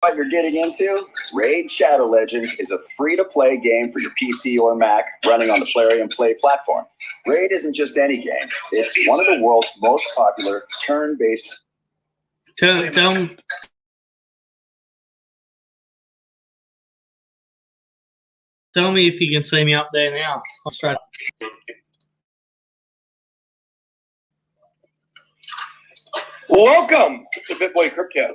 What you're getting into? Raid Shadow Legends is a free-to-play game for your PC or Mac running on the Plarium Play platform. Raid isn't just any game. It's one of the world's most popular turn-based... Tell me if you can see me up there now. I'll try. Welcome to BitBoy Crypto,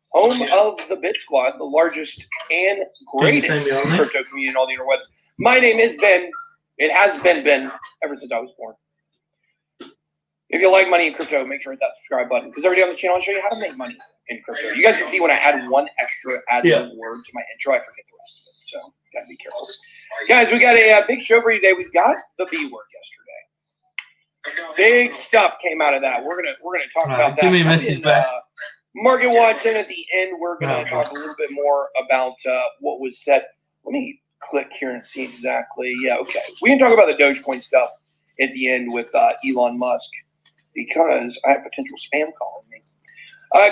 home of the Bit Squad, the largest and greatest crypto community in all the interwebs. My name is Ben. It has been Ben ever since I was born. If you like money in crypto, make sure to hit that subscribe button, because every day on the channel I'll show you how to make money in crypto. You guys can see when I add one extra word to my intro, I forget the rest of it. So gotta be careful. Guys, we got a big show for you today. We got the B word yesterday. Big stuff came out of that. We're gonna talk about that. Give me a message back. Market Watch, and at the end, we're gonna talk a little bit more about what was said. Let me click here and see exactly. Yeah, okay. We can talk about the Dogecoin stuff at the end with Elon Musk, because I have potential spam calling me.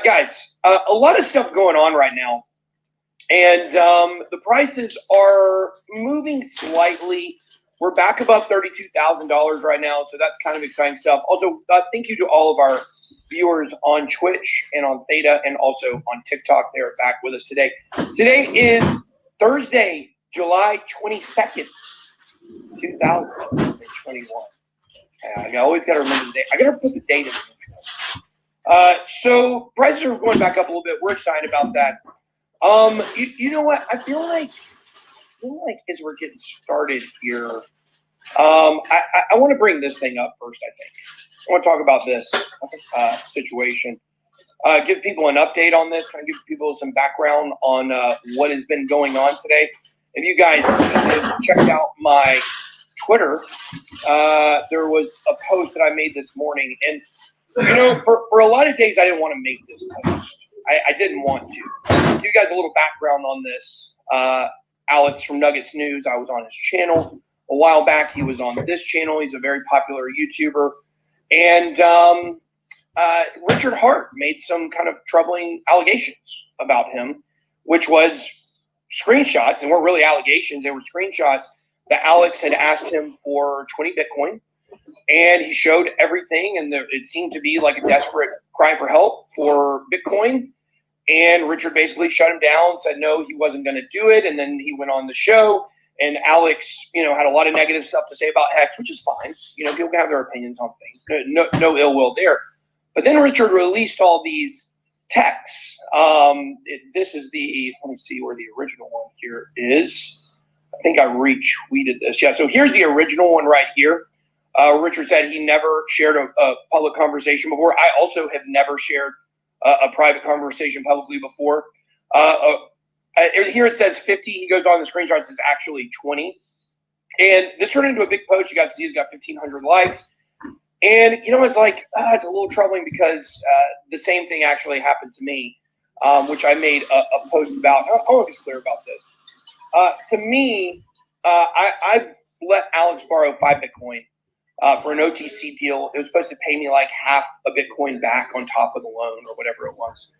Guys, a lot of stuff going on right now, and the prices are moving slightly. We're back above $32,000 right now, so that's kind of exciting stuff. Also, thank you to all of our viewers on Twitch and on Theta and also on TikTok. They're back with us today. Today is Thursday, July 22nd, 2021. I always got to remember the date. I got to put the date in the so prices are going back up a little bit. We're excited about that. You know what? I feel like as we're getting started here, I want to bring this thing up first, I think. I want to talk about this situation. Give people an update on this, kind of give people some background on what has been going on today. If you guys have checked out my Twitter, there was a post that I made this morning. And, you know, for a lot of days, I didn't want to make this post. I didn't want to. Give you guys a little background on this. Alex from Nuggets News, I was on his channel a while back. He was on this channel. He's a very popular YouTuber. And Richard Hart made some kind of troubling allegations about him, which was screenshots, and weren't really allegations. They were screenshots that Alex had asked him for 20 Bitcoin, and he showed everything, and it seemed to be like a desperate cry for help for Bitcoin. And Richard basically shut him down, said no, he wasn't going to do it. And then he went on the show, and Alex, you know, had a lot of negative stuff to say about Hex, which is fine. You know, people can have their opinions on things. No ill will there. But then Richard released all these texts. This is let me see where the original one here is. I think I retweeted this. Yeah, so here's the original one right here. Richard said he never shared a public conversation before. I also have never shared a private conversation publicly before. Here it says 50. He goes on the screenshot, it says actually 20. And this turned into a big post. You guys see it's got 1,500 likes. And, you know, it's like, it's a little troubling because the same thing actually happened to me, which I made a post about. I want to be clear about this. To me, I let Alex borrow 5 Bitcoin for an OTC deal. It was supposed to pay me like half a Bitcoin back on top of the loan or whatever it was.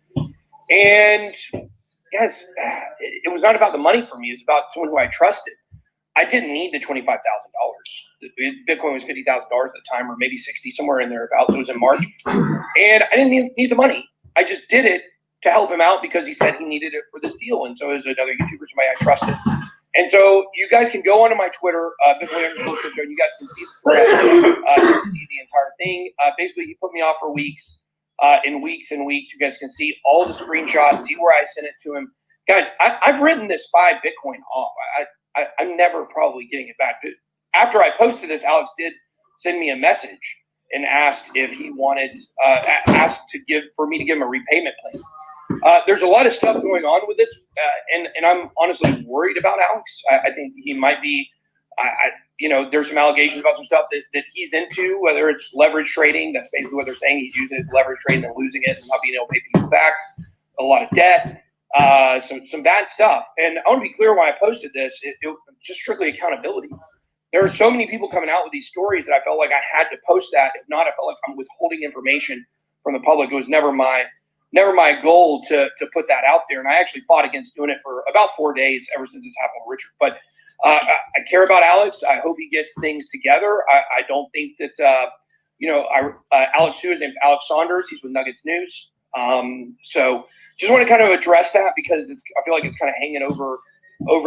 And yes, it was not about the money for me. It was about someone who I trusted. I didn't need the $25,000. Bitcoin was $50,000 at the time, or maybe 60, somewhere in there about. It was in March. And I didn't need the money. I just did it to help him out because he said he needed it for this deal. And so it was another YouTuber, somebody I trusted. And so you guys can go onto my Twitter, BitBoy_crypto, and you guys can see the entire thing. Basically, he put me off for weeks, and weeks. You guys can see all the screenshots, see where I sent it to him. Guys, I've written this 5 Bitcoin off. I'm never probably getting it back. But after I posted this, Alex did send me a message and asked if he wanted, for me to give him a repayment plan. There's a lot of stuff going on with this, and I'm honestly worried about Alex. I think he might be, you know, there's some allegations about some stuff that he's into, whether it's leverage trading. That's basically what they're saying. He's using it, leverage trading, and losing it and not being able to pay people back. A lot of debt, some bad stuff. And I want to be clear why I posted this. It was just strictly accountability. There are so many people coming out with these stories that I felt like I had to post that. If not, I felt like I'm withholding information from the public. It was never my never my goal to put that out there. And I actually fought against doing it for about 4 days ever since this happened with Richard. But I care about Alex. I hope he gets things together. I don't think that, Alex, his name's Alex Saunders. He's with Nuggets News. So just want to kind of address that because I feel like it's kind of hanging over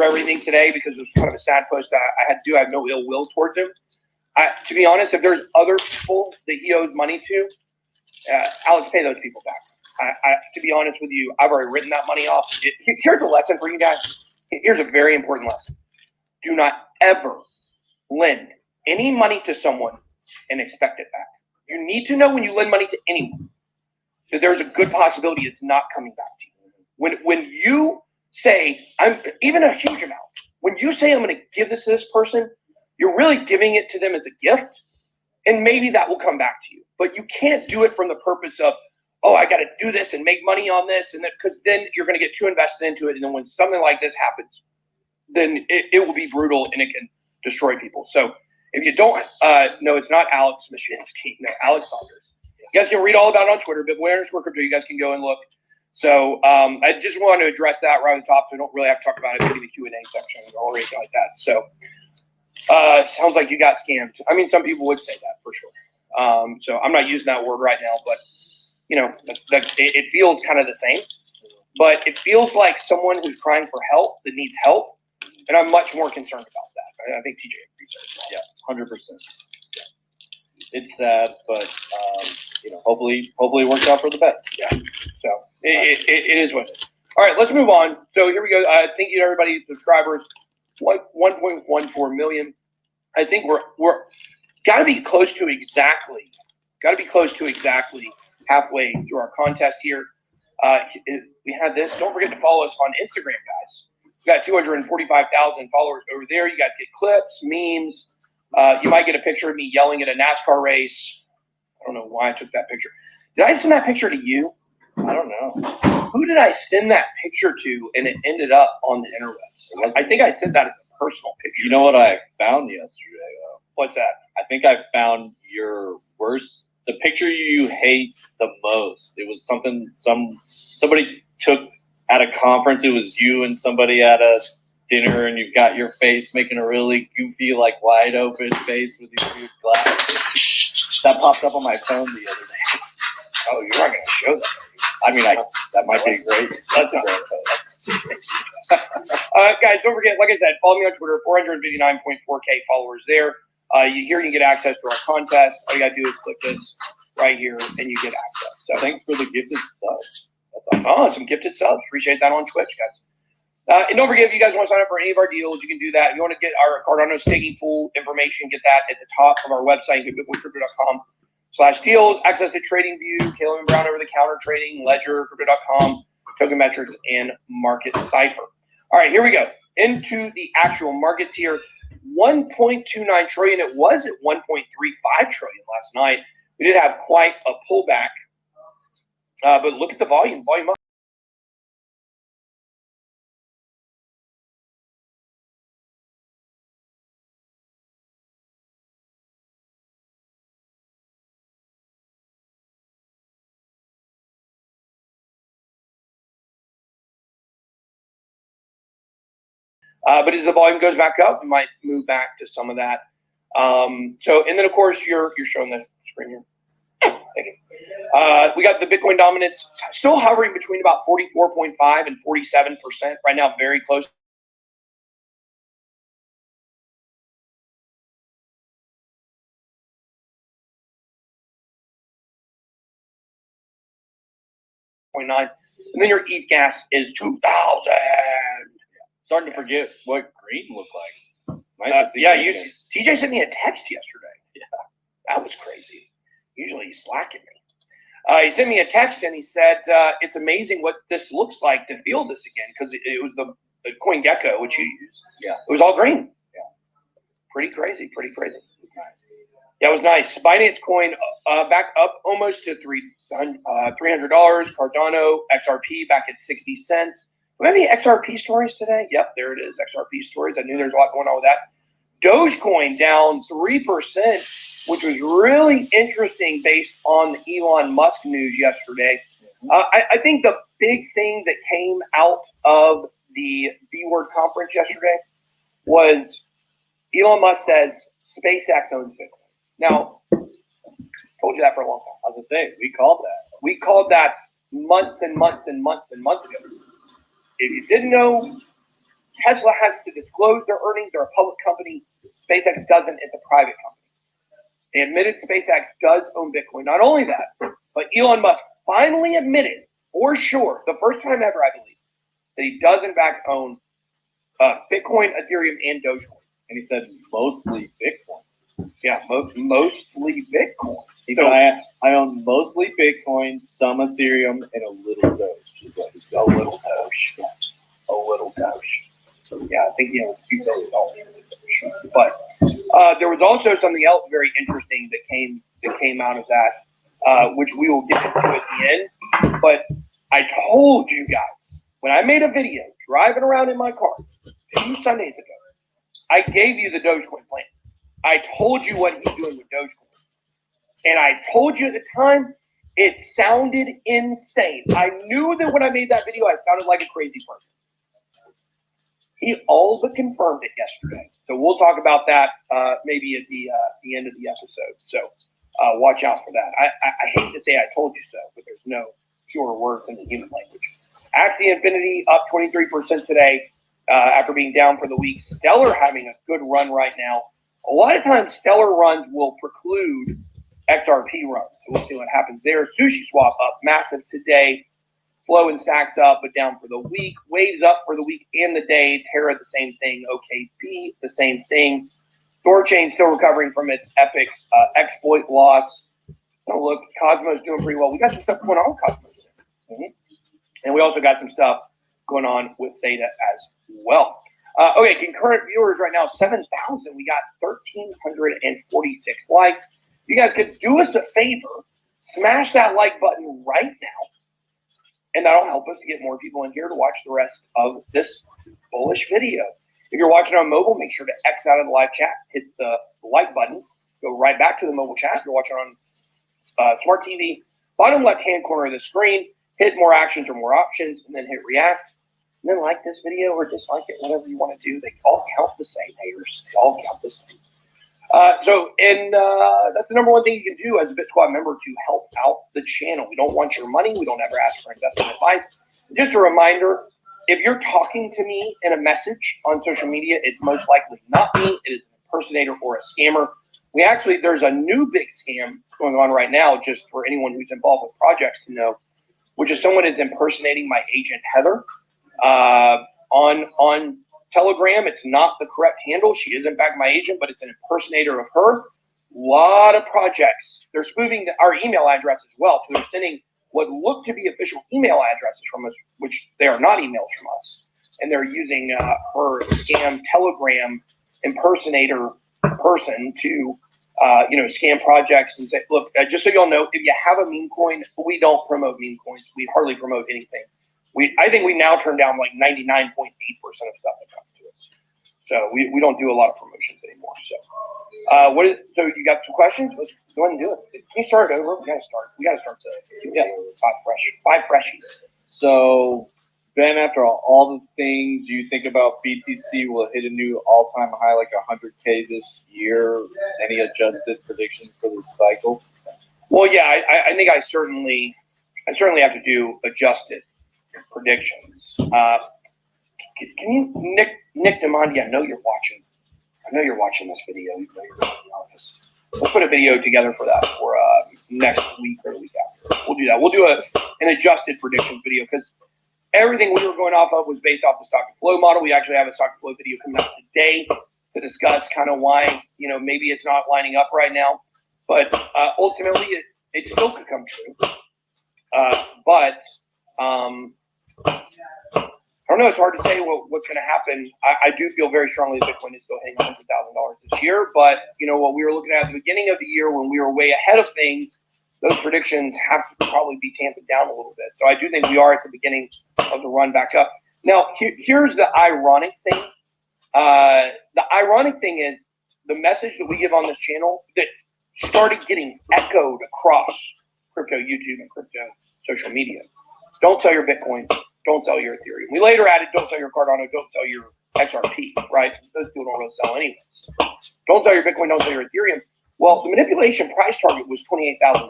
everything today because it was kind of a sad post that I had to do. I have no ill will towards him. To be honest, if there's other people that he owes money to, Alex, pay those people back. To be honest with you, I've already written that money off. Here's a lesson for you guys. Here's a very important lesson. Do not ever lend any money to someone and expect it back. You need to know when you lend money to anyone that there's a good possibility it's not coming back to you. When you say, I'm even a huge amount, when you say I'm going to give this to this person, you're really giving it to them as a gift, and maybe that will come back to you. But you can't do it from the purpose of, oh, I got to do this and make money on this, and because then you're going to get too invested into it, and then when something like this happens, then it will be brutal and it can destroy people. So if you don't know, it's not Alex Mashinsky, no, Alex Saunders. You guys can read all about it on Twitter, @BitBoy_Crypto. You guys can go and look. So I just want to address that right on the top, so I don't really have to talk about it maybe in the Q&A section or anything like that. So sounds like you got scammed. I mean, some people would say that for sure. So I'm not using that word right now, but it feels kind of the same. But it feels like someone who's crying for help that needs help, and I'm much more concerned about that. I think TJ agrees with that. Yeah, 100%. Yeah. It's sad, but hopefully it works out for the best. Yeah. So it is what it is. All right, let's move on. So here we go. Thank you to everybody, subscribers. 1.14 million. I think we're got to be close to exactly halfway through our contest here. We had this. Don't forget to follow us on Instagram, guys. We got 245,000 followers over there. You guys get clips, memes. You might get a picture of me yelling at a NASCAR race. I don't know why I took that picture. Did I send that picture to you? I don't know. Who did I send that picture to and it ended up on the interwebs? I think I sent that as a personal picture. You know what I found yesterday, though? What's that? I think I found the picture you hate the most. It was somebody took at a conference. It was you and somebody at a dinner, and you've got your face making a really goofy, like wide open face with these weird glasses. That popped up on my phone the other day. Oh, you're not going to show that. I mean, that might be great. That's not guys, don't forget, like I said, follow me on Twitter, 459.4K followers there. You can get access to our contest. All you got to do is click this right here, and you get access. So thanks for the gifted subs. That's awesome. Some gifted subs. Appreciate that on Twitch, guys. And don't forget, if you guys want to sign up for any of our deals, you can do that. If you want to get our Cardano staking pool information, get that at the top of our website, bitboycrypto.com/deals. Access to TradingView, Caleb and Brown over-the-counter trading, Ledger, Crypto.com, Token Metrics, and Market Cipher. All right, here we go. Into the actual markets here. 1.29 trillion. It was at 1.35 trillion last night. We did have quite a pullback. But look at the volume. Volume up. But as the volume goes back up, we might move back to some of that. And then of course you're showing the screen here. Thank you. We got the Bitcoin dominance still hovering between about 44.5 and 47% right now, very close. And then your ETH gas is 2,000. Starting to forget what green looked like. Nice to see TJ sent me a text yesterday. Yeah, that was crazy. Usually he's slacking me. He sent me a text and he said, it's amazing what this looks like to feel this again, because it was the coin gecko, which you used. Yeah. It was all green. Yeah. Pretty crazy. Nice. Yeah, it was nice. Binance coin back up almost to $300. Cardano, XRP back at 60 cents. Maybe XRP stories today? Yep, there it is. XRP stories. I knew there was a lot going on with that. Dogecoin down 3%, which was really interesting based on the Elon Musk news yesterday. I think the big thing that came out of the B-word conference yesterday was Elon Musk says SpaceX owns Bitcoin. Now, I told you that for a long time. I was gonna say, we called that. We called that months and months and months and months ago. If you didn't know, Tesla has to disclose their earnings. They're a public company. SpaceX doesn't. It's a private company. They admitted SpaceX does own Bitcoin. Not only that, but Elon Musk finally admitted, for sure, the first time ever, I believe, that he does in fact own Bitcoin, Ethereum, and Dogecoin. And he said mostly Bitcoin. Yeah, mostly Bitcoin. He said, I own mostly Bitcoin, some Ethereum, and a little Doge. A little Doge. Yeah. A little Doge. So, yeah, I think, a few Doge all in Doge. But there was also something else very interesting that came out of that, which we will get into at the end. But I told you guys, when I made a video driving around in my car 2 Sundays ago, I gave you the Dogecoin plan. I told you what he's doing with Dogecoin. And I told you at the time, it sounded insane. I knew that when I made that video, I sounded like a crazy person. He all but confirmed it yesterday. So we'll talk about that maybe at the end of the episode. So watch out for that. I hate to say I told you so, but there's no pure words in the human language. Axie Infinity up 23% today after being down for the week. Stellar having a good run right now. A lot of times Stellar runs will preclude XRP runs. So we'll see what happens there. Sushi Swap up massive today. Flow and Stacks up, but down for the week. Waves up for the week and the day. Terra, the same thing. OKP, the same thing. Thorchain still recovering from its epic exploit loss. Oh, look, Cosmo's doing pretty well. We got some stuff going on with Cosmos. And we also got some stuff going on with Theta as well. Okay, concurrent viewers right now, 7,000. We got 1,346 likes. You guys could do us a favor. Smash that like button right now. And that'll help us to get more people in here to watch the rest of this bullish video. If you're watching on mobile, make sure to X out of the live chat, hit the like button, go right back to the mobile chat. If you're watching on smart TV, bottom left-hand corner of the screen, hit more actions or more options, and then hit react. And then like this video or dislike it, whatever you want to do. They all count the same, haters. They all count the same. That's the number one thing you can do as a BitSquad member to help out the channel. We don't want your money. We don't ever ask for investment advice. Just a reminder, if you're talking to me in a message on social media, it's most likely not me. It is an impersonator or a scammer. There's a new big scam going on right now, just for anyone who's involved with projects to know, which is someone is impersonating my agent, Heather, on Telegram. It's not the correct handle. She is in fact my agent, but it's an impersonator of her. A lot of projects. They're spoofing our email address as well. So they're sending what look to be official email addresses from us, which they are not emails from us. And they're using her scam Telegram impersonator person to, scam projects and say, look, just so y'all know, if you have a meme coin, we don't promote meme coins. We hardly promote anything. I think we now turn down like 99.8% of stuff that comes to us. So we don't do a lot of promotions anymore. So you got some questions? Let's go ahead and do it. Can you start over? We gotta start today. Five freshies. So, Ben, after all the things you think about BTC, will it hit a new all-time high like 100K this year? Any adjusted predictions for this cycle? Well, yeah, I think I certainly have to do adjusted predictions. Can you, Nick Demondi? I know you're watching this video. You're in the office. We'll put a video together for that for next week or the week after. We'll do that. We'll do an adjusted predictions video because everything we were going off of was based off the stock and flow model. We actually have a stock and flow video coming out today to discuss kind of why maybe it's not lining up right now, but ultimately it still could come true. I don't know. It's hard to say what's going to happen. I do feel very strongly that Bitcoin is still hitting $100,000 this year. But, what we were looking at the beginning of the year when we were way ahead of things, those predictions have to probably be tamped down a little bit. So I do think we are at the beginning of the run back up. Now, here's the ironic thing. The ironic thing is the message that we give on this channel that started getting echoed across crypto YouTube and crypto social media. Don't sell your Bitcoin. Don't sell your Ethereum. We later added, don't sell your Cardano. Don't sell your XRP, right? Those people don't really sell anyways. Don't sell your Bitcoin. Don't sell your Ethereum. Well, the manipulation price target was $28,000.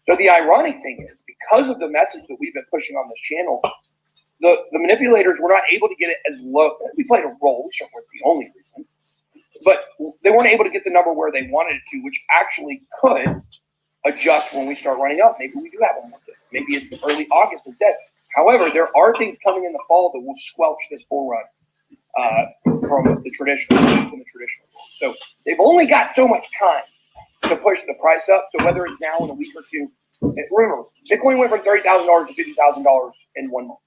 So the ironic thing is, because of the message that we've been pushing on this channel, the manipulators were not able to get it as low. We played a role. We certainly weren't the only reason. But they weren't able to get the number where they wanted it to, which actually could adjust when we start running up. Maybe we do have one more thing. Maybe it's early August instead. However, there are things coming in the fall that will squelch this bull run from the traditional from the traditional. So they've only got so much time to push the price up. So whether it's now in a week or two, remember, Bitcoin went from $30,000 to $50,000 in 1 month.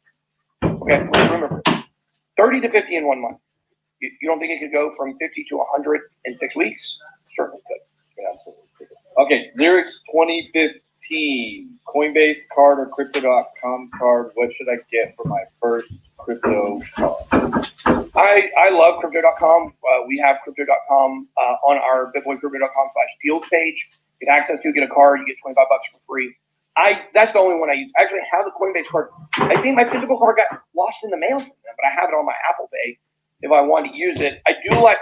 Okay, remember, 30 to 50 in 1 month. You don't think it could go from 50 to 100 in 6 weeks? Certainly could. Yeah, absolutely. Okay, Lyrics 2015, Coinbase card or Crypto.com card. What should I get for my first crypto card? I love Crypto.com. We have Crypto.com on our bitboycrypto.com/deals page. Get access to, get a card, you get $25 for free. That's the only one I use. I actually have a Coinbase card. I think my physical card got lost in the mail from them, but I have it on my Apple Pay if I want to use it. I do like,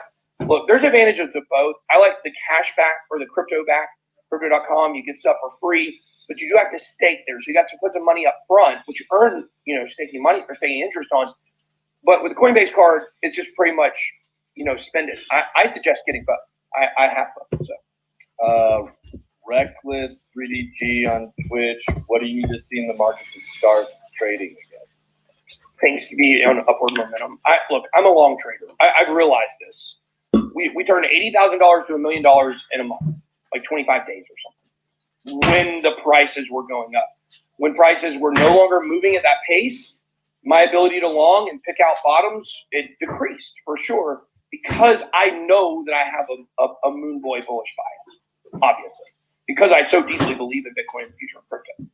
look, there's advantages to both. I like the cash back or the crypto back. Crypto.com, you get stuff for free, but you do have to stake there. So you got to put the money up front, which you earn, staking money or staking interest on. But with the Coinbase card, it's just pretty much, spend it. I suggest getting both. I have both. So. Reckless 3DG on Twitch. What do you need to see in the market to start trading again? Things to be on upward momentum. Look, I'm a long trader. I've realized this. We turned $80,000 to $1 million in a month, like 25 days or something, when the prices were going up. When prices were no longer moving at that pace, my ability to long and pick out bottoms, it decreased for sure, because I know that I have a moon boy bullish bias, obviously, because I so deeply believe in Bitcoin and the future of crypto.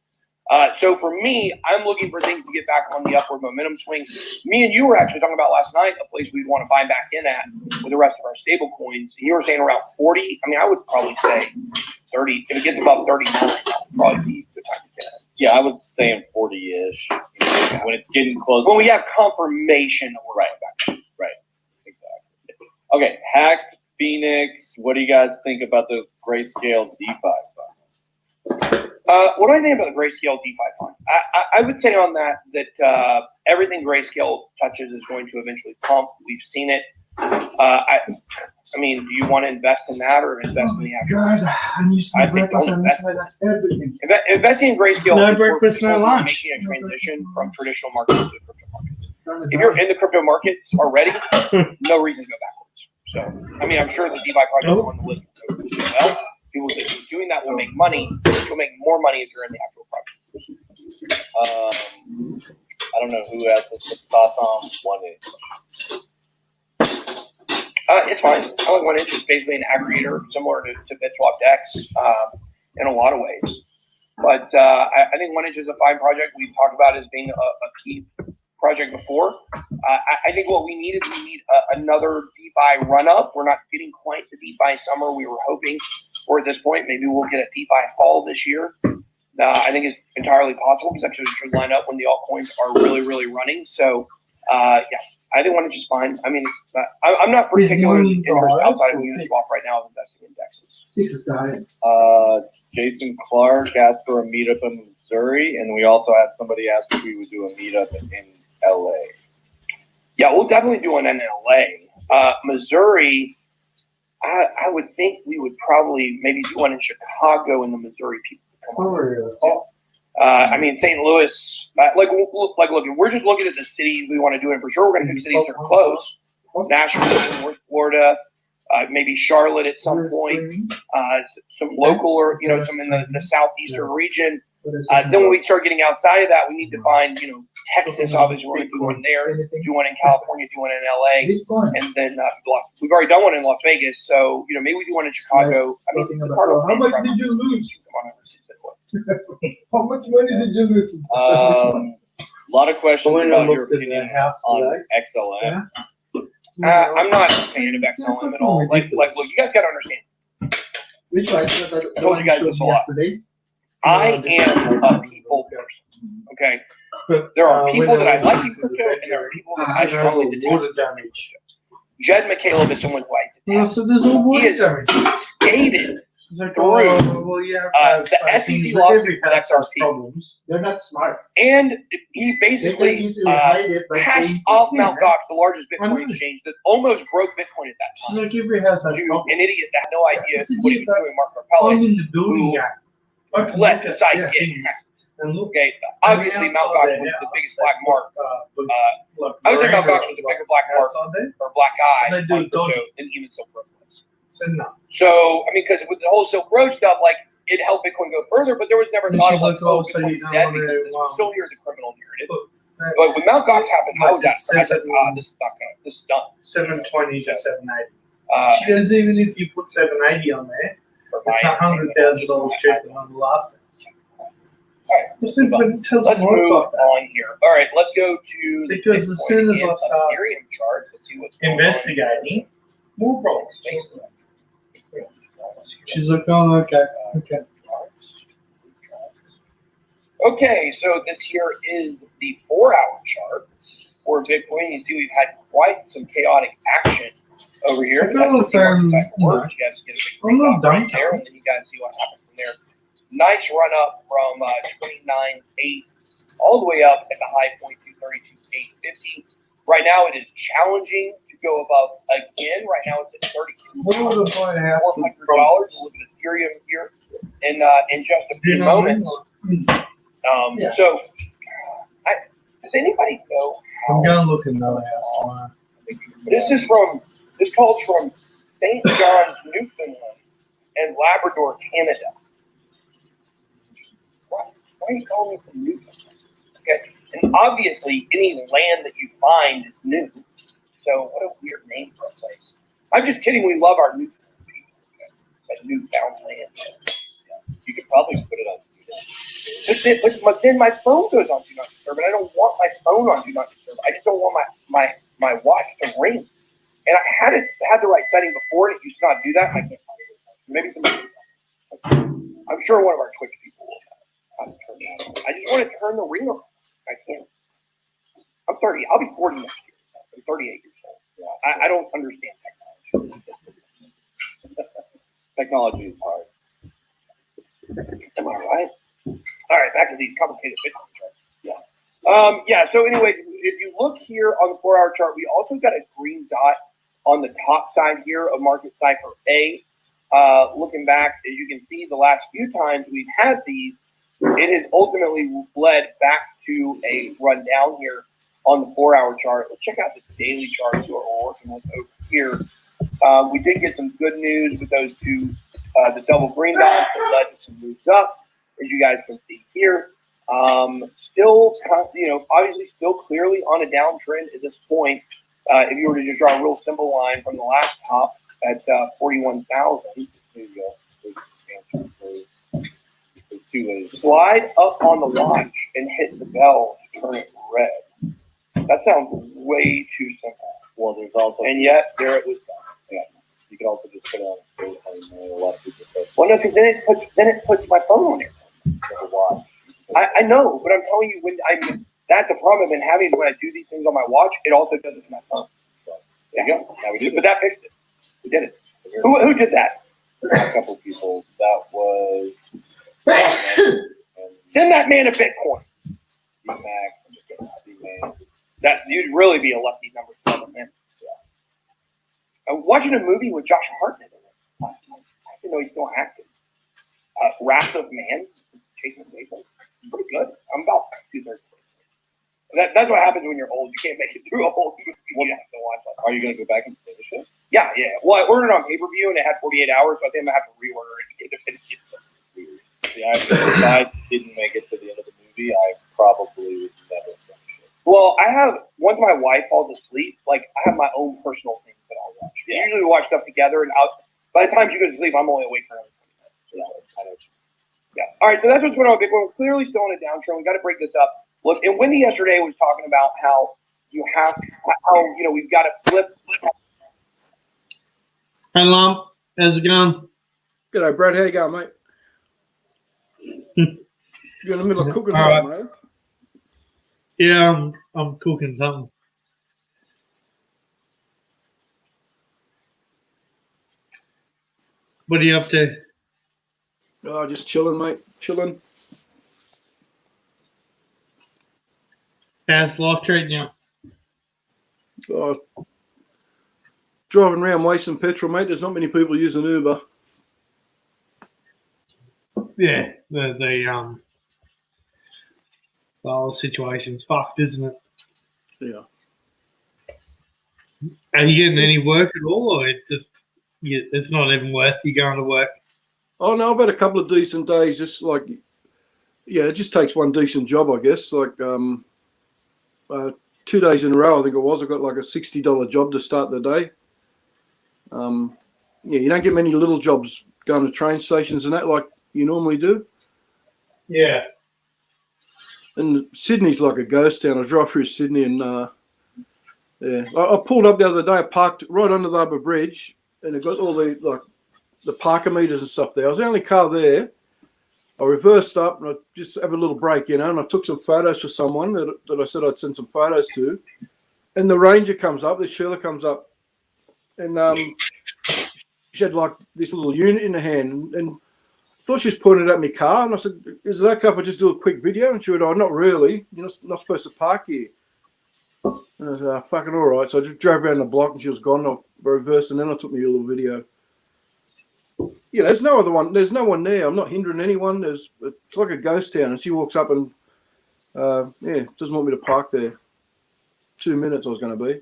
So for me, I'm looking for things to get back on the upward momentum swing. Me and you were actually talking about last night, a place we'd want to buy back in at with the rest of our stable coins. You were saying around 40. I mean, I would probably say 30. If it gets above 39, that would probably be the time to get it. Yeah, I would say in 40-ish. When it's getting close. When we have confirmation that we're right. Exactly. Okay, Hacked Phoenix. What do you guys think about the Grayscale DeFi fund? What do I think about the Grayscale DeFi fund? I would say on that everything Grayscale touches is going to eventually pump. We've seen it. I mean, do you want to invest in that or invest in the actual? God, I used to breakfast and everything. Investing in Grayscale No is for breakfast, people no who are lunch. making a transition from traditional markets to crypto markets. If you're in the crypto markets already, no reason to go backwards. So, I mean, I'm sure the DeFi project is on the list will do well. People that are doing that will make money. You'll make more money if you're in the actual project. I don't know who has this thoughts on 1inch. It's fine. I like 1inch. It's basically an aggregator similar to BitSwap DEX in a lot of ways. But I think 1inch is a fine project. We've talked about it as being a key project before. I think what we need another DeFi run up. We're not getting quite the DeFi summer we were hoping for at this point. Maybe we'll get a DeFi fall this year. I think it's entirely possible because actually it should line up when the altcoins are really, really running. So, yeah, I think 1inch is fine. I mean, I'm not particularly interested outside of Uniswap right now of investing in DEXs. Jason Clark asked for a meetup in Missouri, and we also had somebody ask if we would do a meetup in LA. Yeah, we'll definitely do one in LA. Missouri, I would think we would probably maybe do one in Chicago and the Missouri people. I mean, St. Louis, look, if we're just looking at the cities we want to do it, for sure we're going to pick cities that are close. Nashville, North Florida, maybe Charlotte at some point, some local or, some in the southeastern region. Then when we start getting outside of that, we need to find, Texas, obviously we're going to do one there, do one in California, do one in LA, and then we've already done one in Las Vegas, so, maybe we do one in Chicago. I mean, how much did you lose? How much money did you lose? A lot of questions about your opinion on XLM. I'm not a fan of XLM at all. Like, look, you guys got to understand. Which one? I told you guys this a lot. Yesterday. I am a people person. Okay. But, There are when people that I was like in into the crypto, and there are bedroom, people that I there's strongly water detest. damage. Jed McCaleb is someone who I Well, detest. so there's all He water is damage. skated It's like, through, well, yeah, the SEC lawsuit with XRP. problems. They're not smart. And he They can basically easily hide it by passed saying, off Mt. Gox, the largest I know. Bitcoin exchange that almost broke Bitcoin at that It's time, like every house has to problems. an idiot that had no idea It's a what he idiot was that- doing, Mark I'm Carpelli. in the building who guy. I can let look the at site yeah, get things hacked. and look. Okay, obviously Mt. Gox was the biggest black mark. I would say Mt. Gox was the bigger black mark or black eye And they do on crypto dodgy. than even Silk Road was. So no. So, I mean, because with the whole Silk Road stuff, like, it helped Bitcoin go further, but there was never And thought she's of, like, like, oh, oh, so you Bitcoin's don't dead wanna, because this was still here, the criminal narrative. But But when Mt. Gox happened, I was Like at I said, this is not gonna, this is done. 720 to 780. Uh, She goes, even if you put 780 on there, for my it's $100,000 cheaper than the last one. Alright, I said, but it tells let's more move about that. on here. All right, let's go to the Because as soon as I Bitcoin start Ethereum chart, let's see what's going on. Investigating, more problems. She's like, oh, okay, okay. Okay, so this here is the 4-hour chart for Bitcoin. You see, we've had quite some chaotic action over here. I feel That's the what same, market you know. works. You guys get a big I'm not breakout right done. there, and then you guys see what happens from there. Nice run up from 29.8 all the way up at the high point to 32.850. Right now, it is challenging to go above again. Right now, it's at What would I buy a house $3,400. with We'll look at Ethereum here in just a Do you few know what I mean? moments. Yeah. So, does anybody know I'm how? going to look at another house tomorrow. This calls from St. John's, Newfoundland, and Labrador, Canada. Why are you calling me from Newfoundland? Okay, and obviously any land that you find is new. So what a weird name for a place. I'm just kidding. We love our Newfoundland people. Okay? But Newfoundland. Yeah. You could probably put it on. But then my phone goes on Do Not Disturb, and I don't want my phone on Do Not Disturb. I just don't want my watch to ring. And I had the right setting before, and it used to not do that. And I can't find it. Maybe somebody. I'm sure one of our Twitch people will have to turn that on. I just want to turn the ring on. I can't. I'm 30. I'll be 40 next year. I'm 38 years old. Yeah. I don't understand technology. Technology is hard. Am I right? All right, back to these complicated Bitcoin charts. Yeah. So anyways, if you look here on the 4-hour chart, we also got a green dot on the top side here of market cipher A. Looking back, as you can see, the last few times we've had these, it has ultimately led back to a rundown here on the 4-hour chart. Let's check out the daily charts that we're working with over here. We did get some good news with those two, the double green dots that led to some moves up, as you guys can see here. Still, obviously still clearly on a downtrend at this point. If you were to just draw a real simple line from the last top at 41,000, there you go. Slide up on the watch and hit the bell to turn it red. That sounds way too simple. Well, there's also, And yet, there it was done. yeah, you can also just put it on a lot of people say, Well, no, because then it puts my phone on it. a watch. I know, but I'm telling you, that's the problem I've been having when I do these things on my watch. It also does it to my phone. There you go. Now we do But that fixed it. We did it. Who did that? a couple people. That was Send that man a Bitcoin. Mac. That you'd really be a lucky number 7 man. Yeah. I'm watching a movie with Josh Hartnett in it last night. I didn't know he's still active. Wrath of Man, Jason Statham. Pretty good. I'm about 2/3. That's what happens when you're old. You can't make it through a whole movie. You have to watch that. Are you going to go back and finish it? Yeah. Well, I ordered it on pay-per-view and it had 48 hours, so I think I'm going to have to reorder it to finish it. Weird. Yeah, if I didn't make it to the end of the movie, I probably would never finish it. Well, once my wife falls asleep, like, I have my own personal things that I'll watch. Yeah. Usually we watch stuff together, and by the time she goes to sleep, I'm only awake for another 20 minutes. Yeah, I know. Yeah. All right, so that's what's going on with Bitcoin. We're clearly still on a downtrend. We got to break this up. Look, and Wendy yesterday was talking about how we've got to flip. Hey, Lump, how's it going? G'day, Brad. How you going, mate? You're in the middle of cooking All right. something, Yeah, I'm cooking something. What are you up to? Oh, just chilling, mate. Chilling. How's life treating you? Oh, driving around wasting petrol, mate. There's not many people using Uber. Yeah, the whole situation's fucked, isn't it? Yeah. Are you getting any work at all, or it's not even worth you going to work? Oh no, I've had a couple of decent days. Just like, yeah, it just takes one decent job, I guess. Like 2 days in a row, I think it was. I got like a $60 job to start the day. Yeah, you don't get many little jobs going to train stations and that like you normally do. Yeah. And Sydney's like a ghost town. I drive through Sydney and yeah, I pulled up the other day. I parked right under the Harbour Bridge, and it got all the parker meters and stuff there. I was the only car there. I reversed up and I just have a little break, and I took some photos for someone that I said I'd send some photos to. And the Ranger comes up, the Sheila comes up, and she had like this little unit in her hand, and I thought she was pointing at my car. And I said, "Is it okay if I just do a quick video?" And she went, "Oh, not really. You're not supposed to park here." And I said, "Fucking all right." So I just drove around the block, and she was gone. I reversed, and then I took me a little video. Yeah, there's no other one. There's no one there. I'm not hindering anyone. It's like a ghost town, and she walks up and yeah, doesn't want me to park there. 2 minutes I was going to be.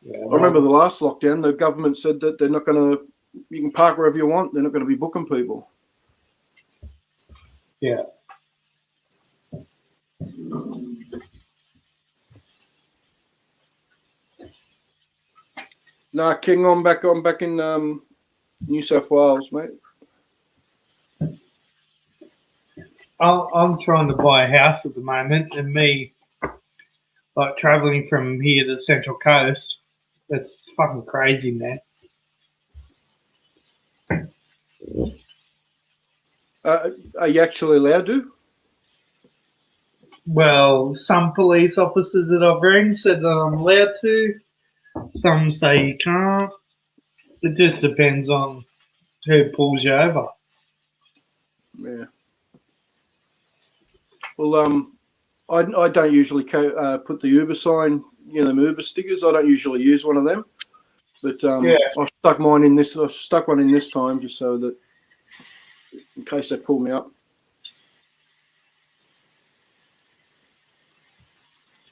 Yeah, I remember the last lockdown, the government said that they're not going to. You can park wherever you want. They're not going to be booking people. Yeah. Nah, King, I'm back in New South Wales, mate. I'm trying to buy a house at the moment, and me, like, traveling from here to the Central Coast, it's fucking crazy, man. Are you actually allowed to? Well, some police officers that I've rang said that I'm allowed to. Some say you can't. It just depends on who pulls you over. Yeah. Well, I don't usually put the Uber sign, them Uber stickers. I don't usually use one of them, but Yeah. I stuck mine in this. I stuck one in this time just so that in case they pull me up.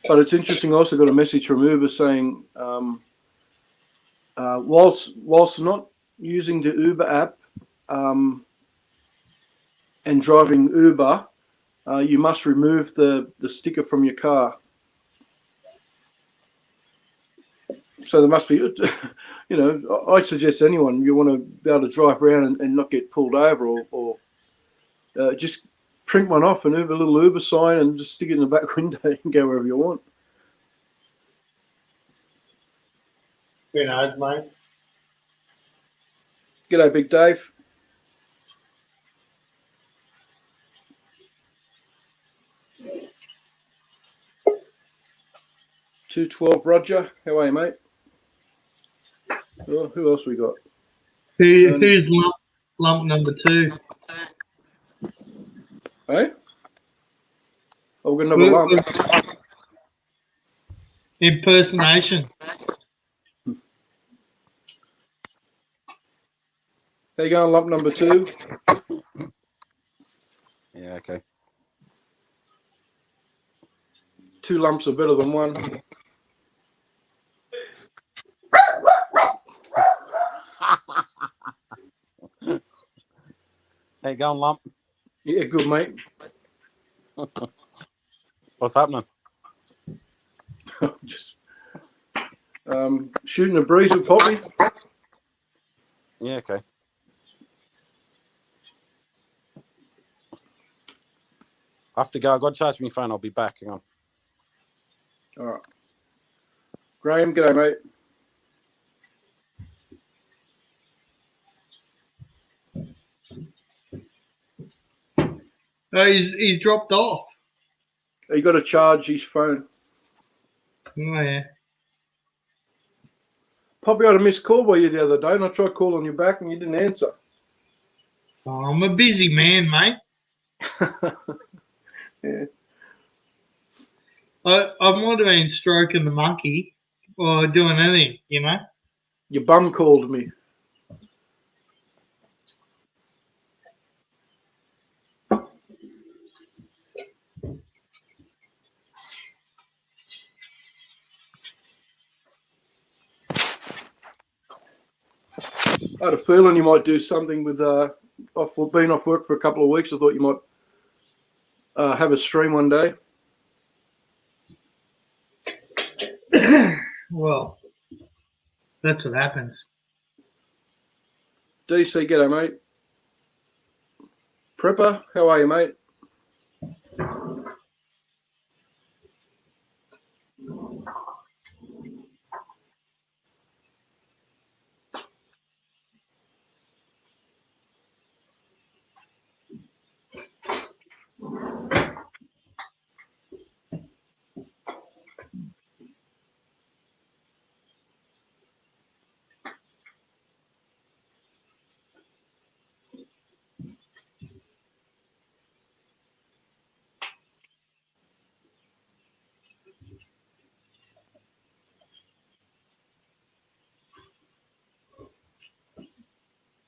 But it's interesting. I also got a message from Uber saying, whilst not using the Uber app and driving Uber, you must remove the sticker from your car. So there must be, I suggest anyone you want to be able to drive around and not get pulled over, or just print one off and have a little Uber sign and just stick it in the back window and go wherever you want. Who knows, mate? G'day, Big Dave. $212 Roger. How are you, mate? Oh, who else we got? Who's lump number 2? Hey? Oh, we've got another lump. Impersonation. How you going, lump number 2? Yeah, okay. 2 lumps are better than 1. How you going, lump? Yeah, good, mate. What's happening? Just shooting a breeze with Poppy. Yeah, okay. I have to go. I've got to charge my phone. I'll be back. Hang on. All right. Graham, g'day, mate. Oh, he's dropped off. He got to charge his phone. Oh, yeah. Poppy had a missed call by you the other day, and I tried calling you back, and you didn't answer. Oh, I'm a busy man, mate. Yeah. I might have been stroking the monkey or doing anything, you know. Your bum called me. I had a feeling you might do something with being off work for a couple of weeks. I thought you might have a stream one day. Well, that's what happens. DC, g'day, mate. Prepper, how are you, mate?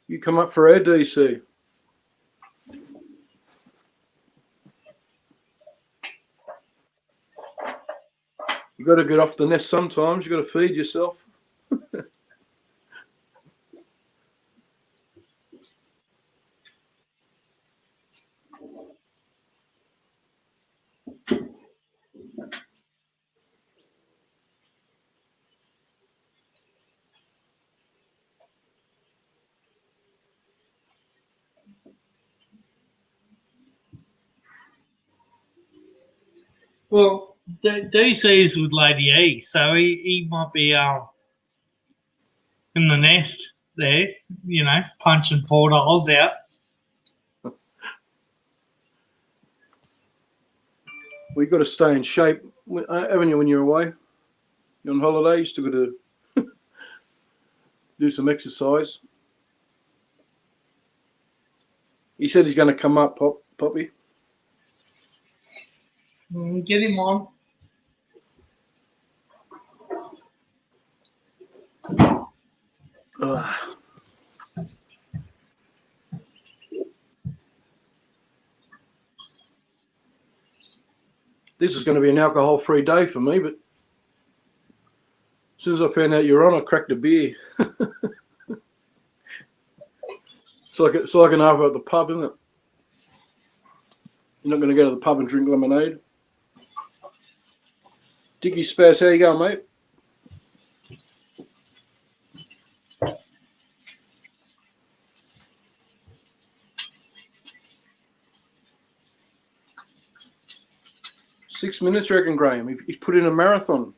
You come up for air, DC. You got to get off the nest sometimes. You got to feed yourself. Well, DC's with Lady E, so he might be in the nest there, you know, punching portholes out. Well, you got to stay in shape, haven't you, when you're away? You're on holiday, you still got to do some exercise. He said he's going to come up, Poppy. Get him on. Ugh. This is going to be an alcohol-free day for me, but as soon as I found out you're on, I cracked a beer. It's like an hour at the pub, isn't it? You're not going to go to the pub and drink lemonade. Dickie Spouse, how you going, mate? Six minutes, you reckon, Graham? He's put in a marathon.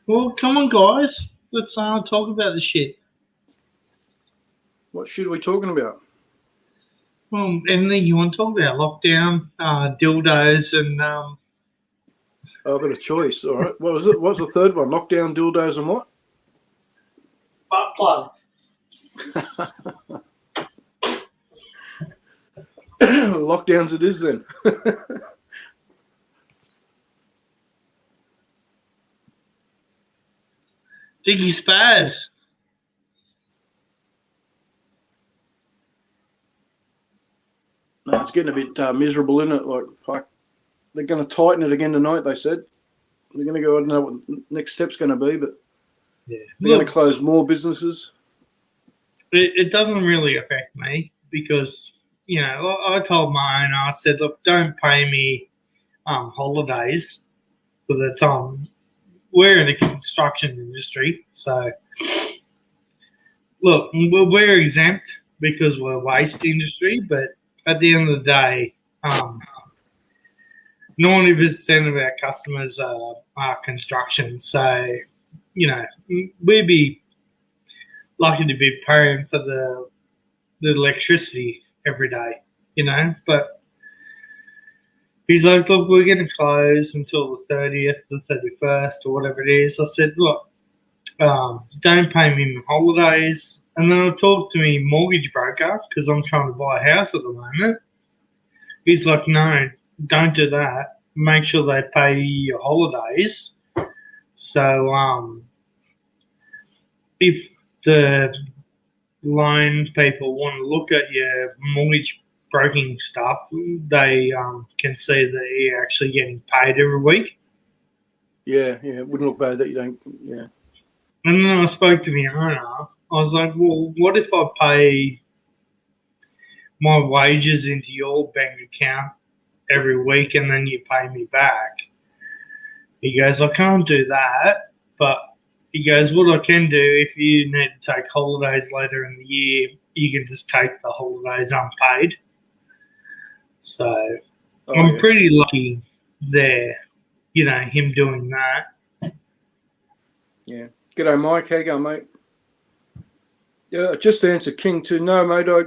Well, come on, guys. Let's talk about the shit. What shit are we talking about? Well, anything you want to talk about? Lockdown, dildos, and Oh, I've got a choice. All right. What was it? What's the third one? Lockdown, dildos, and what? butt plugs. Lockdowns it is then. Diggy Spaz. No, it's getting a bit miserable, isn't it? Like, fuck. They're going to tighten it again tonight, they said. They're going to go, I don't know what the next step's going to be, but Yeah. they're going to close more businesses. It doesn't really affect me because, you know, I told my owner, I said, look, don't pay me holidays for the time. we're in the construction industry, so look, we're exempt because we're waste industry, but at the end of the day, 90% of our customers are construction. So, we'd be lucky to be paying for the electricity every day, But he's like, look, we're going to close until the 30th, the 31st, or whatever it is. I said, look, don't pay me my holidays. And then I talked to me mortgage broker because I'm trying to buy a house at the moment. He's like, no, don't do that. Make sure they pay you your holidays. So if the loan people want to look at your mortgage broking stuff, they can see that you're actually getting paid every week. Yeah, it wouldn't look bad that you don't. Yeah. And then I spoke to my owner. I was like, well, what if I pay my wages into your bank account every week and then you pay me back? He goes, I can't do that, but he goes, what I can do, if you need to take holidays later in the year, you can just take the holidays unpaid. So I'm pretty lucky there, him doing that. Yeah. G'day, Mike. How you going, mate? Yeah, just to answer King too. No, mate, I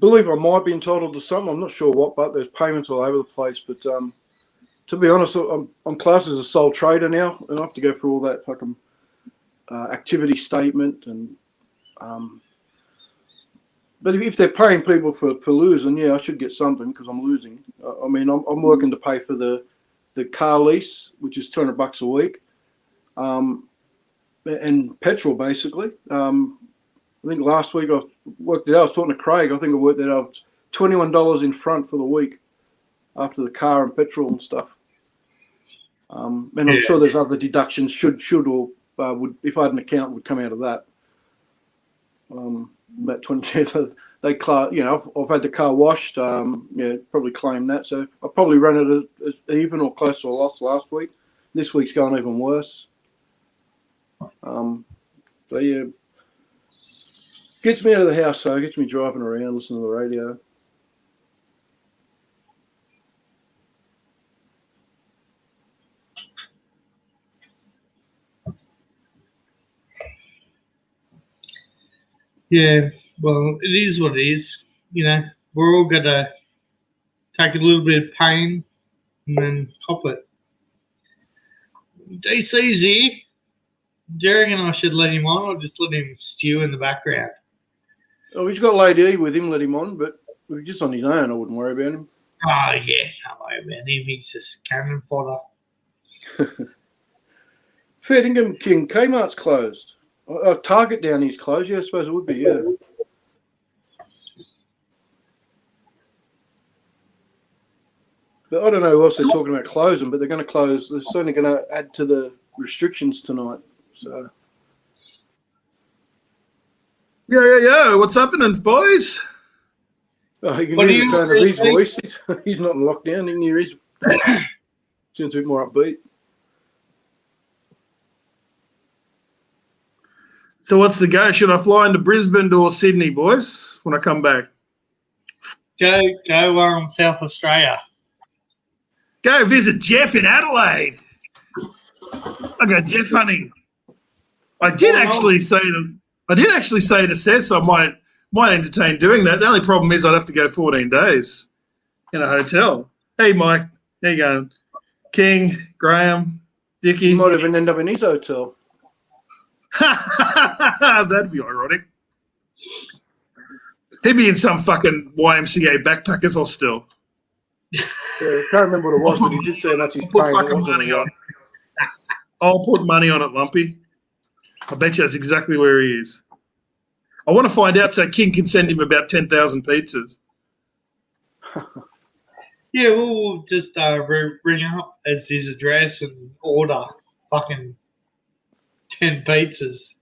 believe I might be entitled to something. I'm not sure what, but there's payments all over the place. But to be honest, I'm classed as a sole trader now, and I have to go through all that fucking activity statement. And but if they're paying people for losing, yeah, I should get something because I'm losing. I mean, I'm working to pay for the car lease, which is $200 a week, and petrol basically. I think last week I worked it out. I was talking to Craig. I think I worked it out. $21 in front for the week after the car and petrol and stuff. And I'm sure there's other deductions should or would, if I had an account, would come out of that. About 20. I've had the car washed. Probably claim that. So I'll probably run it as even or close to a loss last week. This week's going even worse. So yeah, gets me out of the house. So gets me driving around, listening to the radio. Yeah, well, it is what it is. We're all going to take a little bit of pain and then cop it. DC's here. Do you reckon I should let him on or just let him stew in the background? Oh, he's got Lady E with him, let him on, but if he's just on his own, I wouldn't worry about him. Oh, yeah, don't worry about him. He's just cannon fodder. Fair dinkum, King. Kmart's closed. Target down here's closed. Yeah, I suppose it would be, yeah. But I don't know who else they're talking about closing, but they're going to close. They're certainly going to add to the restrictions tonight. So. Yo, what's happening, boys? Oh, you can hear the tone of his voice. He's not in lockdown. You can hear his seems a bit more upbeat. So what's the go? Should I fly into Brisbane or Sydney, boys, when I come back? Go South Australia. Go visit Jeff in Adelaide. I go Jeff hunting. I did actually say to Seth I might entertain doing that. The only problem is I'd have to go 14 days in a hotel. Hey, Mike, how you going? King, Graham, Dickie. You might even end up in his hotel. That'd be ironic. He'd be in some fucking YMCA backpackers hostel. Yeah, I can't remember what it was, but he did say how much he's paying. I'll put money on it, Lumpy. I bet you that's exactly where he is. I want to find out so King can send him about 10,000 pizzas. Yeah, we'll just ring up as his address and order fucking 10 pizzas.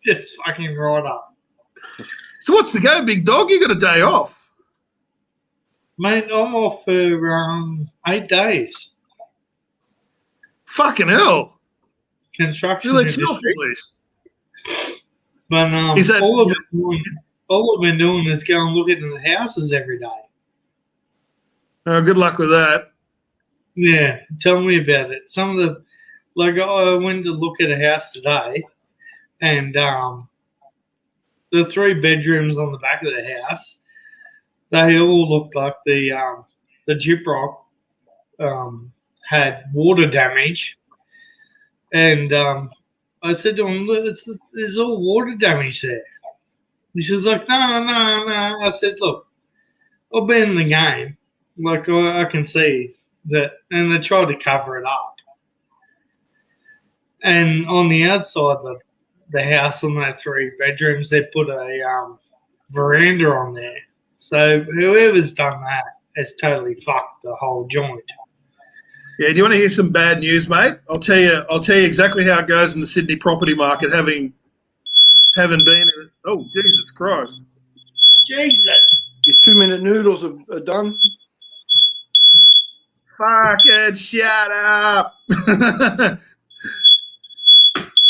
Just fucking right up. So what's the go, big dog? You got a day off. Mate, I'm off for 8 days. Fucking hell. Construction Do they chill industry. for this? But Is that- all I've been doing is going looking at the houses every day. Oh, good luck with that. Yeah, tell me about it. Some of the, like, I went to look at a house today, and the 3 bedrooms on the back of the house, they all looked like the gyprock had water damage, and I said to him, "Look, there's all water damage there." He was like, "No." I said, "Look, I've been in the game. Like, I can see that," and they tried to cover it up. And on the outside of the house, on that 3 bedrooms, they put a veranda on there. So whoever's done that has totally fucked the whole joint. Yeah, do you want to hear some bad news, mate? I'll tell you exactly how it goes in the Sydney property market, having been. Oh, Jesus Christ! Jesus. Your 2-minute noodles are done. Fucking shut up!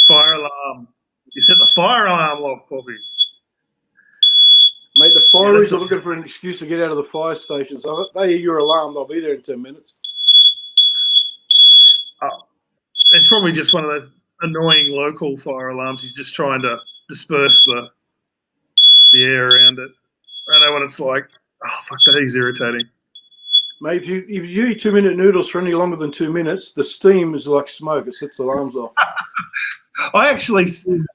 Fire alarm! You set the fire alarm off, Bobby. Mate, the Yeah, fireys that's are looking for an excuse to get out of the fire station. So if they hear your alarm, they'll be there in 10 minutes. It's probably just one of those annoying local fire alarms. He's just trying to disperse the air around it. I know what it's like. Oh, fuck, that is irritating. Mate, if you eat 2-minute noodles for any longer than 2 minutes, the steam is like smoke. It sets alarms off. I actually,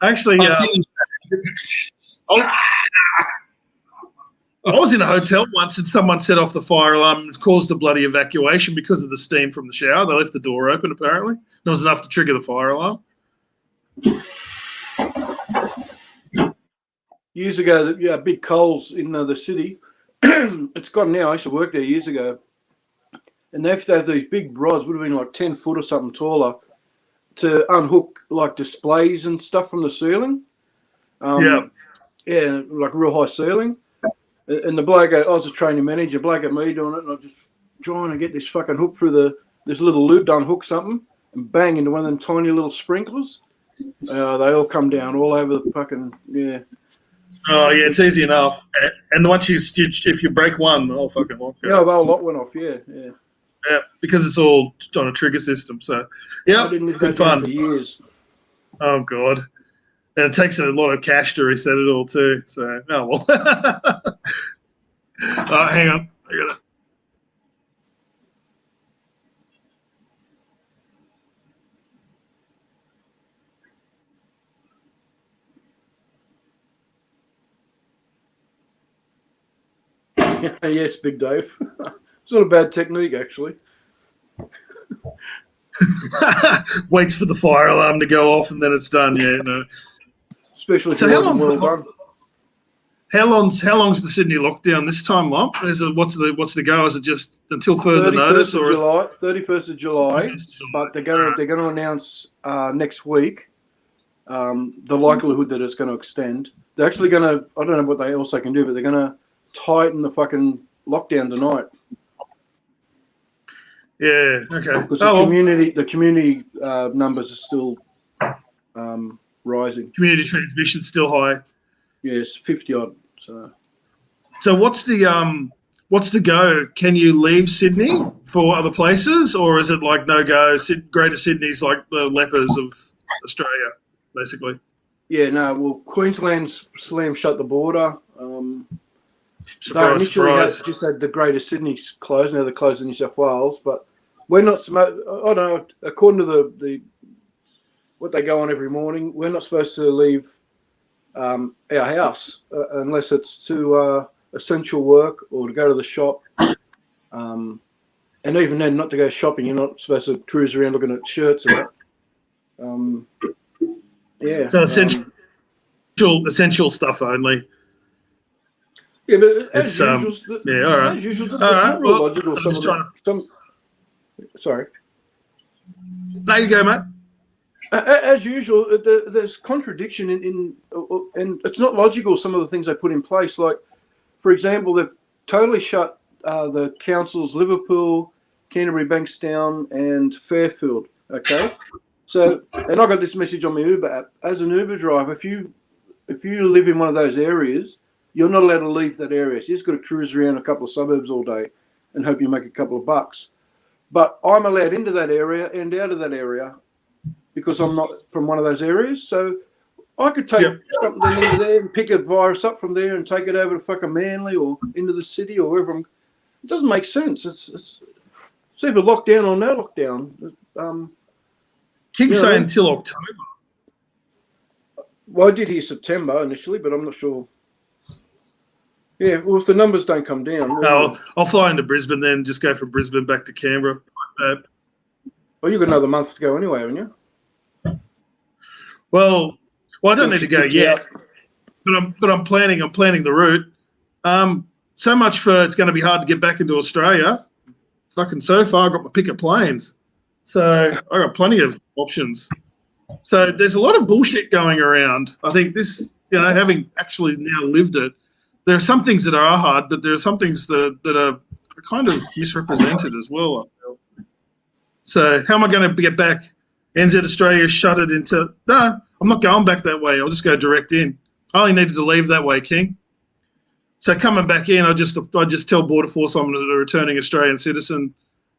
I was in a hotel once and someone set off the fire alarm and caused a bloody evacuation because of the steam from the shower. They left the door open, apparently. It was enough to trigger the fire alarm. Years ago, big Coles in the city. It's gone now. I used to work there years ago. And they have to have these big rods, would have been like 10 foot or something taller, to unhook like displays and stuff from the ceiling. Yeah, like real high ceiling. And the bloke, I was a training manager, bloke at me doing it, and I was just trying to get this fucking hook through this little loop to unhook something, and bang into one of them tiny little sprinklers. They all come down all over the fucking, yeah. Oh, yeah, it's easy enough. And once if you break one, the whole fucking lot goes. Yeah, the whole lot went off, yeah. Yeah, because it's all on a trigger system. So, yeah, I didn't live good that down fun. for years. Oh, God. And it takes a lot of cash to reset it all, too. So, oh, well. Hang on. I got it. Yes, Big Dave. It's not a bad technique, actually. Waits for the fire alarm to go off and then it's done. Yeah, no. Especially So if how it long's wasn't well done. How long's the Sydney lockdown this time, Lom? What's the go? Is it just until further 31st notice, of or July, 31st of July, 31st of July? but they're going to announce next week the likelihood that it's going to extend. They're actually going to, I don't know what they else they can do, but they're going to tighten the fucking lockdown tonight. Yeah, okay. Because the community numbers are still rising. Community transmission's still high. Yes, 50 odd. So what's the go? Can you leave Sydney for other places, or is it like no go? Greater Sydney's like the lepers of Australia, basically. Yeah, no. Well, Queensland's slammed shut the border. They initially just had the Greater Sydney closed. Now they're closed in New South Wales, but we're not. I don't know. According to the what they go on every morning, we're not supposed to leave our house unless it's to essential work or to go to the shop. And even then, not to go shopping. You're not supposed to cruise around looking at shirts and that. Yeah. So essential stuff only. Yeah, but as usual, yeah, all right. As usual, it's All right, not real well, logical. I'm just Sorry. There you go, mate. As usual, there's contradiction in and it's not logical. Some of the things they put in place, like for example, they've totally shut the councils Liverpool, Canterbury, Bankstown, and Fairfield. Okay, so and I got this message on my Uber app. As an Uber driver, if you live in one of those areas, you're not allowed to leave that area. So you just got to cruise around a couple of suburbs all day and hope you make a couple of bucks. But I'm allowed into that area and out of that area because I'm not from one of those areas. So I could take something into there and pick a virus up from there and take it over to fucking Manly or into the city or wherever. It doesn't make sense. It's either lockdown or no lockdown. King's saying until October. Well, I did hear September initially, but I'm not sure. Yeah, well, if the numbers don't come down. I'll fly into Brisbane then, just go from Brisbane back to Canberra. Like that. Well, you've got another month to go anyway, haven't you? Well, I don't need to go yet, but I'm planning the route. So much for it's going to be hard to get back into Australia. Fucking so far, I've got my pick of planes, so I got plenty of options. So there's a lot of bullshit going around. I think this, having actually now lived it, there are some things that are hard, but there are some things that are kind of misrepresented as well, I feel. So how am I going to get back? NZ Australia shuttered into... No, I'm not going back that way. I'll just go direct in. I only needed to leave that way, King. So coming back in, I just tell Border Force I'm a returning Australian citizen.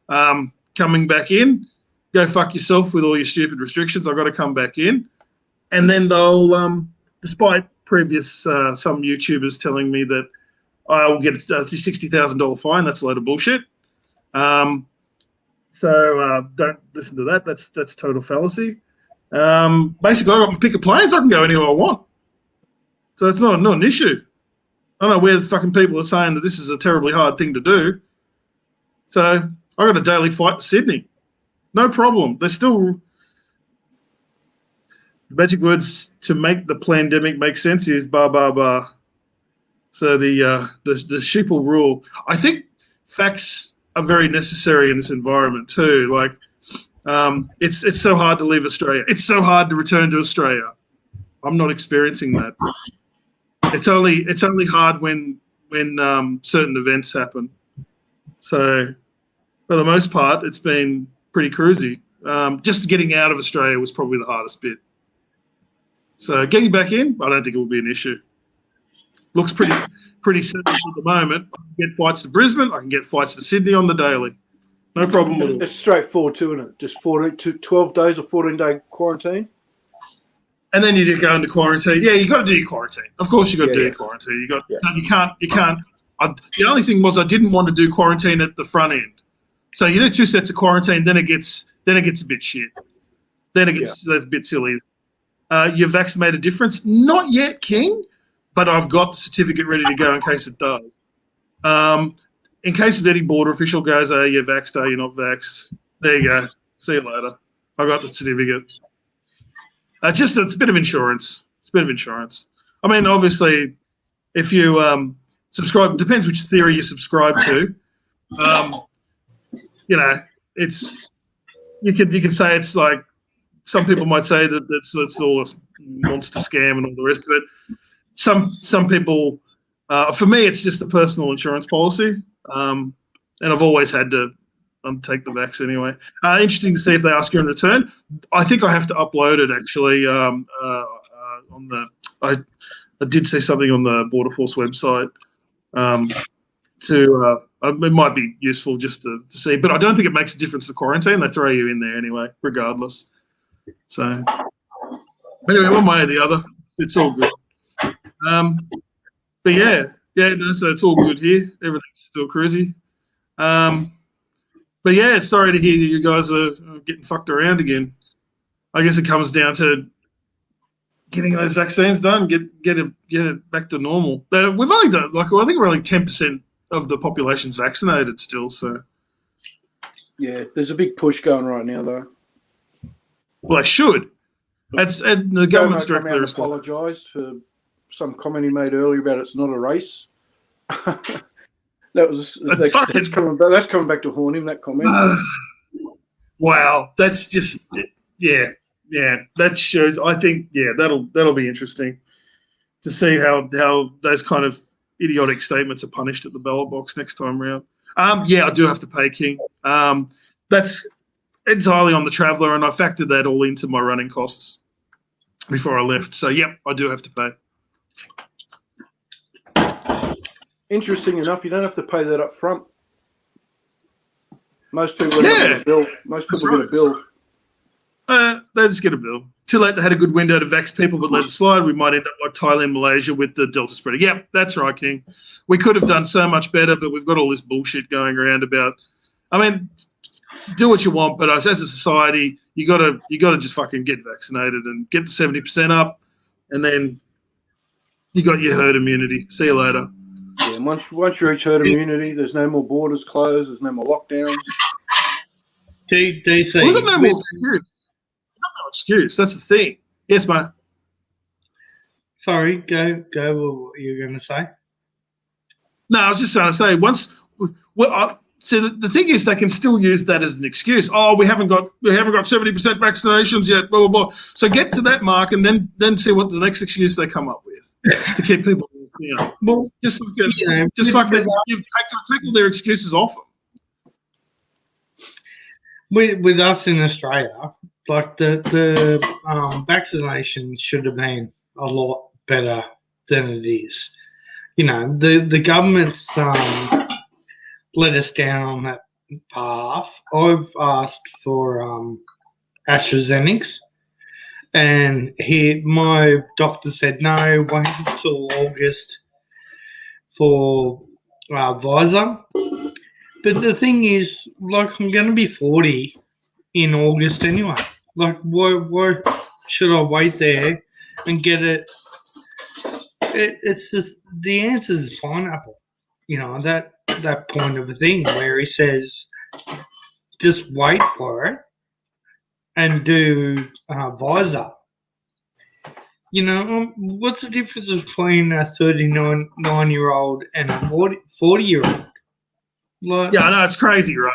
Coming back in, go fuck yourself with all your stupid restrictions. I've got to come back in. And then they'll, despite previous some YouTubers telling me that I will get a $60,000 fine, that's a load of bullshit. So don't listen to that. That's total fallacy. Basically, I got my pick of planes. I can go anywhere I want. So it's not an issue. I don't know where the fucking people are saying that this is a terribly hard thing to do. So I got a daily flight to Sydney. No problem. There's still the magic words to make the pandemic make sense is bar bar bar. So the sheeple rule. I think facts are very necessary in this environment too. Like it's so hard to leave Australia. It's so hard to return to Australia. I'm not experiencing that. It's only hard when certain events happen. So for the most part, it's been pretty cruisy. Just getting out of Australia was probably the hardest bit. So getting back in, I don't think it will be an issue. Looks pretty simple at the moment. I can get flights to Brisbane. I can get flights to Sydney on the daily. No problem at all. It's straightforward too, isn't it? Just 12 days or 14-day quarantine. And then you just go into quarantine. Yeah, you got to do your quarantine. Of course, you got to do your quarantine. You can't. The only thing was I didn't want to do quarantine at the front end. So you do 2 sets of quarantine, then it gets a bit shit. Then it gets that's a bit silly. Your vax made a difference? Not yet, King, but I've got the certificate ready to go in case it does. In case of any border official goes, "Oh, you're vaxxed, you're not vaxxed." There you go. See you later. I got the certificate. It's a bit of insurance. It's a bit of insurance. I mean, obviously, if you subscribe, depends which theory you subscribe to. It's you can say it's like some people might say that that's all a monster scam and all the rest of it. Some people, for me, it's just a personal insurance policy, and I've always had to take the vax anyway. Interesting to see if they ask you in return. I think I have to upload it actually. I did see something on the Border Force website. It might be useful just to see, but I don't think it makes a difference to quarantine. They throw you in there anyway, regardless. So anyway, one way or the other, it's all good. But so it's all good here. Everything's still cruisy. But yeah, sorry to hear that you guys are getting fucked around again. I guess it comes down to getting those vaccines done, get it back to normal. We've only done I think we're only 10% of the population's vaccinated still. So yeah, there's a big push going right now though. Well, I should. And the government's directly apologised for some comment he made earlier about it's not a race. That's coming back to haunt him. That comment. Wow, that's just that shows. I think that'll be interesting to see how those kind of idiotic statements are punished at the ballot box next time round. I do have to pay, King. entirely on the traveller, and I factored that all into my running costs before I left. So, yep, I do have to pay. Interesting enough, you don't have to pay that up front. Most people are going to bill. Most people are going to bill. They just get a bill. Too late. They had a good window to vax people, but let it slide. We might end up like Thailand, Malaysia with the Delta spreader. Yep, that's right, King. We could have done so much better, but we've got all this bullshit going around about. I mean, do what you want, but as a society, you gotta just fucking get vaccinated and get the 70% up, and then you got your herd immunity. See you later. Yeah, and once you reach herd immunity, there's no more borders closed. There's no more lockdowns. DC. We've got no more excuse. We've got no excuse. That's the thing. Yes, mate. Sorry, go. What you're going to say? No, I was just trying to say so the thing is, they can still use that as an excuse. Oh, we haven't got 70% vaccinations yet. Blah blah blah. So get to that mark, and then see what the next excuse they come up with to keep people. Well, just fucking take all their excuses off them. With us in Australia, like the vaccination should have been a lot better than it is. The government's let us down on that path. I've asked for AstraZeneca, and my doctor said no, wait until August for Pfizer. But the thing is, like, I'm going to be 40 in August anyway. Like, why should I wait there and get it? It's just the answer is pineapple. That point of a thing where he says, just wait for it and do Pfizer. What's the difference between a 39-year-old and a 40-year-old? Like, yeah, I know, it's crazy, right?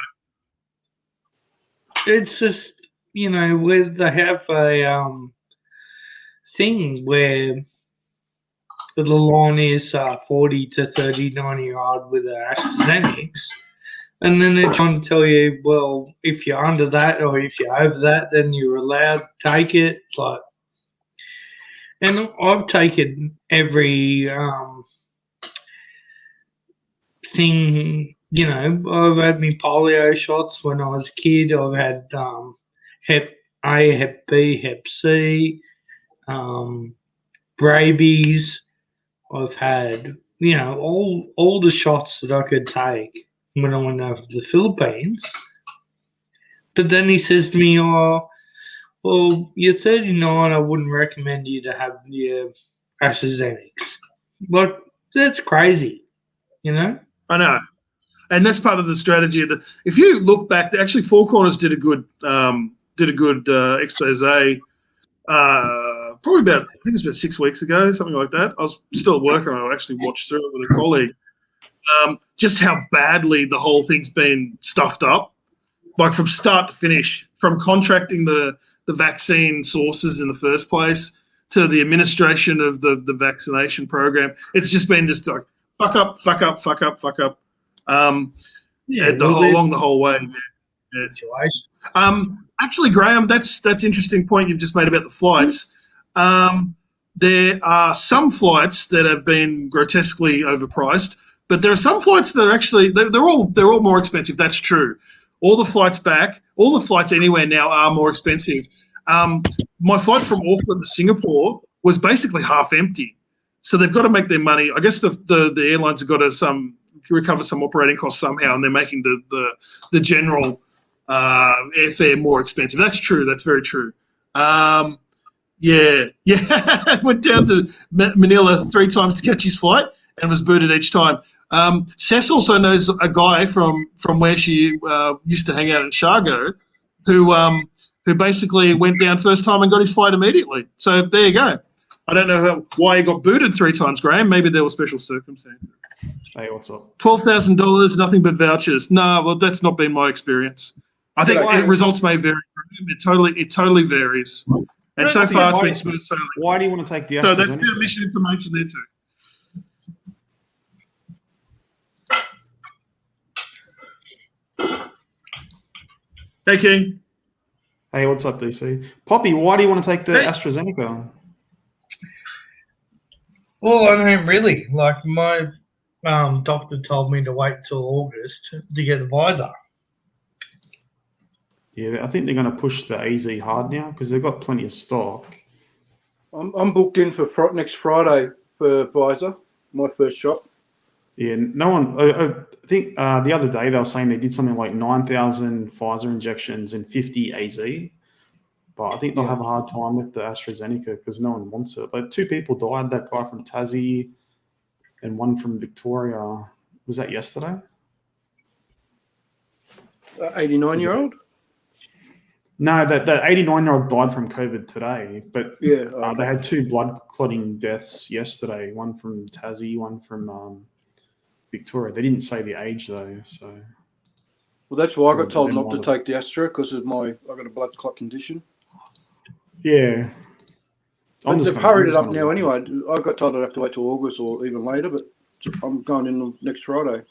It's just, where they have a thing where the line is 40 to 39-year-old with AstraZeneca, and then they're trying to tell you, well, if you're under that or if you're over that, then you're allowed to take it. Like, and I've taken every thing. I've had my polio shots when I was a kid. I've had Hep A, Hep B, Hep C, rabies. I've had, all the shots that I could take when I went over to the Philippines. But then he says to me, oh, well, you're 39, I wouldn't recommend you to have your AstraZeneca. Like, that's crazy, I know. And that's part of the strategy. If you look back, actually, Four Corners did a good expose. Probably about, I think it was about 6 weeks ago, something like that. I was still at work and I actually watched through it with a colleague. Just how badly the whole thing's been stuffed up, like from start to finish, from contracting the vaccine sources in the first place to the administration of the vaccination program. It's just been just like fuck up. Along the whole way. Yeah. Actually, Graham, that's interesting point you've just made about the flights. There are some flights that have been grotesquely overpriced, but there are some flights that are actually they're all more expensive. That's true. All the flights anywhere now are more expensive. My flight from Auckland to Singapore was basically half empty, so they've got to make their money. I guess the airlines have got to recover some operating costs somehow, and they're making the general airfare more expensive. That's true. That's very true. Yeah. Went down to Manila 3 times to catch his flight and was booted each time. Cess also knows a guy from where she used to hang out in Shargo who basically went down first time and got his flight immediately. So there you go. I don't know why he got booted 3 times, Graham. Maybe there were special circumstances. Hey, what's up? $12,000, nothing but vouchers. No, well, that's not been my experience. I think results may vary. It totally varies. And so far, it's been smooth sailing. Why do you want to take the AstraZeneca? So that's a bit of mission information there too. Hey, King. Hey, what's up, DC? Poppy, why do you want to take the Hey. AstraZeneca? Well, I don't really. Like, my doctor told me to wait till August to get the Pfizer. Yeah, I think they're going to push the AZ hard now because they've got plenty of stock. I'm booked in for next Friday for Pfizer, my first shot. Yeah, no one. I think the other day they were saying they did something like 9,000 Pfizer injections and 50 AZ, but I think they'll have a hard time with the AstraZeneca because no one wants it. Like 2 people died. That guy from Tassie and one from Victoria. Was that yesterday? 89-year-old. No, that 89-year-old died from COVID today, but Yeah, they had 2 blood clotting deaths yesterday. One from Tassie, one from Victoria. They didn't say the age though, so. Well, that's why I got told not to take the Astra because of I got a blood clot condition. Yeah. But they've hurried it up now anyway. I got told I'd have to wait till August or even later, but I'm going in next Friday.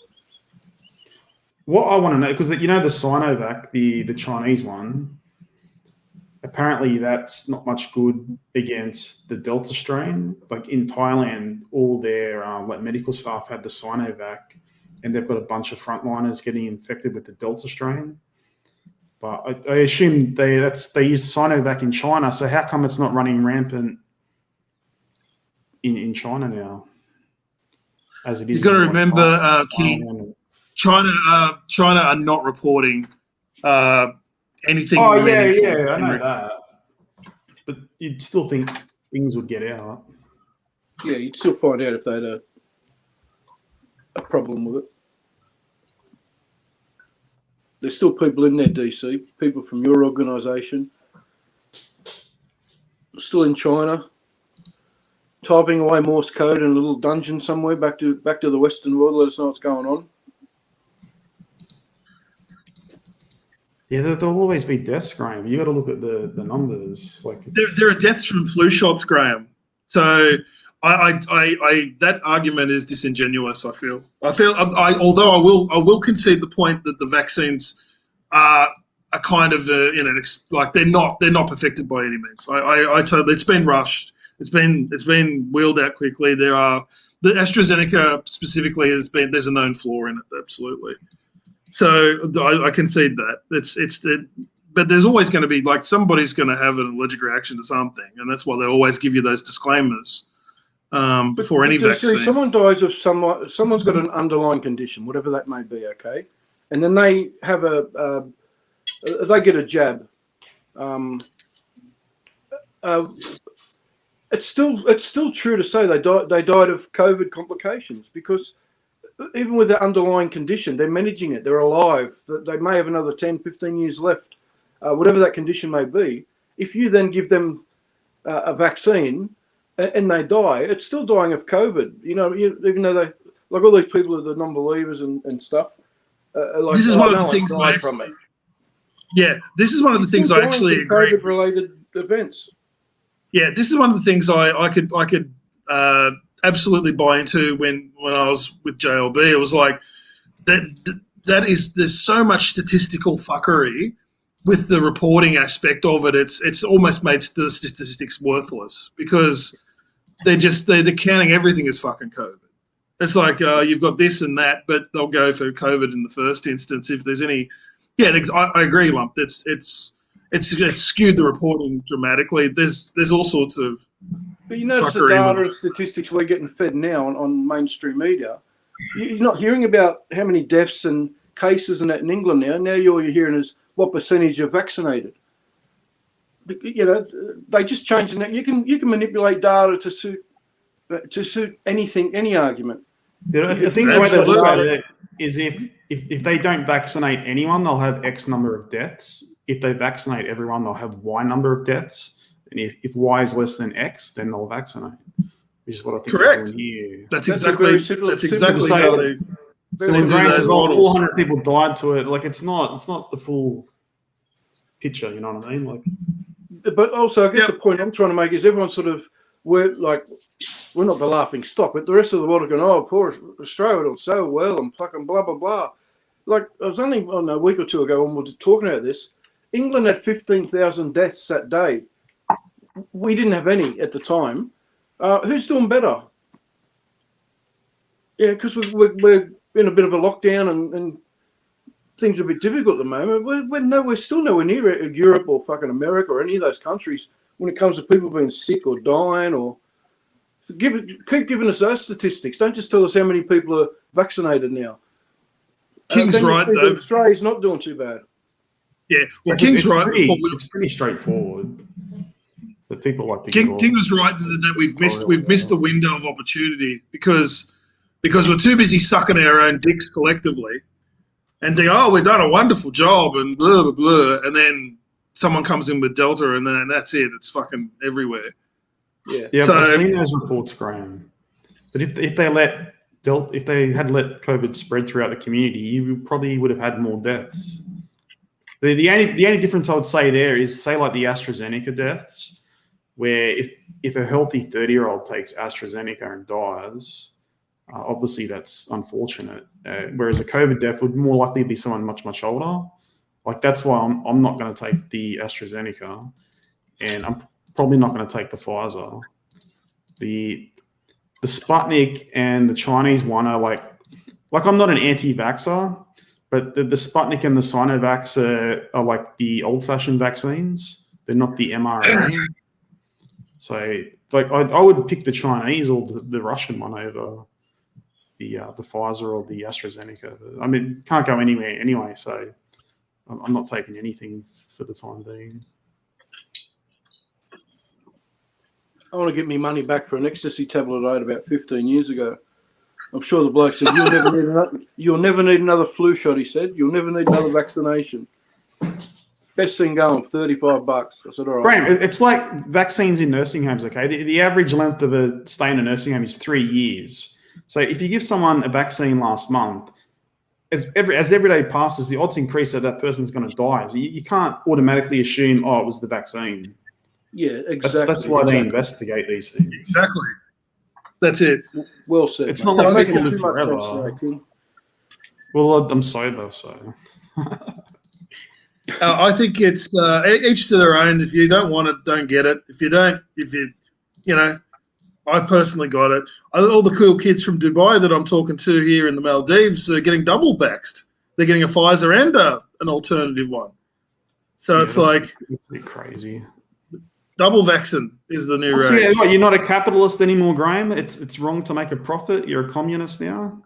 What I want to know, because you know the Sinovac, the Chinese one, apparently that's not much good against the Delta strain. Like in Thailand, all their like medical staff had the Sinovac, and they've got a bunch of frontliners getting infected with the Delta strain. But I assume they use Sinovac in China. So how come it's not running rampant in China now? As it is. You've got to remember, China are not reporting anything. Oh yeah, meaningful. I know that. But you'd still think things would get out. Yeah, you'd still find out if they had a problem with it. There's still people in there, DC, people from your organisation, still in China, typing away Morse code in a little dungeon somewhere back to the Western world. Let us know what's going on. Yeah, there'll always be deaths, Graham. You got to look at the numbers. Like There are deaths from flu shots, Graham. So I that argument is disingenuous. I feel although I will concede the point that the vaccines are kind of like they're not perfected by any means. I totally, it's been rushed. It's been wheeled out quickly. The AstraZeneca specifically there's a known flaw in it, absolutely. So I concede that but there's always going to be like somebody's going to have an allergic reaction to something, and that's why they always give you those disclaimers before any vaccine. Someone dies of someone's got an underlying condition, whatever that may be, okay, and then they have they get a jab. It's still true to say they died of COVID complications because even with their underlying condition, they're managing it. They're alive. They may have another 10, 15 years left, whatever that condition may be. If you then give them a vaccine and they die, it's still dying of COVID. You know, even though they, like all these people are the non-believers and stuff. Like, this is one of the things died from it. Yeah, this is one of the things I actually agree. COVID-related events. Yeah, this is one of the things I could absolutely buy into when I was with JLB. It was like there's so much statistical fuckery with the reporting aspect of it. It's almost made the statistics worthless because they're counting everything as fucking COVID. It's like you've got this and that, but they'll go for COVID in the first instance if there's any. Yeah, I agree, Lump. It's skewed the reporting dramatically. There's all sorts of. But you notice the data and statistics we're getting fed now on mainstream media. You're not hearing about how many deaths and cases and that in England now. Now all you're hearing is what percentage are vaccinated. You know, they just changing that. You can manipulate data to suit anything, any argument. The thing the way they look at it is if they don't vaccinate anyone, they'll have X number of deaths. If they vaccinate everyone, they'll have Y number of deaths. And if Y is less than X, then they'll vaccinate. Which is what I think correct. Doing here. That's exactly how they. So when Grant says, 400 people died to it, like it's not the full picture. You know what I mean? Like, but also, I guess the point I'm trying to make is everyone sort of we're not the laughing stock, but the rest of the world are going, oh, poor Australia does so well and fucking blah blah blah. Like I was only a week or two ago when we were talking about this. England had 15,000 deaths that day. We didn't have any at the time. Who's doing better? Yeah, because we're in a bit of a lockdown and things are a bit difficult at the moment. We're still nowhere near Europe or fucking America or any of those countries when it comes to people being sick or dying. Or keep giving us those statistics. Don't just tell us how many people are vaccinated now. King's right, though. Australia's not doing too bad. Yeah, well, King's right. It's pretty straightforward. But people like to King was right that we've missed the window of opportunity because we're too busy sucking our own dicks collectively and think, oh, we've done a wonderful job and blah blah blah, and then someone comes in with Delta and then that's it. It's fucking everywhere. Yeah. So, I've seen those reports, Graham. But if they had let COVID spread throughout the community, you probably would have had more deaths. The only difference I would say there is, say, like the AstraZeneca deaths, where if a healthy 30-year-old takes AstraZeneca and dies, obviously that's unfortunate. Whereas a COVID death would more likely be someone much, much older. Like, that's why I'm not going to take the AstraZeneca, and I'm probably not going to take the Pfizer. The Sputnik and the Chinese one are like I'm not an anti-vaxxer, but the Sputnik and the Sinovac are like the old-fashioned vaccines. They're not the mRNA. So, like, I would pick the Chinese or the Russian one over the Pfizer or the AstraZeneca. I mean, can't go anywhere anyway, so I'm not taking anything for the time being. I want to get me money back for an ecstasy tablet I had about 15 years ago. I'm sure the bloke said, you'll never need another flu shot, he said. You'll never need another vaccination. Best thing going, $35. I said, all right. Graham, it's like vaccines in nursing homes, okay? The average length of a stay in a nursing home is 3 years. So if you give someone a vaccine last month, as every day passes, the odds increase that person's going to die. So you can't automatically assume, oh, it was the vaccine. Yeah, exactly. That's why they investigate these things. Exactly. That's it. Well said. It's mate. not like making this too is much sense forever. today, King. Well, I'm sober, so. I think it's each to their own. If you don't want it, don't get it. I personally got it. All the cool kids from Dubai that I'm talking to here in the Maldives are getting double vaxxed. They're getting a Pfizer and an alternative one. So it's like it's a bit crazy. Double vaccine is the new rage. Yeah, what, you're not a capitalist anymore, Graham. It's wrong to make a profit. You're a communist now.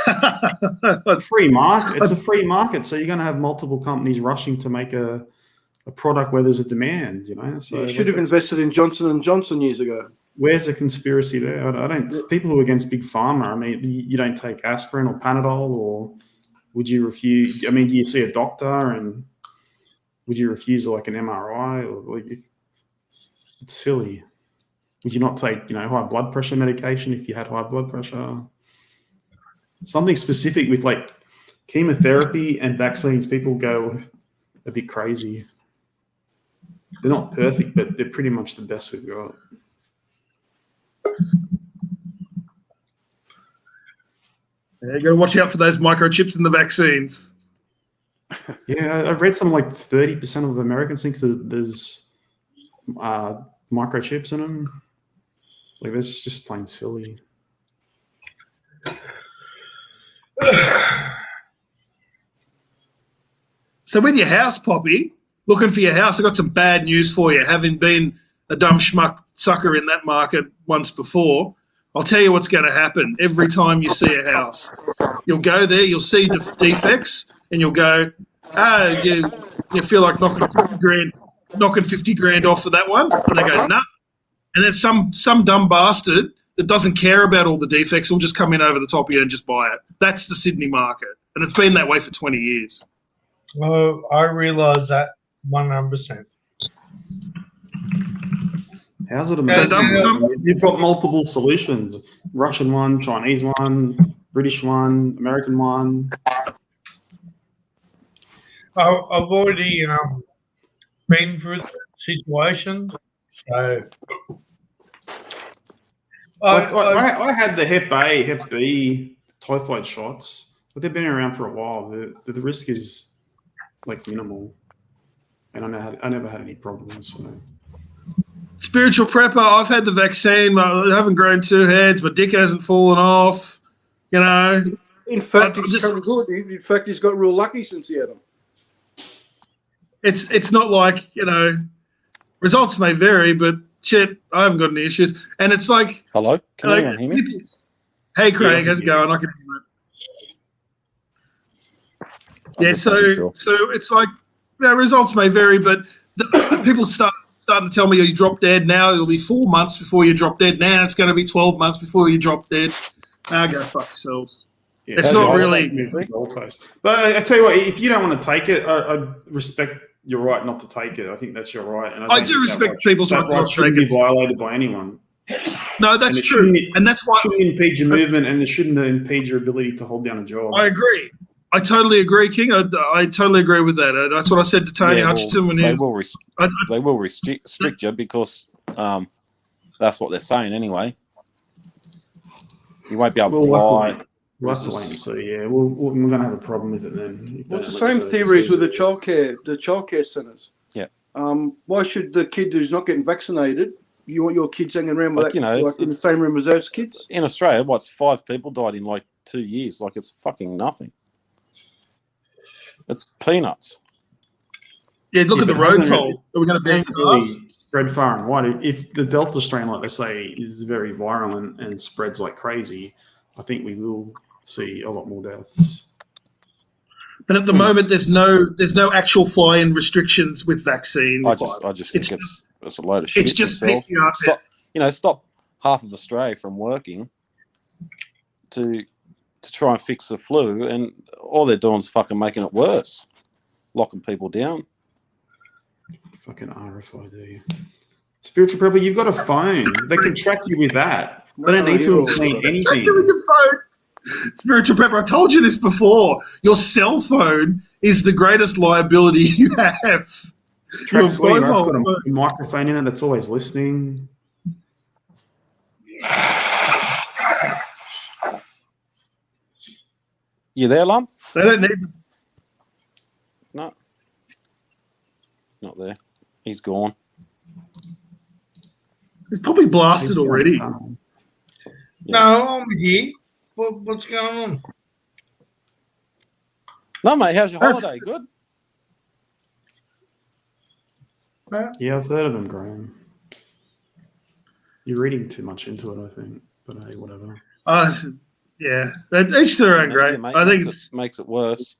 It's a free market. It's a free market, so you're going to have multiple companies rushing to make a product where there's a demand. So you should have invested in Johnson & Johnson years ago. Where's the conspiracy there? I don't. People who are against big pharma. I mean, you don't take aspirin or Panadol, or would you refuse? I mean, do you see a doctor and would you refuse like an MRI or like? It's silly. Would you not take, high blood pressure medication if you had high blood pressure? Something specific with like chemotherapy and vaccines, people go a bit crazy. They're not perfect, but they're pretty much the best we've got. You got to watch out for those microchips in the vaccines. Yeah, I've read something like 30% of Americans think there's microchips in them. Like, that's just plain silly. So with your house, Poppy, looking for your house, I got some bad news for you. Having been a dumb schmuck sucker in that market once before, I'll tell you what's going to happen every time you see a house. You'll go there, you'll see defects, and you'll go, you feel like knocking 50 grand off for that one, and they go, nah. And then some dumb bastard that doesn't care about all the defects will just come in over the top of you and just buy it. That's the Sydney market, and it's been that way for 20 years. Oh, I realise that 100%. How's it amazing? You've got multiple solutions: Russian one, Chinese one, British one, American one. I've already been through the situation, so I had the Hep A, Hep B, typhoid shots, but they've been around for a while. The risk is like minimal. and I never had any problems. So. Spiritual prepper, I've had the vaccine. I haven't grown 2 heads. My dick hasn't fallen off. You know, In fact, I'm he's just- coming good. In fact, he's got real lucky since he had them. it's not like, you know, results may vary, but shit, I haven't got any issues. And it's like, Hello? Can like, anyone hear me? people- hey Craig, Yeah, how's it going? I can hear you. I'm Yeah, just making sure. so it's like, you know, results may vary, but people starting to tell me you drop dead now. It'll be 4 months before you drop dead. Now it's going to be 12 months before you drop dead. Now go fuck yourselves. Yeah, It's How's not your really. holiday? But I tell you what, if you don't want to take it, I respect your right not to take it. I think that's your right. And I don't do think respect right- people's that right to not shouldn't take be it. violated by anyone. No, And that's it true, shouldn't- and that's why shouldn't impede your movement, and it shouldn't impede your ability to hold down a job. I agree. I totally agree, King. I totally agree with that. That's what I said to Tony Yeah, well, Hutchinson when they he. will I- they will restrict you because that's what they're saying anyway. You won't be able to fly. We'll have to wait and see. Yeah, we're going to have a problem with it then. if Well, they it's the let same it go theories with overseas. the childcare centres. Yeah. Why should the kid who's not getting vaccinated, you want your kids hanging around with Like, that, you know, like in the same room as those kids? In Australia, what's 5 people died in like 2 years? Like, it's fucking nothing. It's peanuts. Yeah, look at the but it road hasn't toll. Are we going to ban Hasn't really cars? spread far and wide. If the Delta strain, like they say, is very viral and spreads like crazy, I think we will see a lot more deaths. But at the moment, there's no actual fly-in restrictions with vaccine. I just think it's a load of shit. It's just myself. PCR Stop, tests. stop half of Australia from working to try and fix the flu, and all they're doing is fucking making it worse, locking people down. Fucking RFID. Spiritual Prepper, you've got a phone. They can track you with that. They don't need to implant Track anything. you with your phone. Spiritual Prepper, I told you this before. Your cell phone is the greatest liability you have. Tracks Your where you're at. It's mobile got a microphone in it that's always listening. You there, lump? They don't need. No, not there. He's gone. It's probably blasted He's already. No, I'm here. What's going on? No, mate. How's your That's- holiday? Good. Yeah, I've heard of them, Graham. You're reading too much into it, I think. But hey, whatever. Yeah, each their own, Yeah, great. mate, I think makes it worse.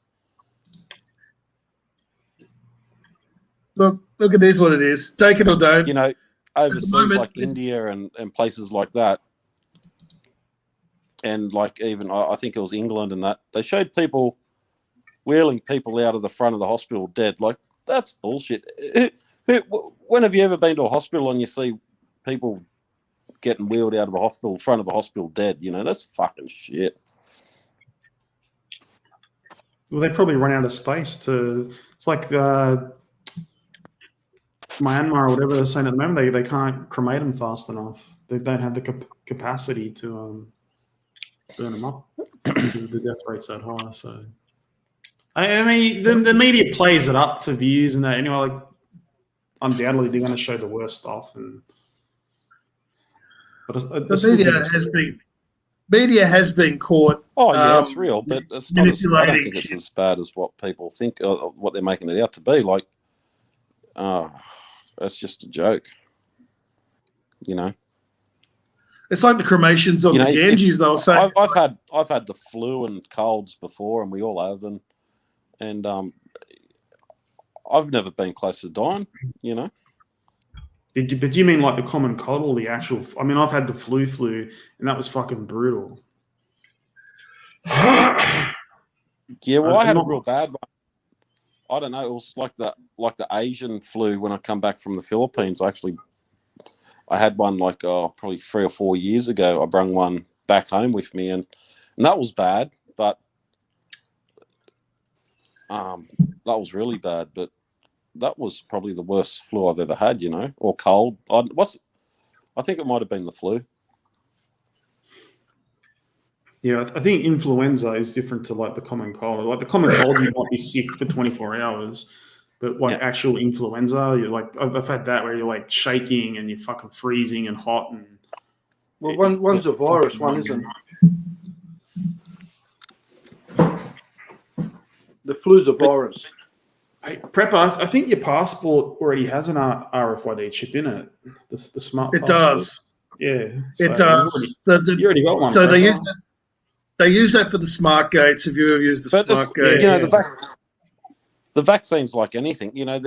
look at this. What it is. Take it or don't. You know, overseas moment, like India and places like that, and like even I think it was England and that, they showed people wheeling people out of the front of the hospital dead. Like, that's bullshit. When have you ever been to a hospital and you see people getting wheeled out of a hospital, front of a hospital dead? You know, that's fucking shit. Well, they probably run out of space to. It's like Myanmar or whatever they're saying at the moment. They can't cremate them fast enough. They don't have the capacity to burn them up because the death rate's that high. So, I mean, the media plays it up for views and that. Anyway, like undoubtedly they're going to show the worst stuff. The media has been caught. Oh yeah, it's real, but it's not. I don't manipulating think it's shit. as bad as what people think, or what they're making it out to be. Like, that's just a joke. You know. It's like the cremations on You know, the if- Ganges. They were saying, I've had the flu and colds before, and we all have, and I've never been close to dying. You know. But do you mean like the common cold or the actual? I mean, I've had the flu, and that was fucking brutal. Yeah, well, I had a not- real bad one. I don't know. It was like the Asian flu when I come back from the Philippines. I had one like probably 3 or 4 years ago. I brung one back home with me, and that was bad. But that was really bad. But that was probably the worst flu I've ever had. You know, or cold. I think it might have been the flu. Yeah, I think influenza is different to like the common cold. Like the common cold, you might be sick for 24 hours. But like actual influenza, you're like, I've had that where you're like shaking and you're fucking freezing and hot. And Well, one's a virus, one isn't. The flu's a virus. Hey, Prepper, I think your passport already has an RFID chip in it. The smart It passport. does. Yeah. It does. You already got one. So Prepper. they use that for the smart gates. If you ever used the But smart gate, you know, the vaccine's like anything. You know,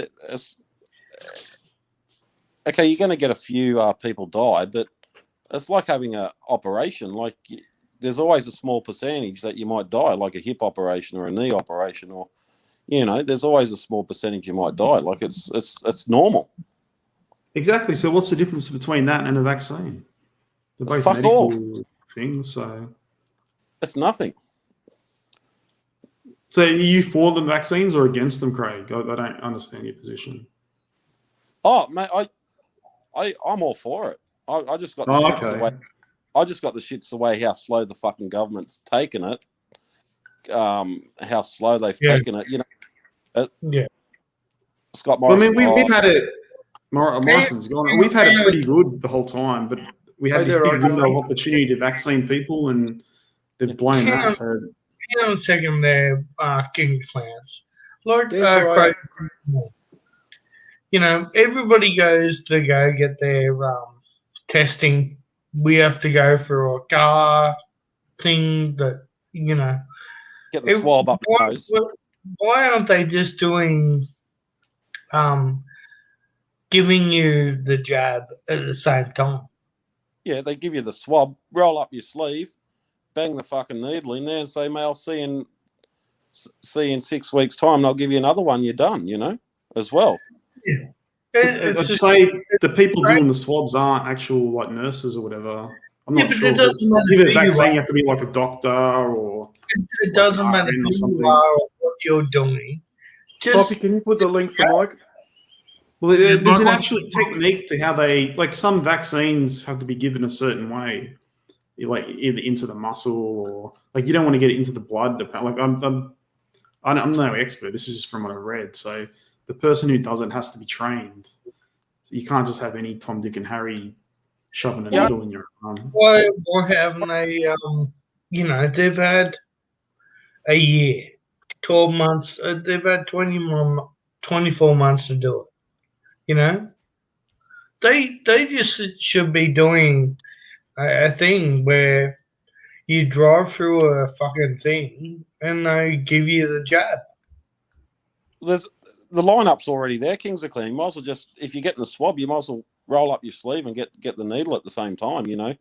okay, you're going to get a few people die, but it's like having an operation. Like, there's always a small percentage that you might die, like a hip operation or a knee operation, or you know, there's always a small percentage you might die. Like it's normal. Exactly. So what's the difference between that and a vaccine? They're both Fuck medical all. things. So It's nothing. are you for the vaccines or against them, Craig? I don't understand your position. Oh, mate, I'm all for it. I just got the shits the way. I just got the shits the way how slow the fucking government's taken it. How slow they've taken it. You know. Scott Well, I Morrison. mean, we've had it. Morrison's gone. We've had it pretty good the whole time, but we had this big window of opportunity to vaccine people, and they've blown that. So Hang on a second there, King Clowns. Lord, Right. you know, everybody goes to go get their testing. We have to go for a car thing that, you know. Get the swab up your nose. Why aren't they just doing, giving you the jab at the same time? Yeah, they give you the swab, roll up your sleeve, bang the fucking needle in there, and say, "Mate, I'll see you in 6 weeks' time, and I'll give you another one. You're done." You know, as well. Yeah. I'd say the people doing the swabs aren't actual like nurses or whatever. I'm not sure. It doesn't matter Give who a vaccine, you you have to be like a doctor or. It doesn't matter who you are or what you're doing. Just Poppy, can you put the link for Mike? Well, there's an actual technique to how they like some vaccines have to be given a certain way, like either into the muscle or like you don't want to get it into the blood. Like I'm no expert. This is just from what I read. So the person who does it has to be trained. So you can't just have any Tom, Dick, and Harry shoving a needle in your arm. why haven't they? You know, they've had a year, 12 months. They've had 24 months to do it. You know, they just should be doing a thing where you drive through a fucking thing and they give you the jab. There's the lineup's already there. Kings are clean. You might as well just, if you're getting the swab, you might as well roll up your sleeve and get the needle at the same time. You know,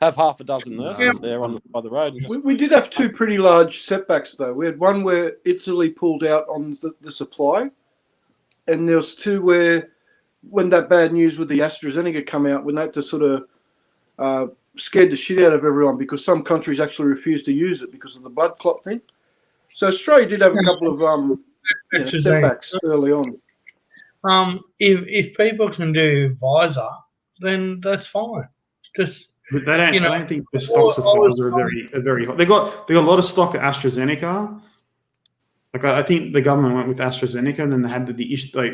have half a dozen nurses there on the side of the road. And just, We did have two pretty large setbacks though. We had one where Italy pulled out on the supply, and there was two where, when that bad news with the AstraZeneca come out, when they had to sort of scared the shit out of everyone because some countries actually refused to use it because of the blood clot thing. So Australia did have a couple of setbacks early on. If people can do Pfizer, then that's fine. Just But they don't. I don't think the stocks of Pfizer are very hot. They got a lot of stock of AstraZeneca. Like I think the government went with AstraZeneca, and then they had the issue. Like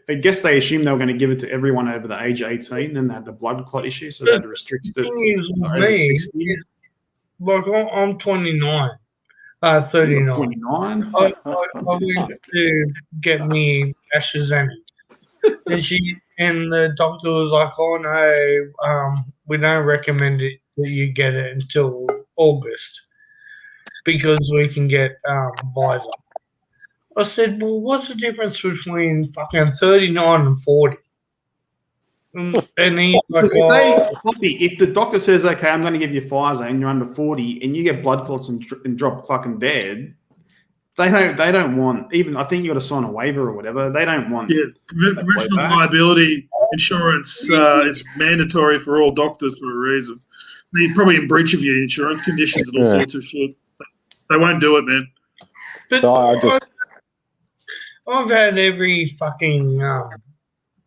I guess they assumed they were going to give it to everyone over the age of 18. Then they had the blood clot issue, so they had to restrict it. Over 60. Like I'm 29, 39. 29. I went to get me AstraZeneca, and the doctor was like, "Oh no, we don't recommend it that you get it until August because we can get Pfizer." I said, "Well, what's the difference between fucking 39 and 40?" And he's like, if the doctor says, "Okay, I'm going to give you Pfizer," and you're under 40, and you get blood clots and drop fucking dead, they don't want even. I think you got to sign a waiver or whatever. They don't want. Yeah, professional liability insurance is mandatory for all doctors for a reason. You're probably in breach of your insurance conditions and all sorts of shit. They won't do it, man. But I've had every fucking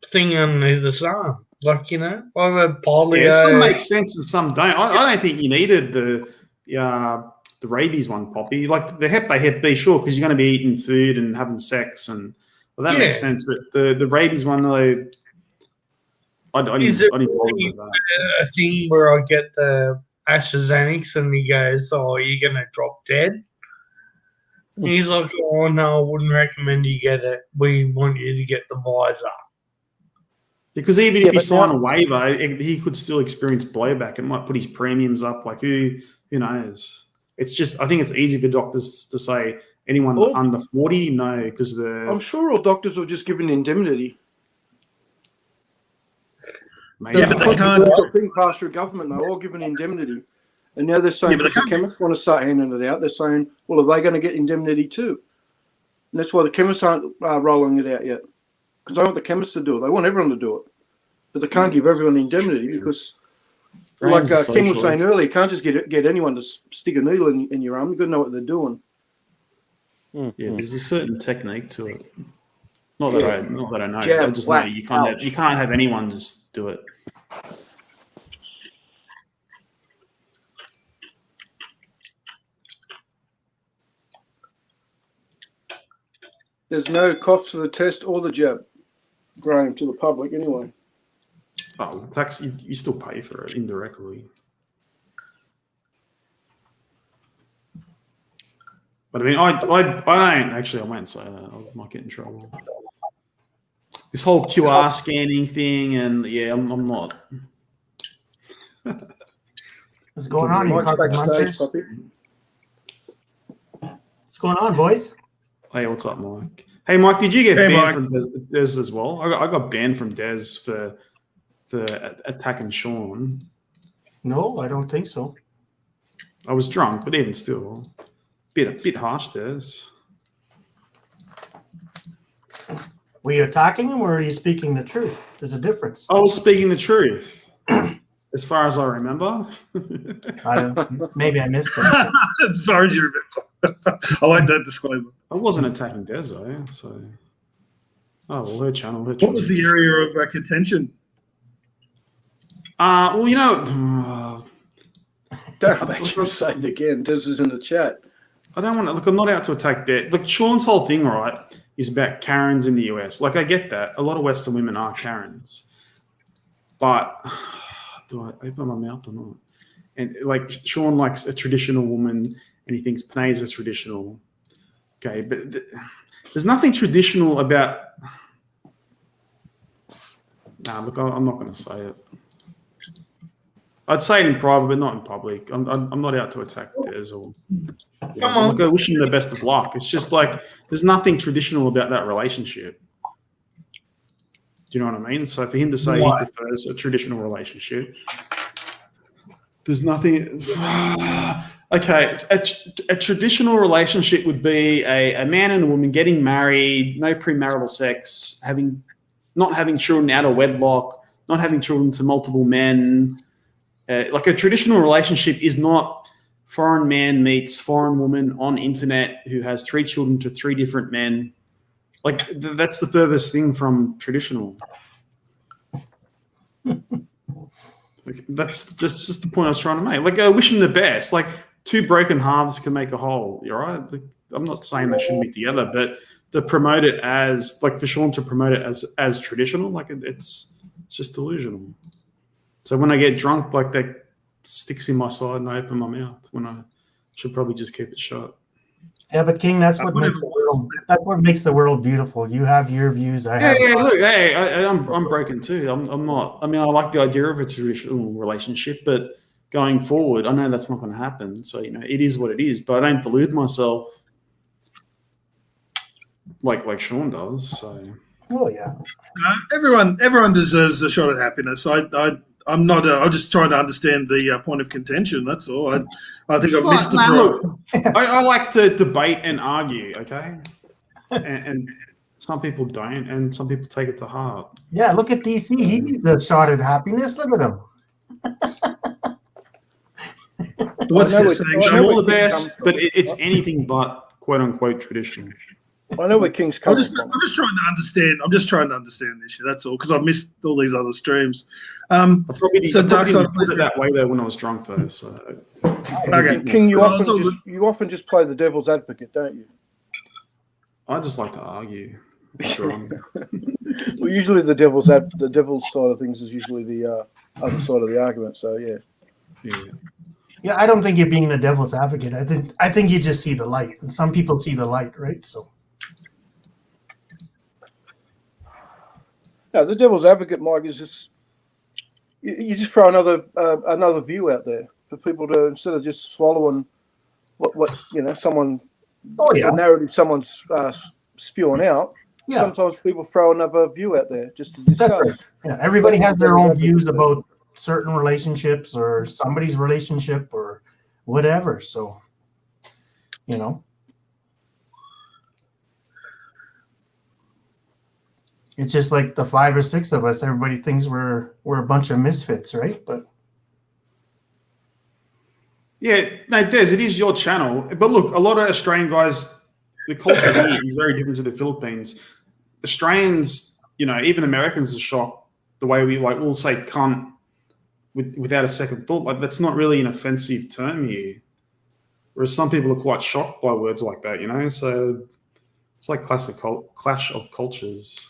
thing under the sun. Like, you know, I've had polio. Yeah, some make sense and some don't. I don't think you needed the rabies one, Poppy. Like the Hep A, Hep B, sure, because you're going to be eating food and having sex and Well, that makes sense. But the rabies one, though, I Is didn't it bother really with that. a thing where I get the AstraZeneca and he goes, "Oh, you're gonna drop dead"? And he's like, "Oh no, I wouldn't recommend you get it. We want you to get the visor." Because even Yeah, if you but sign now- a waiver, he could still experience blowback. It might put his premiums up. Like who knows? It's just I think it's easy for doctors to say anyone Well- under 40, no, because I'm sure all doctors were just given indemnity. maybe Yeah, but they can't- Controversial thing passed through government. They're all given indemnity. And now they're saying, Yeah, but they because the can't- chemists want to start handing it out, they're saying, well, are they going to get indemnity too? And that's why the chemists aren't rolling it out yet. Because they want the chemists to do it. They want everyone to do it. But they can't give everyone indemnity because, like Graham's a King was saying socialist. earlier, you can't just get anyone to stick a needle in your arm. You've got to know what they're doing. Yeah, there's a certain technique to it. Not that I know. Jab, I just whack, know you can't ouch. have anyone just do it. There's no cost for the test or the jab, Graham, to the public anyway. Oh, tax you still pay for it indirectly. But I mean, I don't actually. I won't say that. I might get in trouble. This whole QR scanning thing, and yeah, I'm not. What's going on, you Mike's carpet backstage, munchers? puppy. What's going on, boys? Hey, what's up, Mike? Hey, Mike, did you get Hey, banned Mike. from Des as well? I got banned from Des for attacking Sean. No, I don't think so. I was drunk, but even still, a bit harsh, Des. Were you attacking him or are you speaking the truth? There's a difference. I was speaking the truth, as far as I remember. Maybe I missed it. As far as you remember. I like that disclaimer. I wasn't attacking Des though, so. Oh well, her channel. What was the area of contention? Well, you know, Don't make you say it again. This is in the chat. I don't want to look. I'm not out to attack Des. Look, Sean's whole thing, right, is about Karens in the US. Like, I get that. A lot of Western women are Karens, but do I open my mouth or not? And like, Sean likes a traditional woman, and he thinks Panay's is traditional. Okay, but there's nothing traditional about. Nah, look, I'm not going to say it. I'd say it in private, but not in public. I'm not out to attack Des or. Come on. Look, I wish him the best of luck. It's just like there's nothing traditional about that relationship. Do you know what I mean? So for him to say he prefers a traditional relationship, there's nothing. Okay, a traditional relationship would be a man and a woman getting married, no premarital sex, not having children out of wedlock, not having children to multiple men. Like a traditional relationship is not foreign man meets foreign woman on internet who has 3 children to 3 different men. Like that's the furthest thing from traditional. Like, that's just the point I was trying to make. Like, I wish him the best. Like, 2 broken halves can make a whole. You're right. Like, I'm not saying they shouldn't be together, but to promote it as like for Sean to promote it as traditional, like it's just delusional. So when I get drunk, like that sticks in my side and I open my mouth when I should probably just keep it shut. Yeah, but King, that's what makes the world. That's what makes the world beautiful. You have your views. I have. Yeah. Look, hey, I'm broken too. I'm not. I mean, I like the idea of a traditional relationship, but going forward, I know that's not going to happen. So it is what it is. But I don't delude myself like Sean does. So. Oh yeah. Everyone deserves a shot at happiness. I'm not. I'm just trying to understand the point of contention. That's all. I think I've missed the point. I like to debate and argue. Okay, and some people don't, and some people take it to heart. Yeah, look at DC. He needs a shot at happiness. Look at him. What's I know this it- saying? I I'm know all where the King best, comes from. but it's anything but quote unquote traditional. I know where King's I'm coming just from. trying to understand. I'm just trying to understand this shit. That's all, because I've missed all these other streams. I probably So Dark Side didn't put it that way though when I was drunk though. So Okay. King, you Well, it's all often just play the devil's advocate, don't you? I just like to argue. That's right. Well, usually the devil's side of things is usually the other side of the argument. So yeah. Yeah. Yeah, I don't think you're being the devil's advocate. I think you just see the light, and some people see the light, right? So No, the devil's advocate, Mike, is just you just throw another view out there for people to, instead of just swallowing what someone the narrative someone's spewing out. yeah, Sometimes people throw another view out there just to discuss. that's right. Yeah, everybody has their own views about certain relationships or somebody's relationship or whatever. So, it's just like the 5 or 6 of us. Everybody thinks we're a bunch of misfits, right? But Yeah, no, Des, it is your channel. But look, a lot of Australian guys, the culture here is very different to the Philippines. Australians, even Americans are shocked the way we'll say cunt without a second thought. Like, that's not really an offensive term here. Whereas some people are quite shocked by words like that, So it's like classic clash of cultures.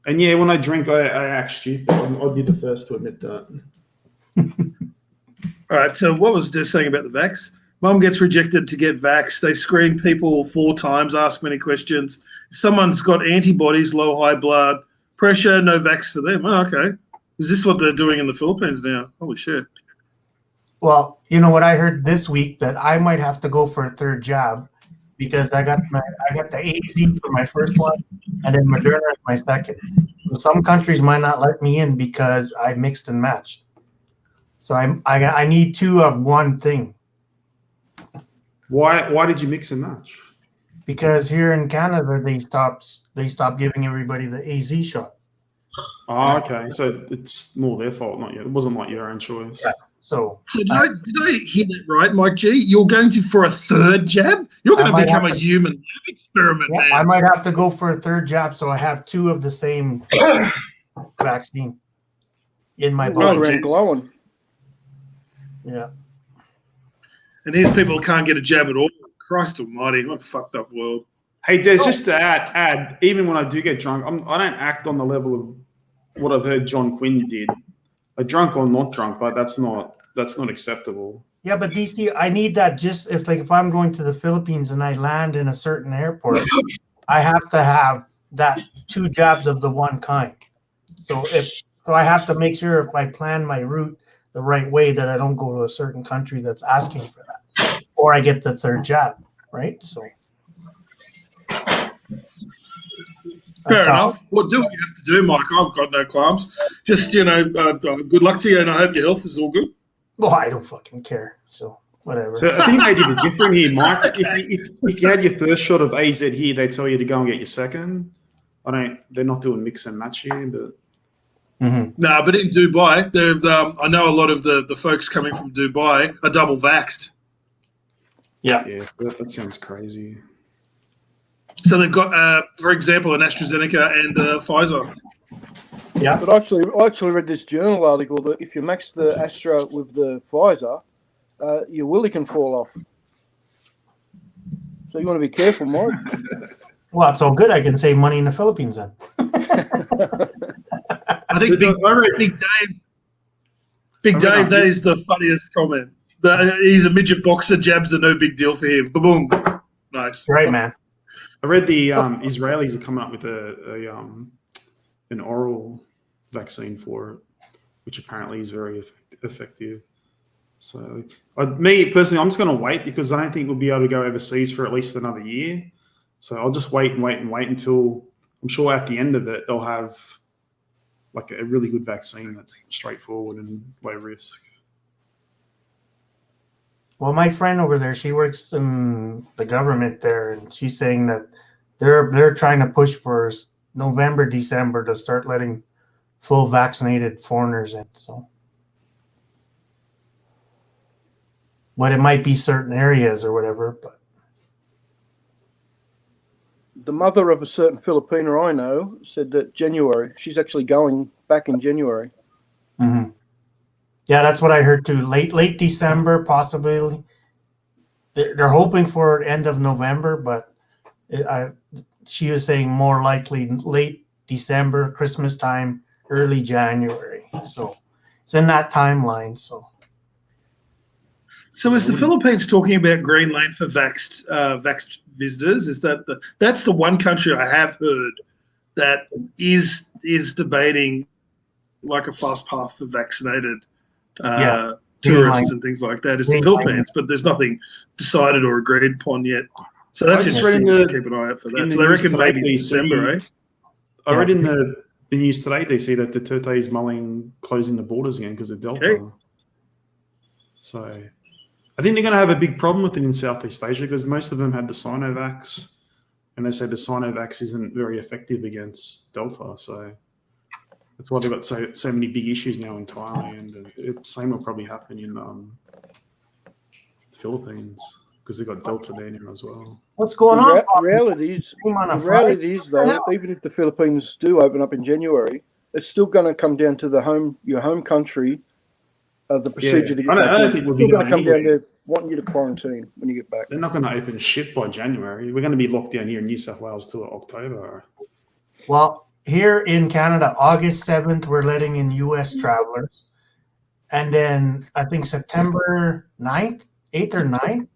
And yeah, when I drink, I act stupid. I'd be the first to admit that. All right, so what was Des saying about the vax? Mum gets rejected to get vax. They screen people 4 times, ask many questions. If someone's got antibodies, low, high blood pressure, no vax for them. Oh, okay. Is this what they're doing in the Philippines now? Holy shit. well, you know what I heard this week, that I might have to go for a 3rd jab because I got the AZ for my first one and then Moderna is my second. So some countries might not let me in because I mixed and matched. So I need 2 of one thing. Why did you mix and match? Because here in Canada they stopped giving everybody the AZ shot. Oh, okay. So it's more their fault, not you. It wasn't like your own choice. Yeah. So did I hear that right, Mike G? You're going for a 3rd jab? You're going to become a human lab experiment, man. I might have to go for a 3rd jab, so I have 2 of the same vaccine in my body. Glowing. Yeah. And these people can't get a jab at all. Christ almighty, what a fucked up world. Hey, Des, just to add, even when I do get drunk, I don't act on the level of what I've heard John Quinn did. Like, drunk or not drunk, like that's not acceptable. Yeah, but DC, I need that just if I'm going to the Philippines and I land in a certain airport, I have to have that 2 jabs of the one kind. So I have to make sure if I plan my route the right way that I don't go to a certain country that's asking for that, or I get the 3rd jab, right? So fair enough. Well, do what you have to do, Mike. I've got no qualms. Just good luck to you, and I hope your health is all good. Well, I don't fucking care. So whatever. So I think they did it different here, Mike. If you had your first shot of AZ here, they tell you to go and get your second. They're not doing mix and match here, but. No, but in Dubai, I know a lot of the folks coming from Dubai are double vaxxed. Yeah. Yes, that sounds crazy. So they've got, for example, an AstraZeneca and Pfizer. Yeah. But I actually read this journal article that if you mix the Astra with the Pfizer, your willy can fall off. So you want to be careful, Mike. Well, it's all good. I can save money in the Philippines then. I think Big Dave, that is the funniest comment. He's a midget boxer, jabs are no big deal for him. Boom. Nice. Right, man. I read the Israelis are coming up with an oral vaccine for it, which apparently is very effective. So, me personally, I'm just going to wait because I don't think we'll be able to go overseas for at least another year. So I'll just wait until I'm sure at the end of it they'll have like a really good vaccine that's straightforward and low risk. Well, my friend over there, she works in the government there, and she's saying that they're trying to push for November, December to start letting full vaccinated foreigners in. So, but it might be certain areas or whatever. But The mother of a certain Filipino I know said that January. She's actually going back in January. mm-hmm. Yeah, that's what I heard too. Late December, possibly. They're hoping for end of November, but she was saying more likely late December, Christmas time, early January. So it's in that timeline. So is the Philippines talking about green lane for vaxxed visitors? Is that's the one country I have heard that is debating like a fast path for vaccinated tourists and things like that is the Philippines, but there's nothing decided or agreed upon yet. So that's interesting to keep an eye out for that. So they reckon maybe December, eh? I read in the news today, they see that Duterte is mulling closing the borders again because of Delta. Okay. So I think they're going to have a big problem with it in Southeast Asia because most of them had the Sinovacs, and they say the Sinovacs isn't very effective against Delta. So that's why they've got so many big issues now in Thailand. And the same will probably happen in the Philippines because they've got Delta there now as well. What's going on? The reality is, though, even if the Philippines do open up in January, it's still going to come down to your home country, the procedure to get back in. It's still going to come down to wanting you to quarantine when you get back. They're not going to open shit by January. We're going to be locked down here in New South Wales till October. Well, here in Canada, August 7th, we're letting in U.S. travelers. And then I think September 9th, 8th or 9th,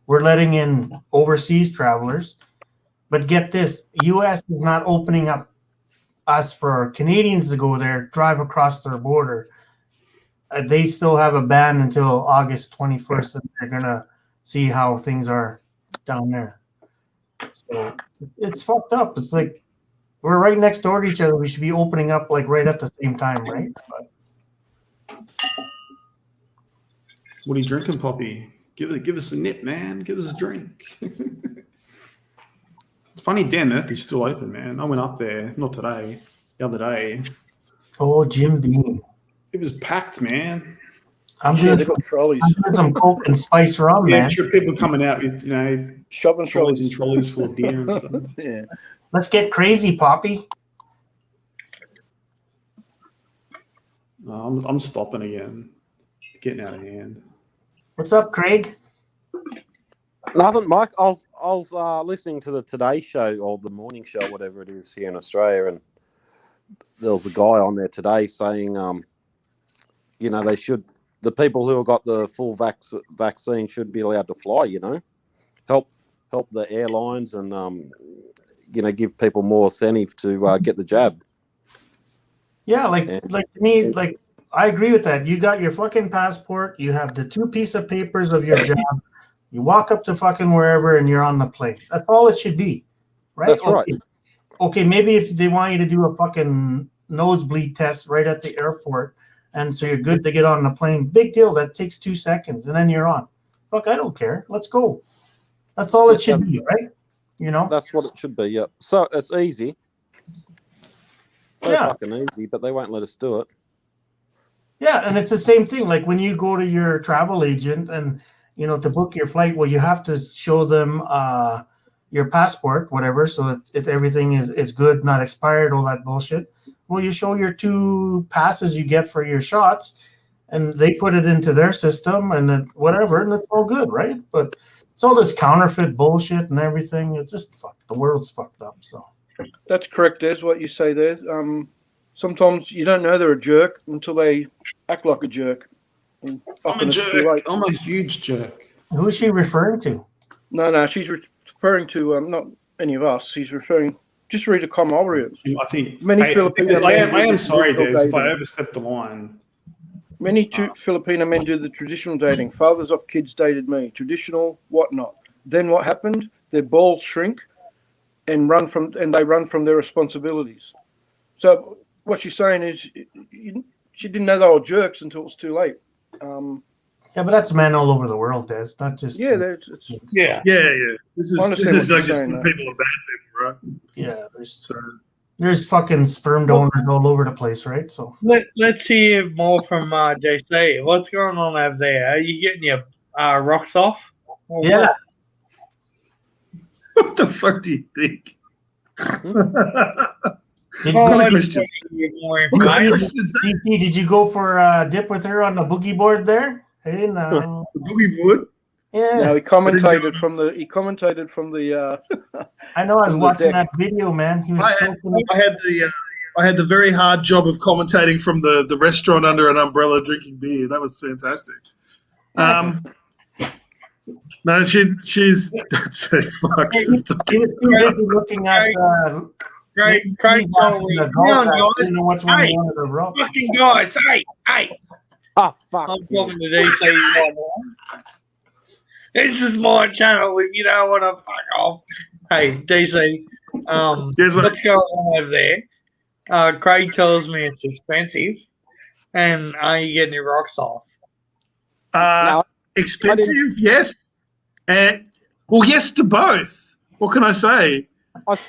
we're letting in overseas travelers. But get this, U.S. is not opening up us for Canadians to go there, drive across their border. They still have a ban until August 21st, and they're going to see how things are down there. So it's fucked up. It's like we're right next door to each other. We should be opening up like right at the same time, right? But what are you drinking, Poppy? Give us a nip, man. Give us a drink. It's funny, Dan Murphy's still open, man. I went up there, not today, the other day. Oh, Jim Beam. It was packed, man. They've got trolleys. I'm doing some Coke and spice rum, man. I'm sure people coming out with, shopping trolleys and trolleys full of beer and stuff. Yeah. Let's get crazy, Poppy. No, I'm stopping again. It's getting out of hand. What's up, Craig? Nothing, Mike. I was listening to the Today Show or the morning show, whatever it is here in Australia, and there was a guy on there today saying, the people who have got the full vaccine should be allowed to fly. Help the airlines and give people more incentive to get the jab. Yeah, to me, I agree with that. You got your fucking passport. You have the 2 pieces of papers of your job. You walk up to fucking wherever and you're on the plane. That's all it should be, right? That's right. Okay, maybe if they want you to do a fucking nosebleed test right at the airport, and so you're good to get on the plane. Big deal. That takes 2 seconds, and then you're on. Fuck, I don't care. Let's go. That's all it should be, right? That's what it should be. Yeah. So it's easy. It's fucking easy, but they won't let us do it. Yeah, and it's the same thing. Like when you go to your travel agent and to book your flight, well, you have to show them your passport, whatever, so that everything is good, not expired, all that bullshit. Well, you show your 2 passes you get for your shots, and they put it into their system, and then whatever, and it's all good, right? But it's all this counterfeit bullshit and everything. It's just fucked. The world's fucked up. So that's correct. There's what you say there. Sometimes you don't know they're a jerk until they act like a jerk. I'm a jerk. I'm a huge jerk. Who is she referring to? No, she's referring to not any of us. She's referring. Just read a comment. I'll read it. I think many Filipino. I am sorry, Des, if I overstepped the line. Many Filipino men do the traditional dating. Fathers of kids dated me. Traditional whatnot. Then what happened? Their balls shrink and they run from their responsibilities. So what she's saying is she didn't know they were jerks until it was too late. Yeah, but that's men all over the world, Des. Not just Yeah. This is like just when people are bad people, right? Yeah, there's fucking sperm donors all over the place, right? So let's hear more from JC. What's going on over there? Are you getting your rocks off? Yeah. What the fuck do you think? Did you go for a dip with her on the boogie board there? Hey, no. The boogie board? Yeah, No, he commentated from the. I know. I was from the watching deck. that video, man. He was I had the very hard job of commentating from the restaurant under an umbrella, drinking beer. That was fantastic. No, she's. Don't say fucks. He was too busy looking at Craig told me, the "Come on, golf. I guys, didn't know which one Hey. he wanted to rope. fucking guys, hey, Oh, fuck. I'm talking to DC right now. This is my channel. If you don't want to fuck off, hey DC, Yes, mate. what's going on over there? Craig tells me it's expensive, and are you getting your rocks off? No, Expensive, yes. Well, yes to both. What can I say?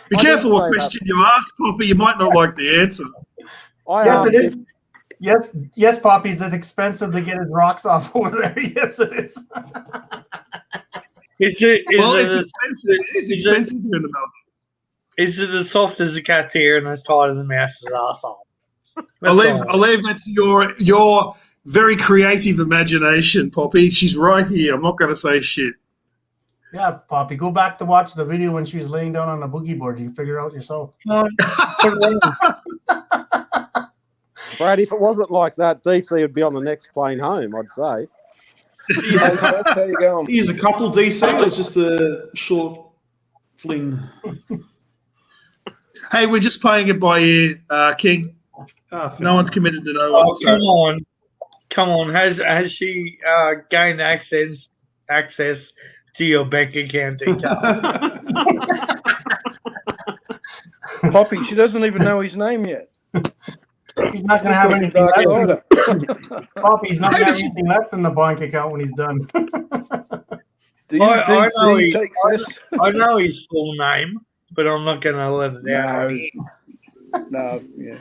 Be careful what question you ask, Poppy. You might not like the answer. Yes, it is. Yes, Poppy. Is it expensive to get his rocks off over there? Yes, it is. Is it? It's expensive. It is expensive here in the mountains. Is it as soft as a cat's ear and as tight as a mouse's arsehole? I'll leave that to your very creative imagination, Poppy. She's right here. I'm not going to say shit. Yeah, Poppy. Go back to watch the video when she was laying down on the boogie board. You can figure it out yourself. Brad, if it wasn't like that, DC would be on the next plane home, I'd say. That's how you go. He's a couple, DC. It's just a short fling. Hey, we're just playing it by ear, King. No one's committed to no one. Oh, come on. Has she gained access to your bank account details? Poppy, she doesn't even know his name yet. He's not going to have anything left. Poppy's not going to have anything left in the bank account when he's done. I know his full name, but I'm not going to let it out. No, yeah.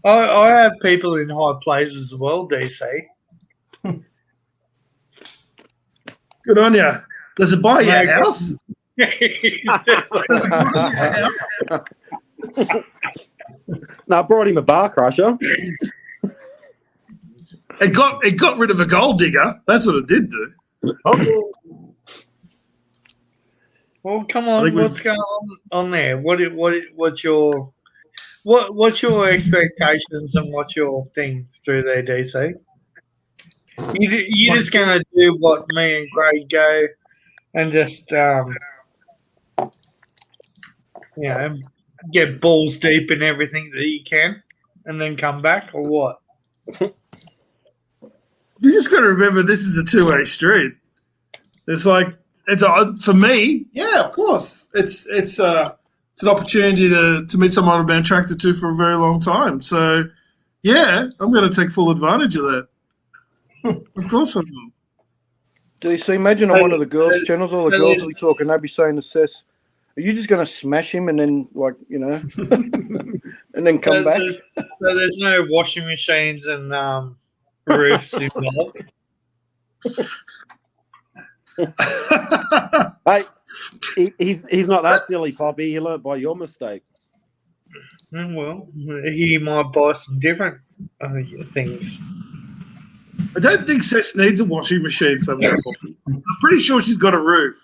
I have people in high places as well, DC. Good on you. Does it buy you a house? He says like, Does it buy you a house? No, I brought him a bar crusher. It got rid of a gold digger. That's what it did do. Oh, well, come on, what's going on there? What's your expectations and what's your thing through there, DC? You're just gonna do what me and Craig go and just get balls deep in everything that you can, and then come back, or what? You just got to remember this is a two-way street. It's like for me, yeah, of course. It's an opportunity to meet someone I've been attracted to for a very long time. So, yeah, I'm going to take full advantage of that. Of course I will. DC, imagine on one of the girls' channels, all the girls will be talking, they'd be saying to Sess, are you just going to smash him and then, and then come back? So there's no washing machines and roofs involved. Hey, he's not that silly, Poppy. He learnt by your mistake. Well, he might buy some different things. I don't think Sess needs a washing machine somewhere. I'm pretty sure she's got a roof.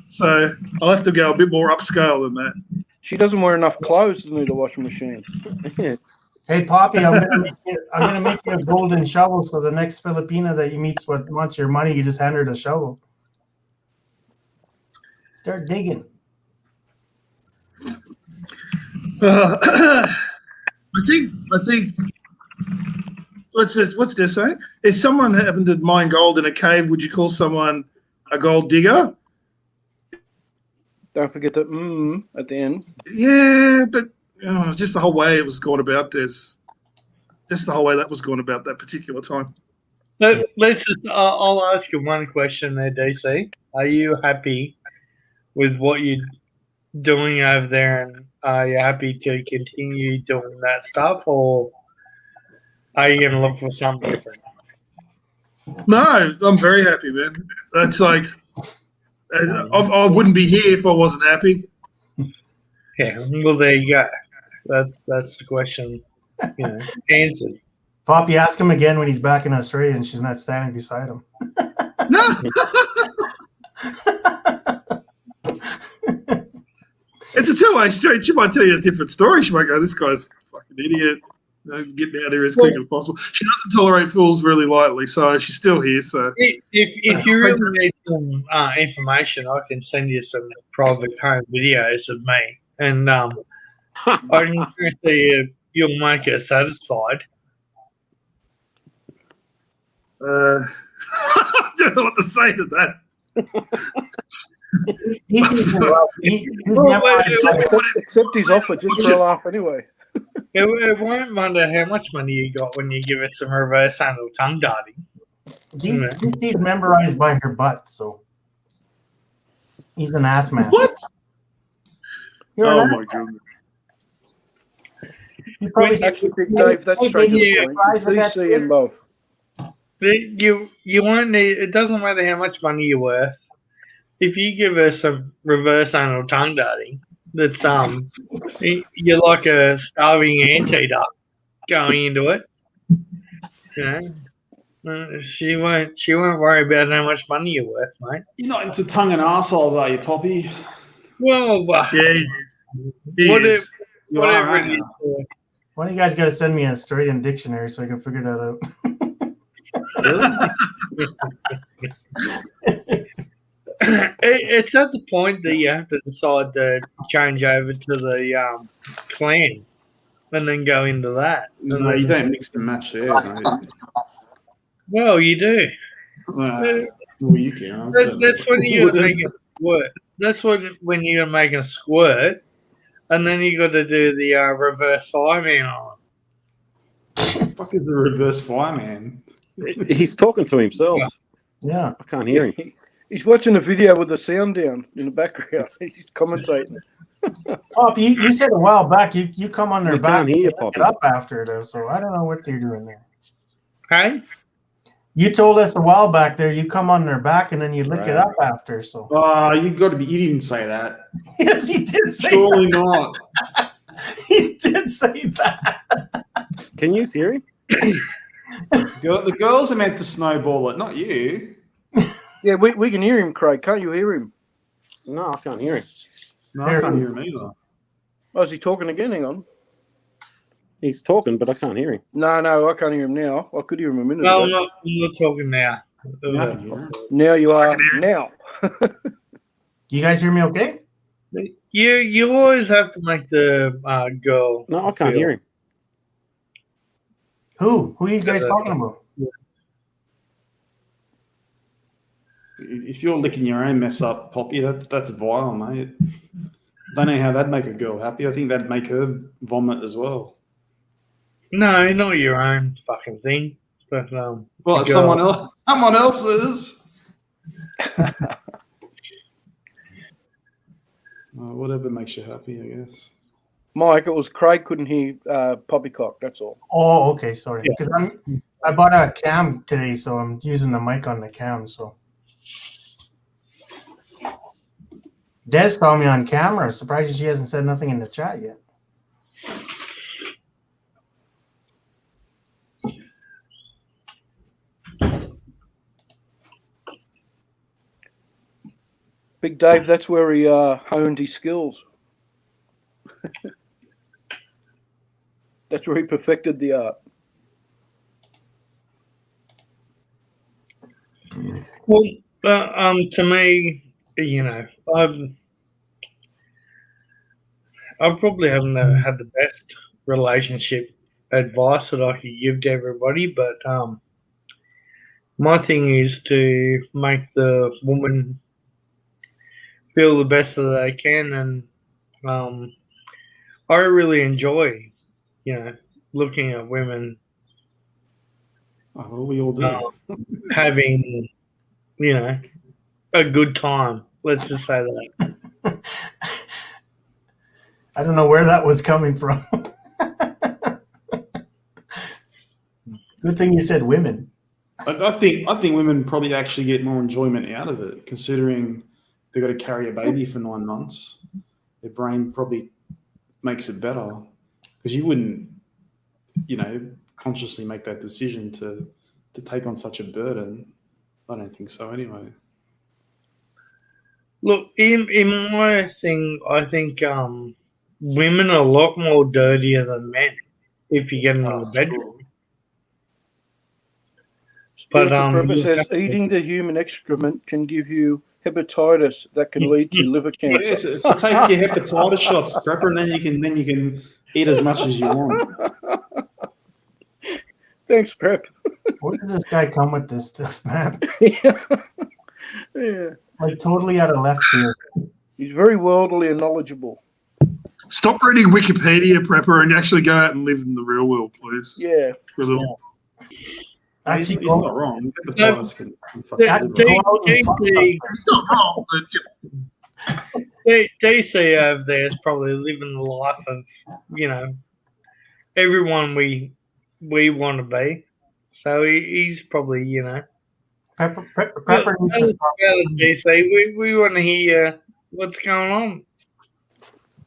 So I'll have to go a bit more upscale than that. She doesn't wear enough clothes to need a washing machine. hey, Poppy, I'm gonna make you a golden shovel. So the next Filipina that you meet wants your money, you just hand her the shovel. Start digging. I think. What's this saying? If someone happened to mine gold in a cave, would you call someone a gold digger? Don't forget the at the end. Yeah, but just the whole way it was going about this. Just the whole way that was going about that particular time. Let's just. I'll ask you one question there, DC. Are you happy with what you're doing over there, and are you happy to continue doing that stuff, or are you going to look for something different? No, I'm very happy, man. That's like, I wouldn't be here if I wasn't happy. Yeah, well, there you go. That's the question, answered. Poppy, ask him again when he's back in Australia and she's not standing beside him. No. It's a two-way street. She might tell you a different story. She might go, "This guy's a fucking idiot. Getting out of here as quick as possible." She doesn't tolerate fools really lightly, so she's still here. So If you really need some information, I can send you some private home videos of me, and I can guarantee you'll make her satisfied. I don't know what to say to that. Accept his offer just for a laugh anyway. It won't wonder how much money you got when you give her some reverse anal tongue darting. He's memorized by her butt, so he's an ass man. What? You're my goodness. Actually, Big Dave, that's straight to the point. It's DC in both. You won't need. It doesn't matter how much money you're worth. If you give her some reverse anal tongue darting, that's you're like a starving anteater going into it. You know, she won't worry about how much money you're worth, mate. You're not into tongue and arseholes, are you, Poppy? Well, Yeah, he is. Whatever it is. Why do you guys got to send me an Australian dictionary so I can figure that out? It's at the point that you have to decide to change over to the clan and then go into that. No, you don't mix and match there, mate. Well, you do. Well, you can. That's when you're going to make a squirt. That's when you're going to make a squirt, and then you got to do the reverse fireman on. What the fuck is the reverse fireman? He's talking to himself. Yeah. I can't hear him. He's watching a video with the sound down in the background. He's commentating. Pop, you said a while back you come on their You back can't hear and lick Poppy. it up after it, so I don't know what you're doing there. Hey? You told us a while back there you come on their back and then you lick it up after. So You got to be. You didn't say that. yes, he did say Surely that. not. He did say that. Can you hear him? The girls are meant to snowball it, not you. Yeah, we can hear him, Craig. Can't you hear him? No, I can't hear him. No, I can't hear him either. Oh, is he talking again? Hang on. He's talking, but I can't hear him. No, I can't hear him now. I could hear him a minute No, ago. I'm not talking now. Now you are. Now. You guys hear me okay? You always have to make the girl. No, I can't hear him. Who are you guys talking about? If you're licking your own mess up, Poppy, that's vile, mate. Don't know how that'd make a girl happy. I think that'd make her vomit as well. No, not your own fucking thing. But Well, girl. someone else's. Whatever makes you happy, I guess. Mike, it was Craig couldn't hear Poppycock, that's all. Oh, okay, sorry. Because I bought a cam today, so I'm using the mic on the cam. So Des saw me on camera. Surprised she hasn't said nothing in the chat yet. Big Dave, that's where he honed his skills. That's where he perfected the art. Well, to me, you know, I probably haven't had the best relationship advice that I could give to everybody, but my thing is to make the woman feel the best that they can, and I really enjoy, you know, looking at women Oh, we all do. having, you know, a good time. Let's just say that. I don't know where that was coming from. Good thing you said women. I think women probably actually get more enjoyment out of it, considering they've got to carry a baby for 9 months. Their brain probably makes it better, because you wouldn't, you know, consciously make that decision to take on such a burden. I don't think so anyway. Look, in my thing, I think women are a lot more dirtier than men if you get into the bedroom. Spiritual But, Prepper you says have to- eating the human excrement can give you hepatitis that can lead to liver cancer. Yes, so take your hepatitis shots, Prepper, and then you can eat as much as you want. Thanks, Prep. Where does this guy come with this stuff, man? Yeah. Like totally out of left field. He's very worldly and knowledgeable. Stop reading Wikipedia, Prepper, and actually go out and live in the real world, please. Yeah. For the- Actually, He's not wrong. Hepatitis can fucking DC, It's not wrong, but DC over there is probably living the life of, everyone we want to be. So he's probably, Prepper Well, needs to stop. DC, we want to hear what's going on.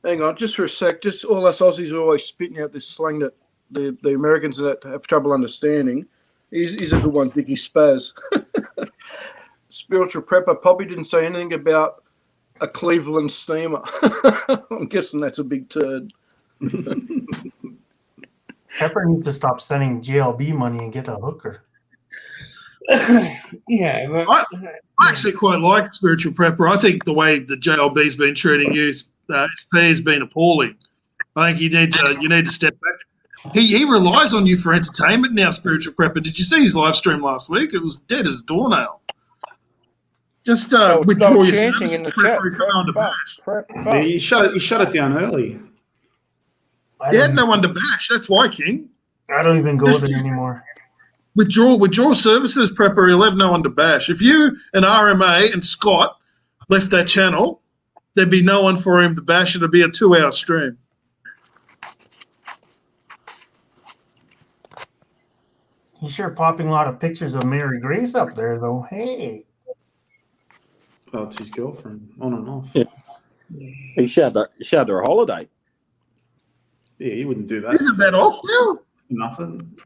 Hang on, just for a sec. Just all us Aussies are always spitting out this slang that the Americans that have trouble understanding. He's a good one, Dickie Spaz. Spiritual Prepper probably didn't say anything about a Cleveland steamer. I'm guessing that's a big turd. Pepper needs to stop sending JLB money and get a hooker. Yeah, but, I actually quite like Spiritual Prepper. I think the way the JLB's been treating you, SP has been appalling. I think you need to step back. He relies on you for entertainment now, Spiritual Prepper. Did you see his live stream last week? It was dead as doornail. Just withdraw your services. in the Prepper chat. is going on to bash. Yeah, you shut it down early. He had no one to bash. That's why, King. I don't even go there anymore. Withdraw services, Prepper. He'll have no one to bash. If you and RMA and Scott left that channel, there'd be no one for him to bash. It'd be a 2-hour stream. He's sure popping a lot of pictures of Mary Grace up there, though. Hey. Oh, it's his girlfriend, on and off. Yeah. He showed her a holiday. Yeah, he wouldn't do that. Isn't that all still? Nothing.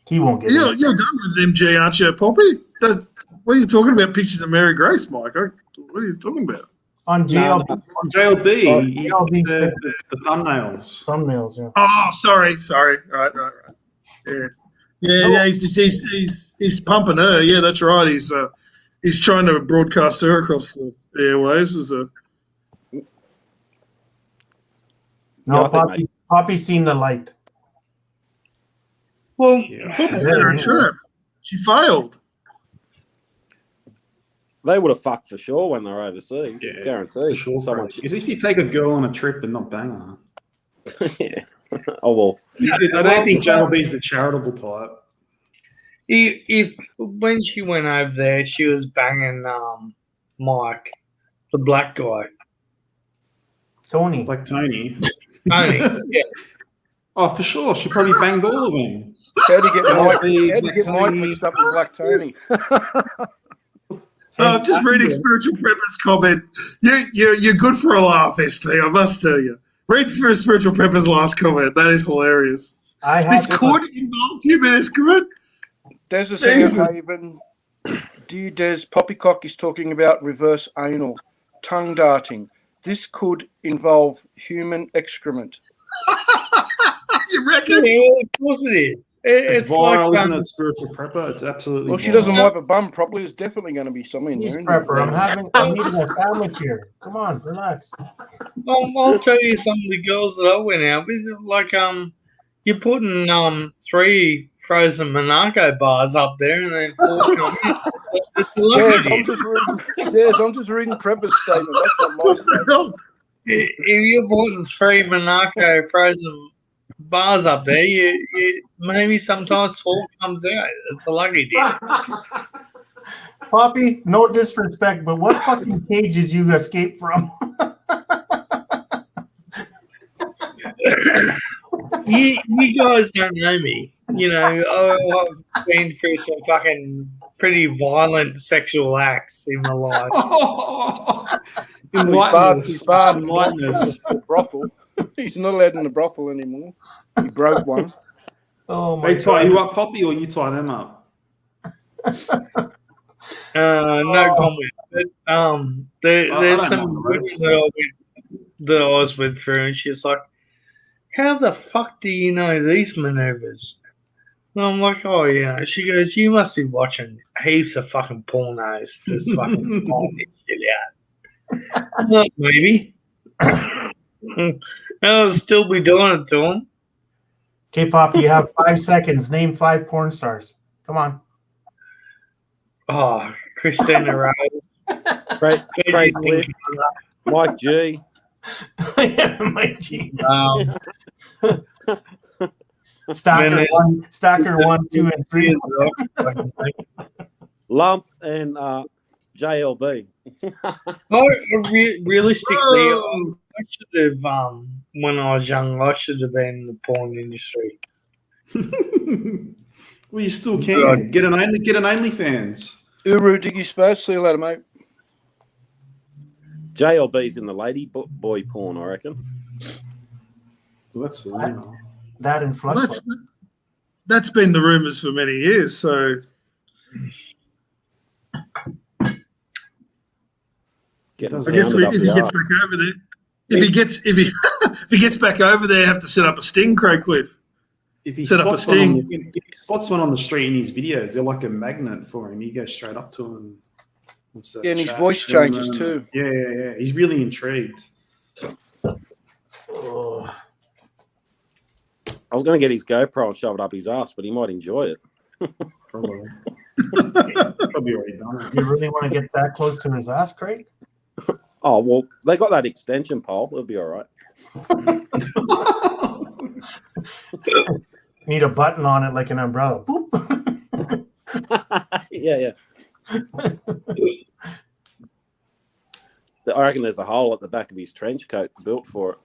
He won't get You're it. done with MG, aren't you, Poppy? What are you talking about? Pictures of Mary Grace, Mike? What are you talking about? On JLB. On JLB, JLB the thumbnails. Thumbnails, yeah. Oh, sorry. Right. Yeah. He's pumping her. Yeah, that's right. He's trying to broadcast her across the airwaves. No, Poppy's seen the light. well, Sure. She failed. They would have fucked for sure when they're overseas. Yeah, Guaranteed. For sure. Someone Because if you take a girl on a trip and not bang her, yeah. Oh well. I don't think JLB's the charitable type. if when she went over there, she was banging Mike, the black guy. Tony. Like Tony. Tony, yeah. Oh, for sure. She probably banged all of them. How'd you get Black Mike Tony. mixed up with Black Tony? I'm just reading Spiritual Prepper's comment. You're good for a laugh, SP. I must tell you. Read for Spiritual Prepper's last comment. That is hilarious. This could involve human excrement. Des is saying, Haven, Des Poppycock is talking about reverse anal, tongue darting. This could involve human excrement. You reckon? Yeah, of course it is. It's viral, like, isn't it, Spiritual Prepper? It's absolutely Well, she viral. doesn't wipe her bum properly. There's definitely going to be something in He's there. Prepper. I'm eating a sandwich here. Come on, relax. I'll tell you some of the girls that I went out with. Like, you're putting 3 frozen Monaco bars up there, and then 4 come in. It's a lovely I'm just reading Prepper's statement. That's not my What the statement. hell? If you're putting 3 Monaco frozen bars up there, you maybe sometimes 4 comes out. It's a lucky day. Poppy, no disrespect, but what fucking cages you escaped from? You guys don't know me. You know, I've been through some fucking pretty violent sexual acts in my life. He's barred Enlightenment us. brothel. He's not allowed in the brothel anymore. He broke one. Oh my They tie god. you up, Poppy, or you tie them up? No comment. But, there's I don't some mind the ropes. that I was with through, and she's like, "How the fuck do you know these maneuvers?" And I'm like, "Oh yeah." She goes, "You must be watching heaps of fucking pornos, just fucking pulling this shit out." I'm like, maybe. I'll still be doing it to him. K-pop, you have 5 seconds. Name 5 porn stars. Come on. Oh, Christina Rose. Craig Cliff, Mike G. My G. And Stacker then- 1, Stacker 1, 2, and 3. Lump and JLB. Realistically, Oh. I should have, when I was young, I should have been in the porn industry. Well, you still can. Get an OnlyFans. Uru Diggy Space. See you later, mate. JLB's in the lady boy porn, I reckon. Well, that's you know. That and flush. That's been the rumours for many years. So Getting I I guess pounded up if he the gets arse. back over there, if he gets back over there, have to set up a sting, Craig Cliff. If he Set up a spots one on sting. if he spots one on the street in his videos, they're like a magnet for him. He goes straight up to him. Wants to Yeah, and his chat. voice changes too. Yeah. He's really intrigued. Oh. I was going to get his GoPro and shove it up his ass, but he might enjoy it. Probably. Probably already done it. You really want to get that close to his ass, Craig? Oh, well, they got that extension pole. It'll be all right. Need a button on it like an umbrella. Boop. Yeah. I reckon there's a hole at the back of his trench coat built for it.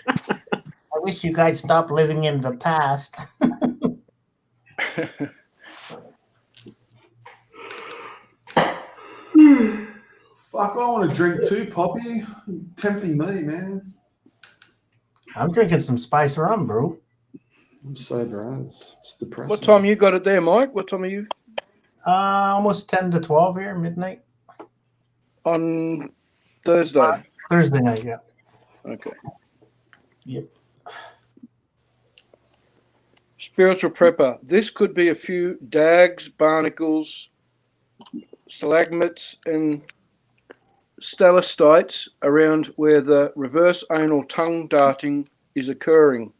I wish you guys stopped living in the past. Fuck, I want to drink too, Poppy. You're tempting me, man. I'm drinking some spice rum, bro. I'm sober as. It's depressing. What time you got it there, Mike? What time are you Almost 10 to 12 here, midnight. on Thursday? Thursday night, yeah. Okay. Yep. Spiritual prepper. This could be a few dags, barnacles, stalagmites, and stalactites around where the reverse anal tongue darting is occurring.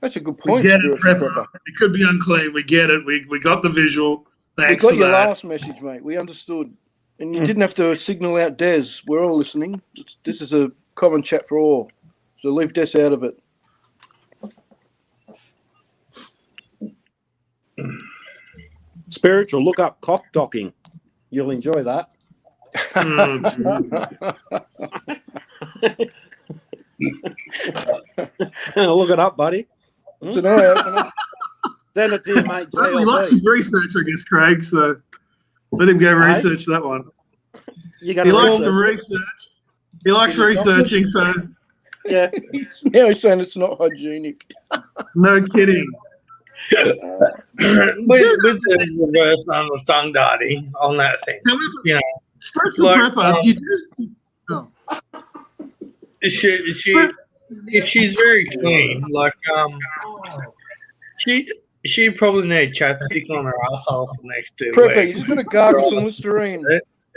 That's a good We point, get it, spiritual Prepper. prepper. It could be unclean. We get it. We got the visual. We Thanks got for your that. last message, mate. We understood. And you didn't have to signal out Des. We're all listening. This is a common chat for all. So leave Des out of it. Spiritual, look up cock docking. You'll enjoy that. Oh, Look it up, buddy. It's an eye opener. Send it to your mate, well, he likes JLB. his research, I guess, Craig. So let him go research that one. You're He gonna likes read to this. research. He likes researching. So Yeah. Now he's saying it's not hygienic. no kidding. with the reverse anal tongue darting on that thing. However, You know, spiritual like, prepper, you do. Oh. if she's very clean, like she probably need chapstick on her asshole for the next 2 Prepper, you weeks. just got to gargle some Listerine.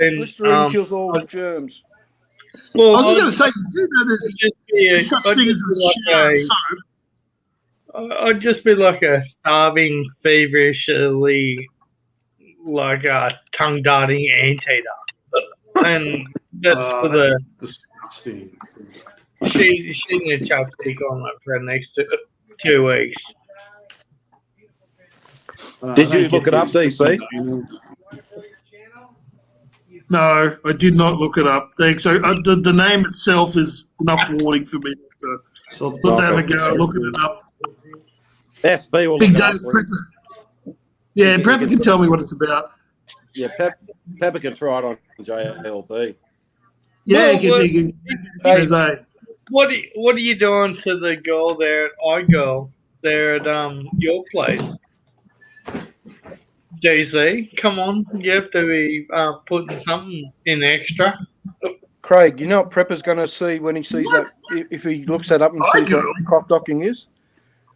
And, Listerine kills all the germs. well, I was just I'd going to say, you do know there's just be a- such I'd thing as just a be shower like soap. I'd just be like a starving, feverishly, like a tongue darting anteater, and that's for that's disgusting. she needs chapstick on it for the next 2 weeks. Did I don't you look get it up, the- CC? No, I did not look it up. Thanks. So, the name itself is enough warning for me to So- not have a go looking it up. SB will Big look it up Dave for you. Prepper. Yeah, Prepper can tell me what it's about. Yeah, Pepper can try it on JLB. Yeah, Well, it could be Hey, Jose. what are you doing to the girl there at iGirl there at your place? JC, come on, you have to be putting something in extra. Craig, you know what Prepper's going to see when he sees What? that, if he looks that up and I sees what girl. cock docking is?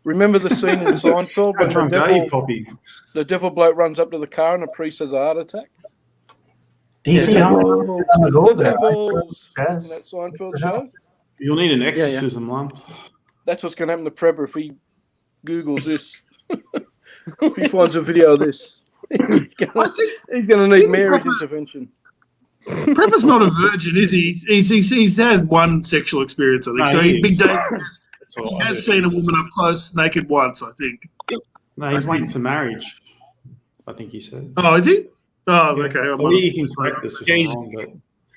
Remember the scene in Seinfeld when Don't go, you poppy. the devil bloke runs up to the car and the priest has a heart attack? DC, how many times Devils, are you gonna go the there? devils, in Yes. that Seinfeld show. You'll need an exorcism lump. That's what's going to happen to Prepper if he Googles this. If he finds a video of this. I think He's going to need Didn't Mary's Prepper- intervention. Prepper's not a virgin, is he? He's had one sexual experience, I think. No, So he Big is. Dave That's he what I has heard. seen a woman up close naked once, I think. No, he's waiting for marriage. I think he said. Oh, is he? Oh, Yeah. okay. I Well, might he can correct this if I'm Jesus. wrong, but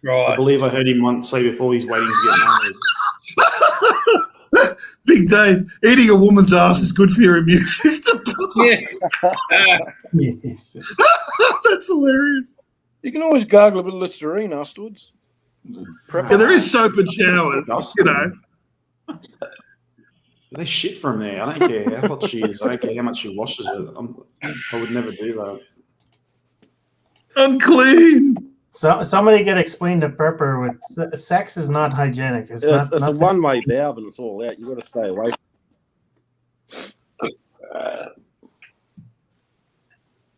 Right. I believe I heard him once say before he's waiting to get married. have- Big Dave, eating a woman's ass is good for your immune system. Yeah. Yes. That's hilarious. You can always gargle a bit of Listerine afterwards. Yeah, there is soap and showers, you know. They shit from there. I don't care how hot she is. I don't care how much she washes it. I would never do that. Unclean. So somebody could explain to Prepper with sex is not hygienic. It's It's not a nothing. one-way valve and it's all out. You've got to stay away.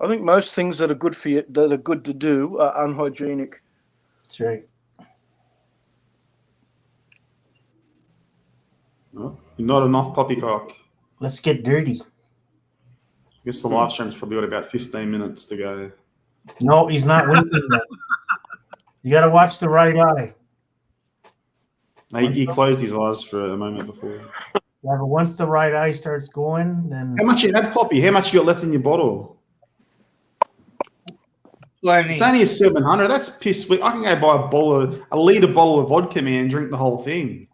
I think most things that are good for you, that are good to do, are unhygienic. That's right. No, not enough poppycock. Let's get dirty. I guess the live stream's probably got about 15 minutes to go. No, he's not winking yet. You got to watch the right eye. He closed his eyes for a moment before. Yeah, but once the right eye starts going, then How much you had, Poppy? How much you got left in your bottle? Plenty. It's only a 700. That's piss sweet. I can go buy a litre bottle of vodka, man, and drink the whole thing.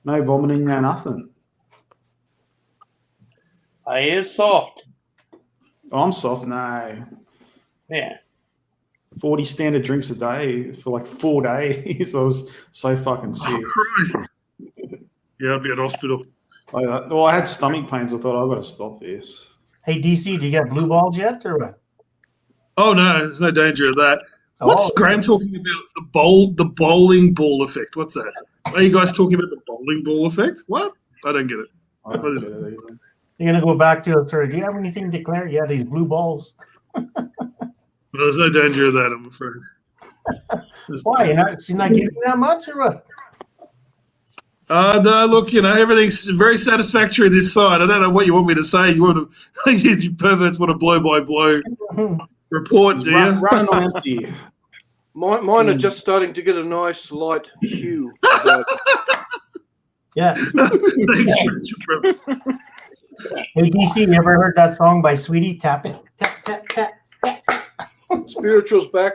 No vomiting, no nothing. I is soft. Oh, I'm soft. No. Yeah. 40 standard drinks a day for like 4 days. I was so fucking sick. Oh, Christ. Yeah, I'd be at hospital. I had stomach pains. I thought, I've got to stop this. hey DC, do you get blue balls yet or what? Oh, no, there's no danger of that. What's Oh, Graham talking about? The bowling ball effect. What's that? Are you guys talking about the bowling ball effect? What? I don't get it. I don't get it either. You're gonna go back to it. Sorry, do you have anything to declare? Yeah, these blue balls. Well, there's no danger of that, I'm afraid. Why? She's not giving you that much or what? No, look, everything's very satisfactory this side. I don't know what you want me to say. You want to, you perverts want a blow-by-blow report, do you? Running on empty. Mine are just starting to get a nice light hue. Yeah. Thanks, Richard. Hey DC, you ever heard that song by Sweetie? Tap it. Tap, tap, tap. Spiritual's back.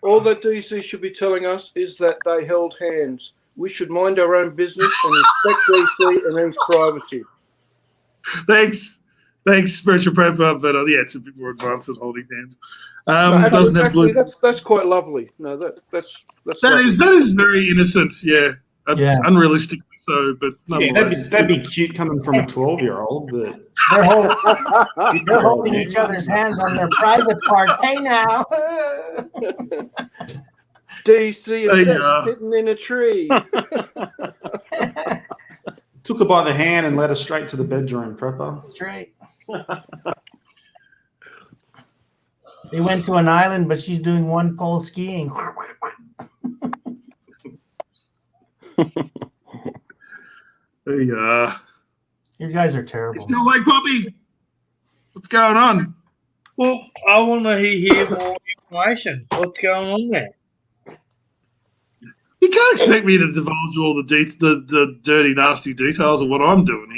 All that DC should be telling us is that they held hands. We should mind our own business and respect DC and his privacy. Thanks, spiritual profile, but yeah, it's a bit more advanced than holding hands. No, Doesn't have actually, blue. that's quite lovely. No, that's That lovely. is very innocent. Yeah, Yeah. unrealistically so, but Yeah, nonetheless. that'd be cute coming from a 12-year-old, but They're holding each other's hands on their private part. Hey now. DC and Hey, Seth sitting in a tree. took her by the hand and led her straight to the bedroom, Prepper. That's right. They went to an island, but she's doing one pole skiing. Hey, You guys are terrible. still like Poppy? What's going on? Well, I want to hear more information. What's going on there? You can't expect me to divulge all the dirty, nasty details of what I'm doing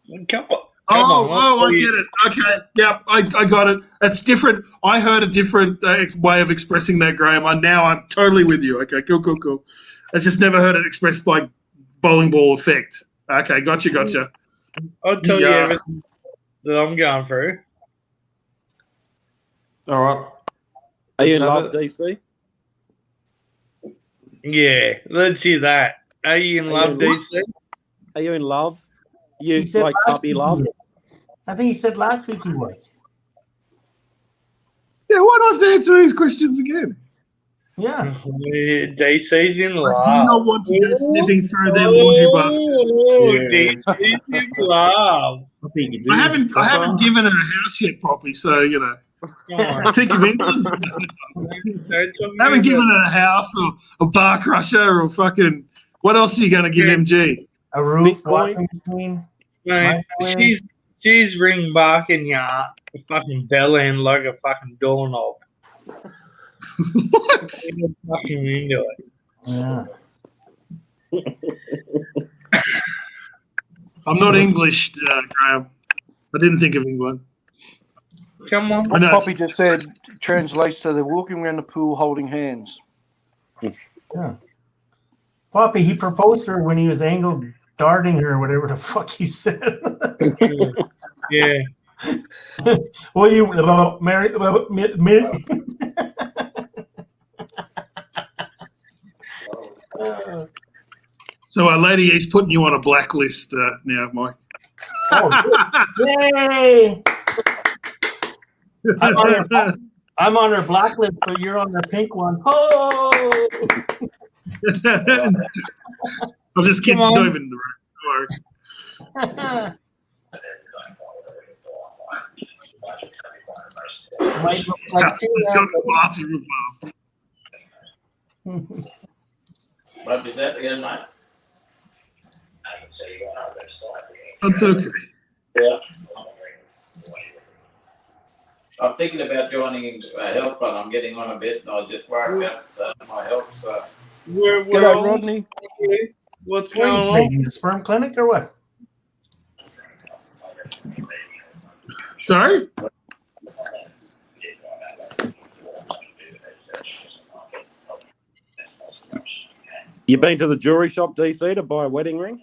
here. Come on. I get it. Okay, yeah, I got it. It's different. I heard a different way of expressing that, Graham. I'm totally with you. Okay, cool. I just never heard it expressed like bowling ball effect. Okay, gotcha. I'll tell you everything that I'm going through. All right. Are you in Let's love, have it. DC? Yeah, let's hear that. Are you in love, DC? Are you in love? You He said like last puppy week love? he is. I think he said last week he was. Yeah, why not answer these questions again? Yeah. DC's in I love. do not want to go sniffing through their laundry basket. Oh, Yeah. DC's in love. I think you do. I haven't proper. given her a house yet, Poppy. So you know, Come on. think of England. Don't talk I haven't about given her a house or a bar crusher or fucking. What else are you going to give MG? A roof, Bitcoin. washing machine. Man, Microwave. she's ring barking ya a fucking bell end like a fucking doorknob. What? She's fucking into it. Yeah. I'm not English, Graham. I didn't think of England. Come on. I know. Poppy just said translates to they're walking around the pool holding hands. Yeah. Poppy, he proposed to her when he was angled darting her, whatever the fuck you said. Yeah. Will you marry me? So, Lady E's putting you on a blacklist now, Mike. Yay! I'm on her blacklist, but you're on the pink one. Oh! I'm just kidding. Come on. Not even in the room. Don't worry. Might look like two It's got classy real fast. What is that again, mate? That's okay. Yeah. I'm thinking about joining a health fund. I'm getting on a bit, and I was just worried about my health. So. We're G'day, all- Rodney. What's Where are going you on? trading? The sperm clinic or what? Sorry? You been to the jewelry shop, DC, to buy a wedding ring?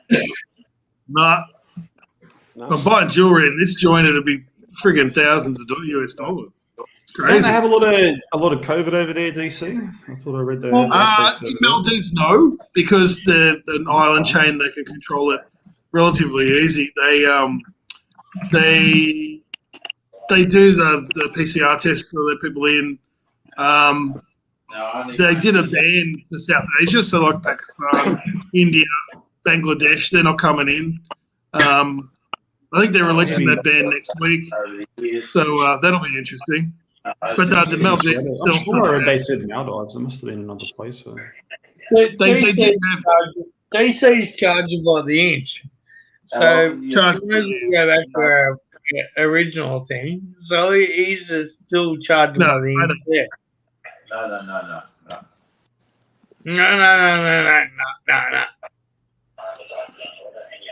Nah. No. I'm buying jewelry in this joint. It'll be friggin' thousands of US dollars. It's Don't crazy. they have a lot of COVID over there, DC? I thought I read the. In Maldives, no, because they're an island chain. They can control it relatively easy. They do the PCR tests to let people in. They did a ban to South Asia, so like Pakistan, India, Bangladesh, they're not coming in. I think they're releasing that ban next week, so that'll be interesting. But the Maldives I'm still sure I read they said Maldives. It must have been another place. So. they did have DC's charging by the inch. So charged. we go back to our original thing. So he's still charging by the inch. Yeah. No. No.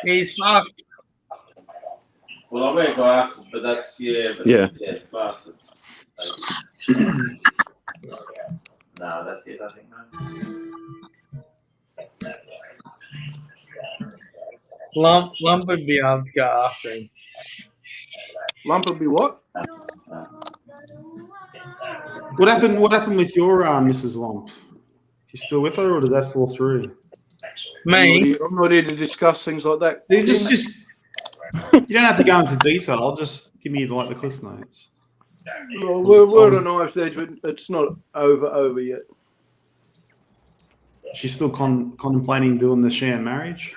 He's fucked. Well, I wear glasses, but that's Yeah. glasses. No, that's it. I think. Lump would be able to go after him. Lump would be what? What happened with your Mrs. Lump? You still with her, or did that fall through? Me? I'm not here to discuss things like that. You you don't have to go into detail. Just give me the cliff notes. Well, we're at a knife's edge, but it's not over yet. She's still contemplating doing the sham marriage.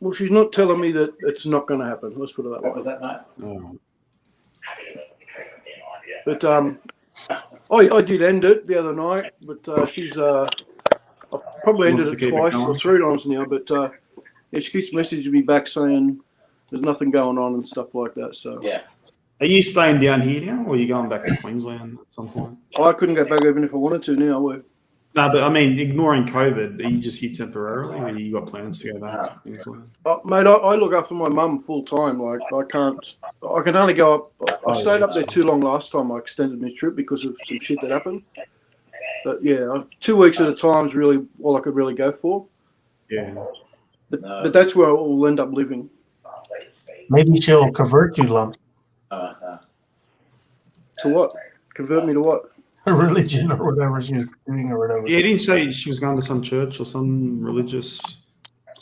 Well, she's not telling me that it's not going to happen. Let's put it that way. What was that, mate? Oh. But I did end it the other night, but she's I've probably Wants ended to it keep it twice going. or 3 times now. But yeah, she keeps messaging me back saying there's nothing going on and stuff like that. So Yeah. Are you staying down here now, or are you going back to Queensland at some point? I couldn't go back even if I wanted to now. No, but I mean, ignoring COVID, are you just here temporarily, or you got plans to go back? Mate, I look after my mum full time. Like I can only go up. I stayed up there too long last time. I extended my trip because of some shit that happened. But yeah, 2 weeks at a time is really all I could really go for. Yeah. But that's where I'll end up living. Maybe she'll convert you, Lump. To what? Convert me to what? her religion or whatever she was doing or whatever. Yeah, didn't say she was going to some church or some religious.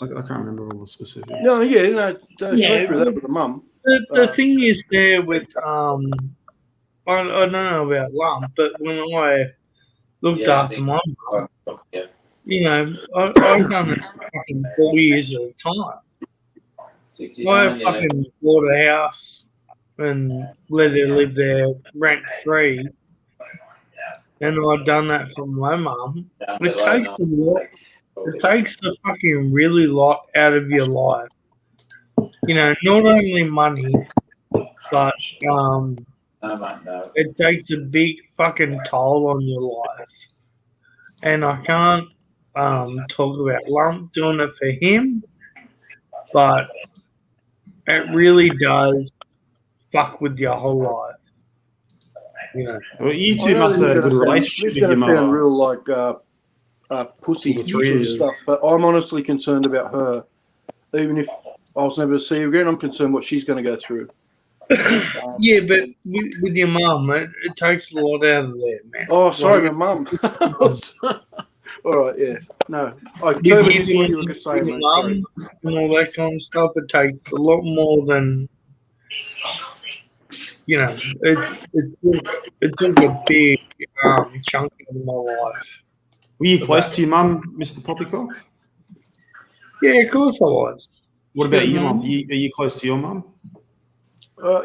I can't remember all the specifics. No, yeah, no, straight Yeah, through that with the mum. The thing is there with I don't know about lump, but when I looked Yeah, after see. my mum, Yeah. you know, I've done it fucking 4 years at a time. I 69, yeah. fucking bought a house and let her live there rent free, and I've done that for my mum. It takes a lot. It takes a fucking really lot out of your life. You know, not only money, but No, mate, no. it takes a big fucking toll on your life. And I can't talk about Lump doing it for him, but it really does fuck with your whole life. You know. Well, you I two know must this have had a is good gonna relationship sound, with your sound mother. real like pussy For sort 3 of years. stuff, but I'm honestly concerned about her. Even if I was never to see her again, I'm concerned what she's going to go through. Yeah, but with your mum, it takes a lot out of there, man. Oh, sorry, Like, my mum. All right, yeah. No, I with totally missed what you were with saying, your mate. Sorry. mum and all that kind of stuff, it takes a lot more than, you know, it took a big chunk of my life. Were you close to your mum, Mr. Poppycock? Yeah, of course I was. What about She was your my mum? Are you close to your mum?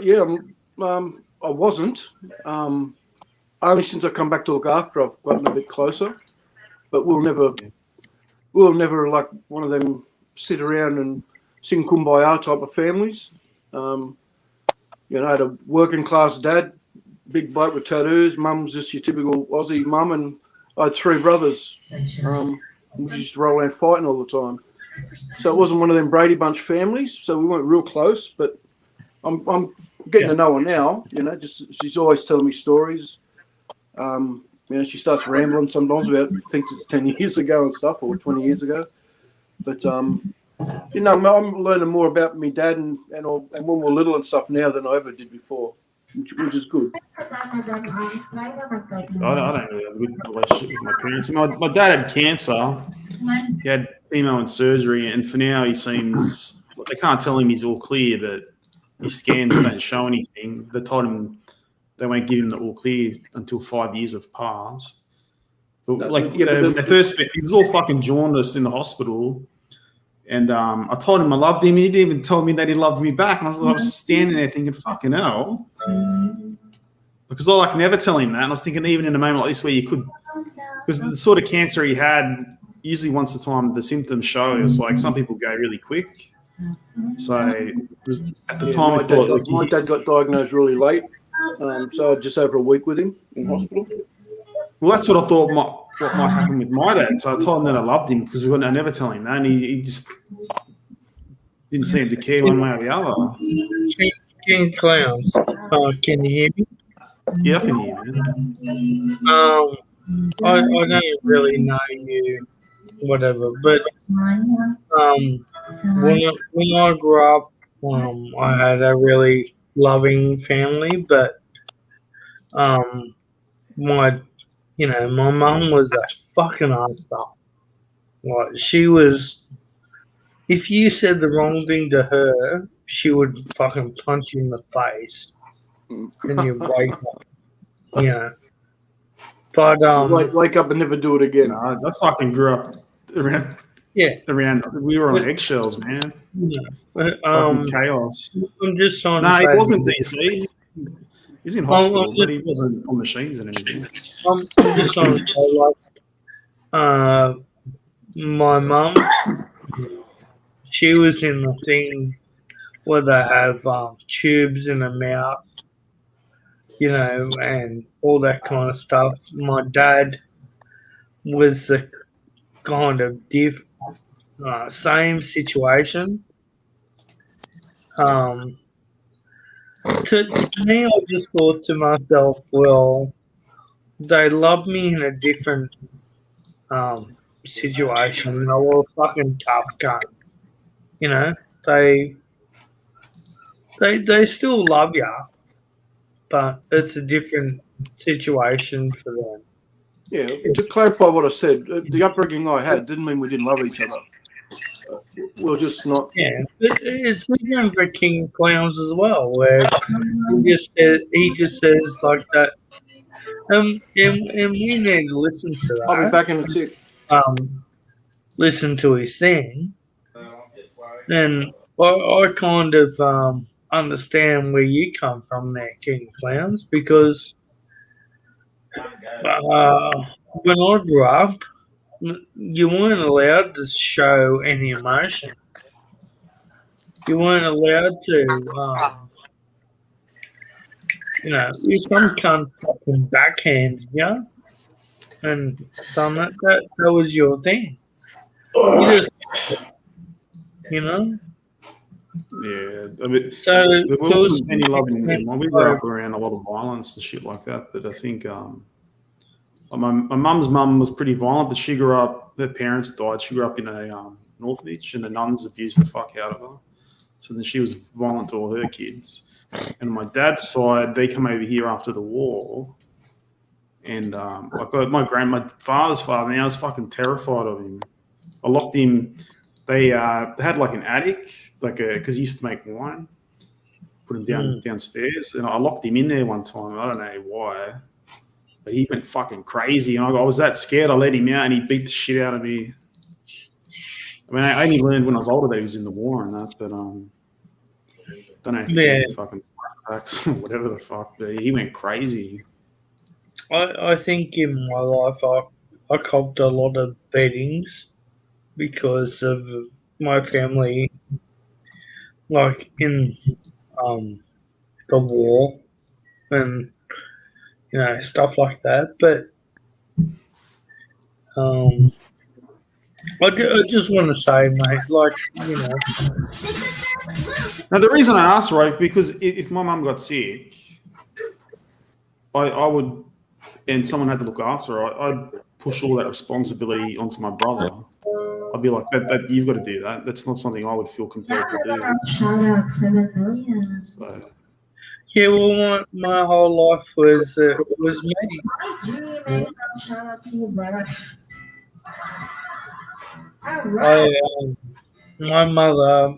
Yeah, I wasn't. Only since I come back to look after, I've gotten a bit closer. But we'll never like one of them sit around and sing kumbaya type of families. You know, I had a working class dad, big bloke with tattoos. Mum's just your typical Aussie mum, and I had 3 brothers. We just roll around fighting all the time. So it wasn't one of them Brady Bunch families. So we weren't real close, but I'm getting to know her now. You know, just she's always telling me stories. You know, she starts rambling sometimes about things it's 10 years ago and stuff, or 20 years ago. But you know, I'm learning more about me dad and when we're little and stuff now than I ever did before, which is good. I don't really have a good relationship with my parents. My dad had cancer. He had chemo and surgery, and for now he seems. They can't tell him he's all clear, but his scans don't show anything. They told him they won't give him the all clear until 5 years have passed. But like, he was all fucking jaundiced in the hospital. And I told him I loved him. He didn't even tell me that he loved me back. And I was standing there thinking, fucking hell. Because I can never tell him that. And I was thinking, even in a moment like this where you could, because the sort of cancer he had, usually once the time the symptoms show, it's like some people go really quick. So at the time, my dad got diagnosed really late. So I had just over a week with him in hospital. Well, that's what I thought what might happen with my dad. So I told him that I loved him because I never tell him that. And he just didn't seem to care one way or the other. King Clowns, can you hear me? Yeah, I can hear you. I don't really know you, whatever, but when I grew up, I had a really loving family, but my mum was a fucking arsehole. Like, she was, if you said the wrong thing to her, she would fucking punch you in the face, and you wake up, you know. But wake up and never do it again. I fucking grew up around. Yeah, we were on eggshells, man. Yeah. Fucking chaos. I'm just trying to No, say he wasn't DC. He's in hospital, but he wasn't on machines and anything. I'm just trying to say, like, my mum, she was in the thing where they have tubes in the mouth, you know, and all that kind of stuff. My dad was the kind of same situation. To me, I just thought to myself, well, they love me in a different situation. They were a fucking tough cunt. You know, they still love you, but it's a different situation for them. Yeah, to clarify what I said, the upbringing I had didn't mean we didn't love each other. We were just not. Yeah, it's different for King of Clowns as well, where he just says like that. And we need to listen to I'll be that. back in a tick. Listen to his thing, and I kind of understand where you come from there, King of Clowns, because when I grew up, you weren't allowed to show any emotion. You weren't allowed to, if some cunt fucking backhanded you and done that was your thing. You just, Yeah, I mean, So there wasn't any love in them. We grew up around a lot of violence and shit like that. But I think my mum's mum was pretty violent, but she grew up. Her parents died. She grew up in a an orphanage, and the nuns abused the fuck out of her. So then she was violent to all her kids. And on my dad's side, they come over here after the war, and like my father's father. Man, I was fucking terrified of him. I locked him. They had like an attic, because he used to make wine. Put him downstairs, and I locked him in there one time. I don't know why, but he went fucking crazy, and I was that scared. I let him out, and he beat the shit out of me. I mean, I only learned when I was older that he was in the war and that, but don't know if he did any fucking flashbacks or whatever the fuck. But he went crazy. I think in my life I copped a lot of beatings because of my family, like in the war and stuff like that. But I just want to say, mate, like Now the reason I asked, right, because if my mum got sick, I would, and someone had to look after her, I'd push all that responsibility onto my brother. I'd be like, that you've got to do that. That's not something I would feel compelled to do. So. Yeah, well, my whole life was me. My mother,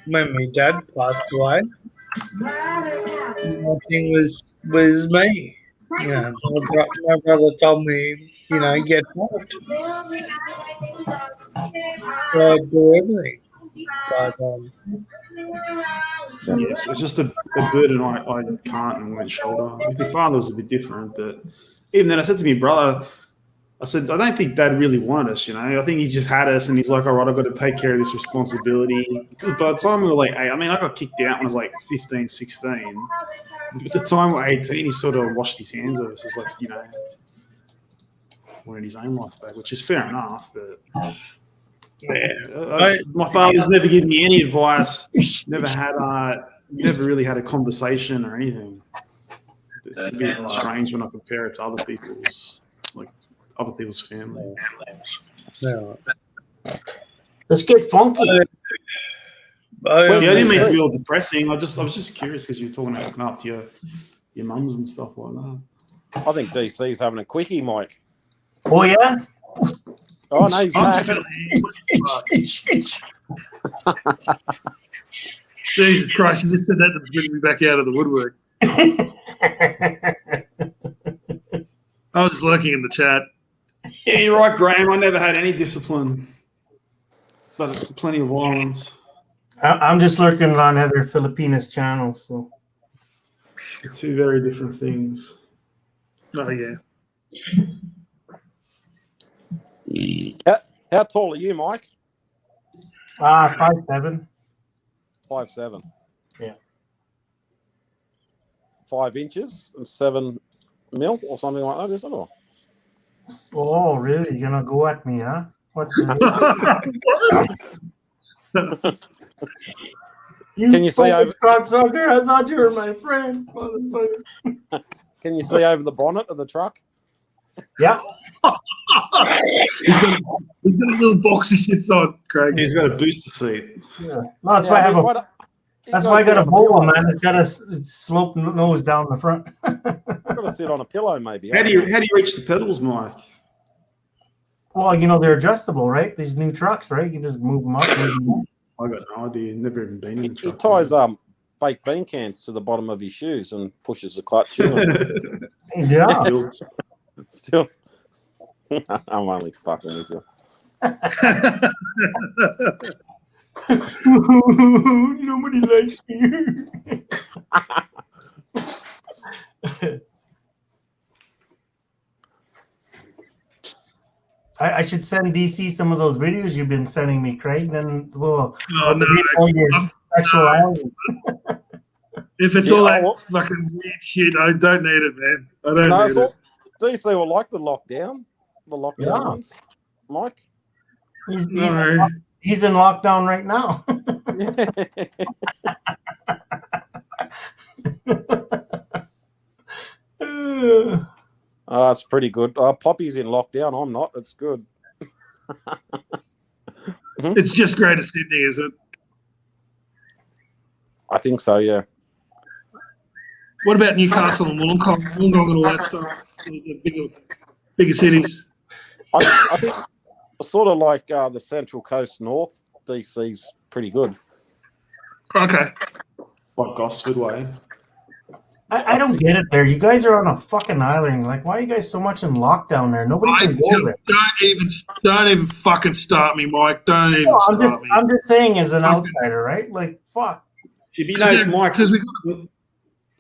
when my dad passed away, my thing was me. My brother told me, get help. So I do everything. But, yes, it's just a burden I can't and won't shoulder. With my father was a bit different, but even then I said to my brother, I said, I don't think Dad really wanted us, I think he just had us and he's like, all right, I've got to take care of this responsibility. By the time we were like 8, I mean, I got kicked out when I was like 15, 16. At the time we were 18, he sort of washed his hands of us. It's like, wanted his own life back, which is fair enough, but... my father's never given me any advice. Never really had a conversation or anything. It's a bit strange when I compare it to other people's family. Yeah. Let's get funky. I didn't mean to be all depressing. I was just curious because you were talking about looking after your mums and stuff like that. I think DC's having a quickie, Mike. Oh yeah. Oh no, he's back. Jesus Christ, you just said that to bring me back out of the woodwork. I was just lurking in the chat. Yeah, you're right, Graham. I never had any discipline, but plenty of violence. I'm just lurking on other Filipinas channels. So Two very different things. Oh yeah. How tall are you, Mike? 5'7". 5'7". Yeah. 5 inches and 7 mil or something like that, is it? Or? Oh, really? You're gonna go at me, huh? What? Can you see over? Cocksucker! I thought you were my friend. Can you see over the bonnet of the truck? Yeah. He's got a little box he sits on, Craig. He's got a booster seat. Yeah. No, that's why I have a. That's why I got a bowl, man. It's got a slope nose down the front. Got to sit on a pillow, maybe. How do you reach the pedals, Mike? Well, you know, they're adjustable, right? These new trucks, right? You can just move them up. Move them up. I got no idea. Never even been in He the truck. ties baked bean cans to the bottom of his shoes and pushes the clutch in. Yeah. Still, I'm only fucking with you. Nobody likes me. I should send DC some of those videos you've been sending me, Craig. Then we'll all your sexuality. If it's all that fucking weird shit, I don't need it, man. I don't need it. DC will like the lockdown ones, Mike. He's in lockdown right now. Oh, that's pretty good. Poppy's in lockdown. I'm not. It's good. It's just Greater Sydney, is it? I think so, yeah. What about Newcastle and Wollongong and all that stuff? The bigger cities. I think sort of like the Central Coast North, DC's pretty good. Okay. Like Gosford Way. I don't get it there. You guys are on a fucking island. Like, why are you guys so much in lockdown there? Nobody can go there. Don't even fucking start me, Mike. Don't even start me. I'm just saying as an outsider, right? Like, fuck. If you know, Mike, because we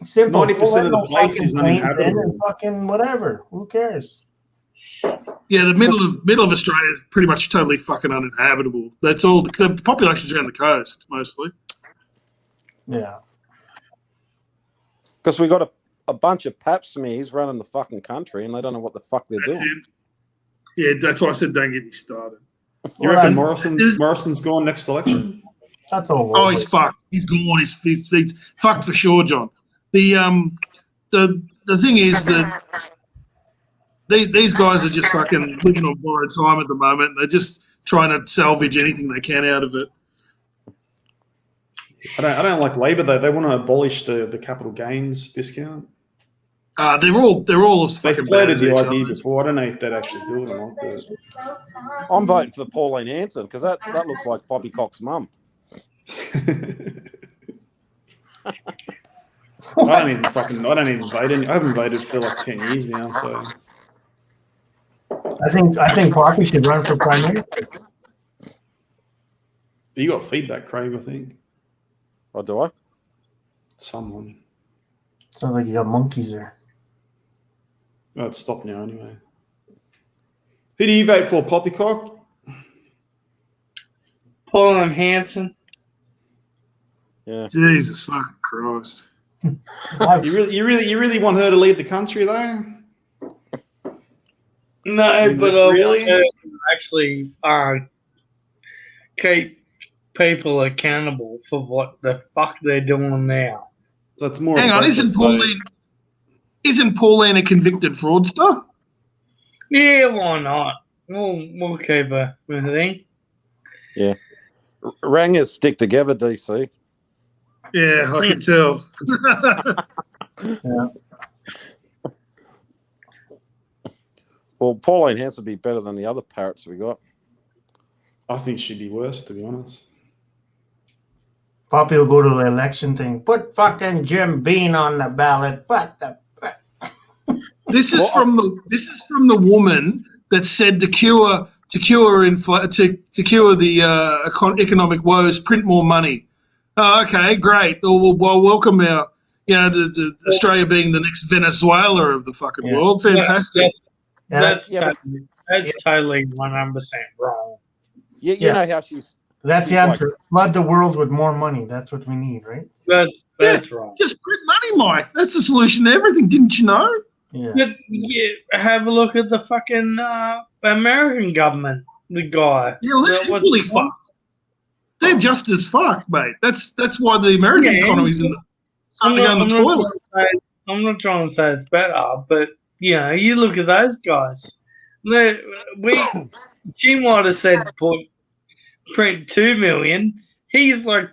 simple. 90% of the place is uninhabitable. And fucking whatever. Who cares? Yeah, the middle of Australia is pretty much totally fucking uninhabitable. That's all. The population's around the coast mostly. Yeah. Because we got a bunch of pap smears running the fucking country, and they don't know what the fuck they're doing. It. Yeah, that's why I said don't get me started. You reckon Morrison's gone next election? That's all. Oh, he's fucked. He's gone. He's fucked for sure, John. The thing is that these guys are just fucking living on borrowed time at the moment. They're just trying to salvage anything they can out of it. I don't like Labor though. They want to abolish the capital gains discount. They're all They fucking floated bad the as each idea other. before. I don't know if they'd actually do it or not. But... I'm voting for Pauline Hanson because that looks like Poppycock's mum. I don't even vote. I haven't voted for like 10 years now. So I think Poppy should run for prime minister. you got feedback, Craig. I think. Oh, do I? Someone. Sounds like you got monkeys there. Oh, it's stopped now anyway. Who do you vote for, Poppycock? Pauline Hanson. Yeah. Jesus fucking Christ. You really want her to lead the country though? No, but really? I want her to actually keep people accountable for what the fuck they're doing now. So it's more. Hang on, isn't Pauline a convicted fraudster? Yeah, why not? We'll keep her with thing. Yeah. Rangers stick together, DC. Yeah, I can tell. Yeah. Well, Pauline Hanson would be better than the other parrots we got. I think she'd be worse, to be honest. Poppy will go to the election thing. Put fucking Jim Bean on the ballot. This is from the woman that said to cure the economic woes, print more money. Oh, okay, great. Well, welcome our, the Australia being the next Venezuela of the fucking world. Fantastic. That's totally 100% wrong. You know how she's. That's the answer. Flood the world with more money. That's what we need, right? That's wrong. Just print money, Mike. That's the solution to everything. Didn't you know? Yeah. But have a look at the fucking American government. The guy. Yeah, well, they're equally fucked. They're just as fucked, mate. That's why the American economy's starting to go in the toilet. I'm not trying to say it's better, but you look at those guys. She might have said print 2 million. He's like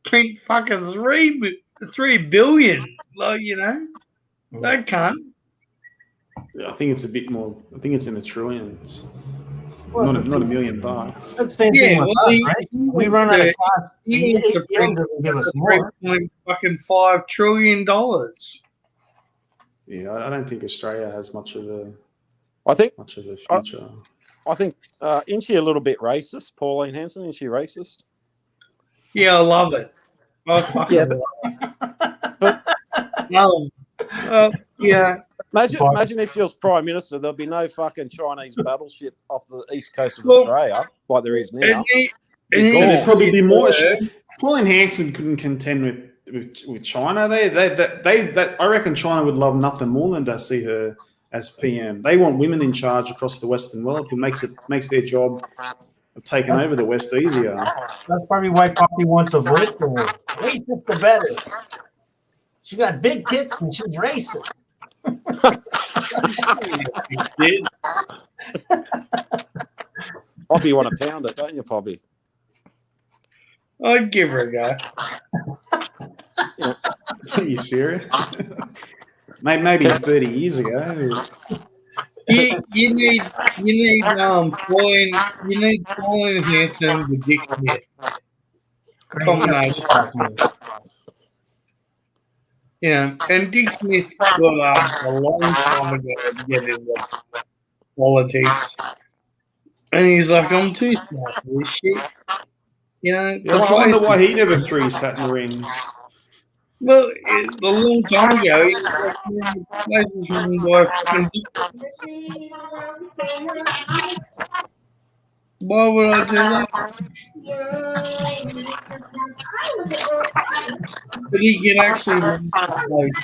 print fucking 3 billion. Like, you know, they can't. Yeah, I think it's a bit more. I think it's in the trillions. Well, Not it's a million bucks. the same Yeah, thing with well, us, right? We run out of cash. he wants to The print ATM doesn't give us more. $3.5 trillion. Yeah, I don't think Australia has much of a I think future. I think isn't she a little bit racist, Pauline Hanson? Is she racist? Yeah, I love it. I fucking Yeah, love it. Yeah. Imagine if she was Prime Minister, there'd be no fucking Chinese battleship off the east coast of Well, Australia like there is now. And There'd probably be more. Pauline Hanson couldn't contend with China. I reckon China would love nothing more than to see her as PM. They want women in charge across the Western world, who makes their job of taking over the West easier. That's probably why Poppy wants to vote for her. Racist the better. She got big tits and she's racist. Poppy, you want to pound it, don't you, Poppy? I'd give her a go. Are you serious? Maybe 30 years ago. You need Pauline Hanson with Dick Smith. Combination. Yeah, and Dick Smith got a long time ago to get into politics. And he's like, I'm too smart for this shit. You know, Yeah, I wonder why he never threw his hat in the ring. Well, a long time ago, he was like, places run by fucking Dick. Why would I do that? But he can actually like.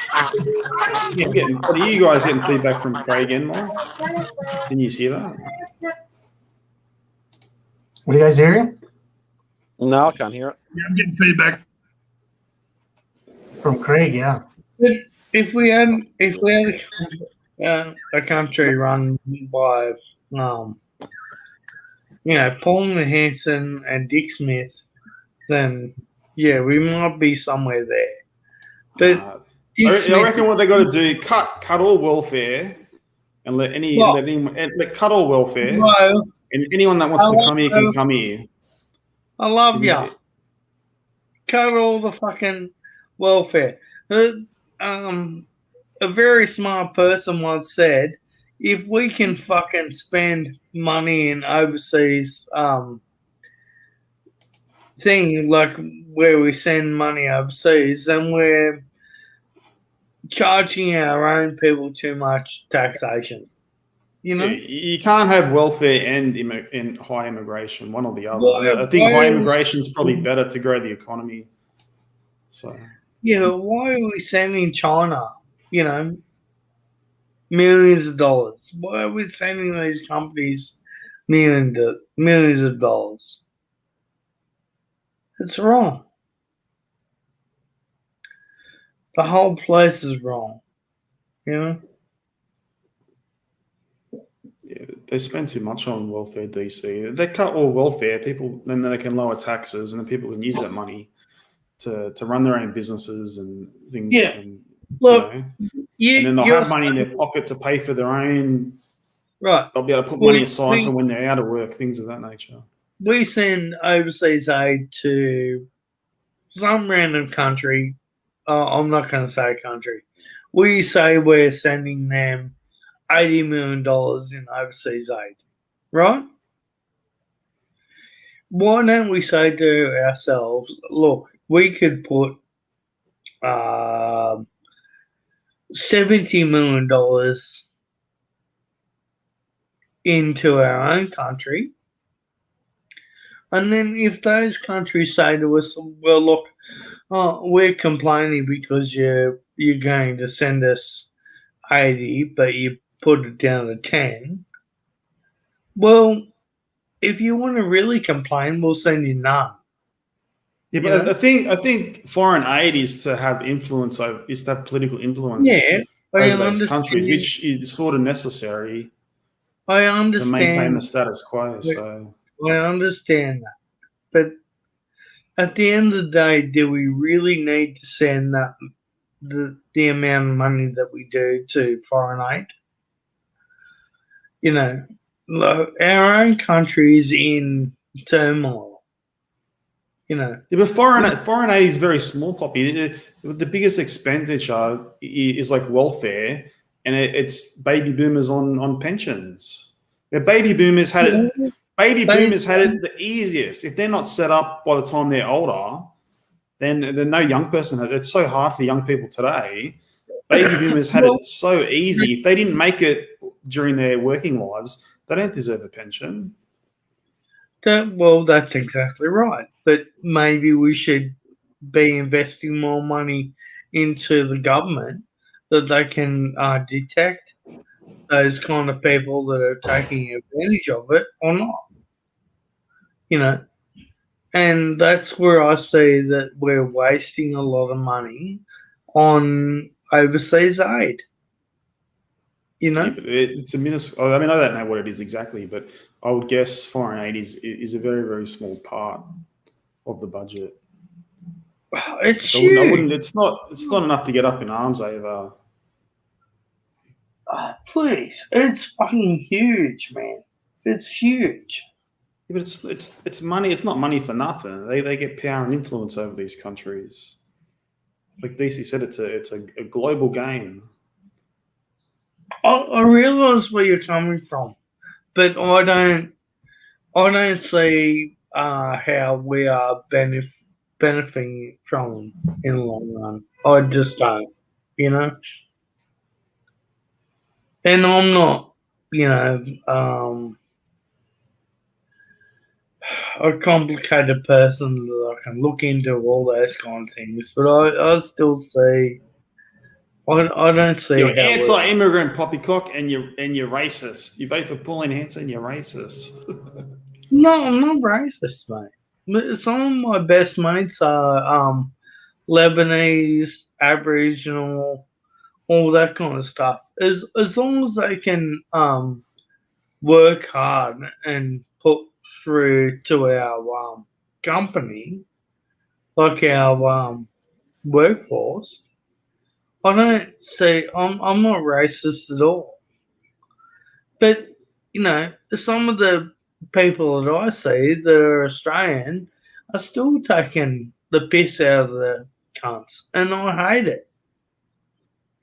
Are you guys getting feedback from Craig Enmore? Can you see that? What are you guys hearing? No, I can't hear it. Yeah, I'm getting feedback from Craig. Yeah. But if we had a country run by Pauline Hanson and Dick Smith, then yeah, we might be somewhere there. But I reckon what they got to do cut all welfare and cut all welfare. No, and anyone that wants to come here can come here. I love ya. Cut all the fucking welfare. A very smart person once said, if we can fucking spend money in overseas thing, like where we send money overseas, then we're charging our own people too much taxation. You know? You can't have welfare and high immigration, one or the other. Well, I think high immigration is probably better to grow the economy. So yeah, why are we sending China, millions of dollars? Why are we sending these companies millions of dollars? It's wrong. The whole place is wrong. Yeah, they spend too much on welfare, DC. They cut all welfare, people, then they can lower taxes, and then people can use that money to run their own businesses and things. Yeah. And, look, and then they'll have money in their pocket to pay for their own. Right. They'll be able to put money aside for when they're out of work, things of that nature. We send overseas aid to some random country. I'm not going to say country. We say we're sending them $80 million in overseas aid, right? Why don't we say to ourselves, look, we could put $70 million into our own country. And then if those countries say to us, well, look, we're complaining because you're going to send us 80, but you put it down to 10. Well, if you want to really complain, we'll send you none. Yeah, but I think foreign aid is to have influence is to have political influence over those countries, which is sort of necessary. I understand to maintain the status quo. So I understand that, but at the end of the day, do we really need to send that the amount of money that we do to foreign aid? You know, our own country is in turmoil. You know, Yeah, but foreign aid is very small, Poppy. The biggest expenditure is like welfare, and it's baby boomers on pensions. Yeah, baby boomers had it. Baby boomers had it the easiest. If they're not set up by the time they're older, then no young person had it. It's so hard for young people today. Baby boomers had it so easy. If they didn't make it during their working lives, they don't deserve a pension. Well, that's exactly right. But maybe we should be investing more money into the government that they can detect those kind of people that are taking advantage of it or not. You know, and that's where I see that we're wasting a lot of money on overseas aid. You know, Yeah, but it's a minuscule. I mean, I don't know what it is exactly, but I would guess foreign aid is a very, very small part of the budget. it's So huge. I wouldn't. It's not enough to get up in arms over. Please, it's fucking huge, man. It's huge. Yeah, but it's money. It's not money for nothing. They get power and influence over these countries. Like DC said, it's a global game. I realise where you're coming from, but I don't see how we are benefiting from it in the long run. I just don't, you know. And I'm not, you know, a complicated person that I can look into all those kind of things, but I still see. I don't see You're how anti-immigrant, poppycock, and you're racist. You vote for Pauline Hanson, you're racist. No, I'm not racist, mate. Some of my best mates are Lebanese, Aboriginal, all that kind of stuff. As long as they can work hard and put through to our company, like our workforce, I don't see. I'm not racist at all. But you know, some of the people that I see that are Australian are still taking the piss out of the cunts, and I hate it.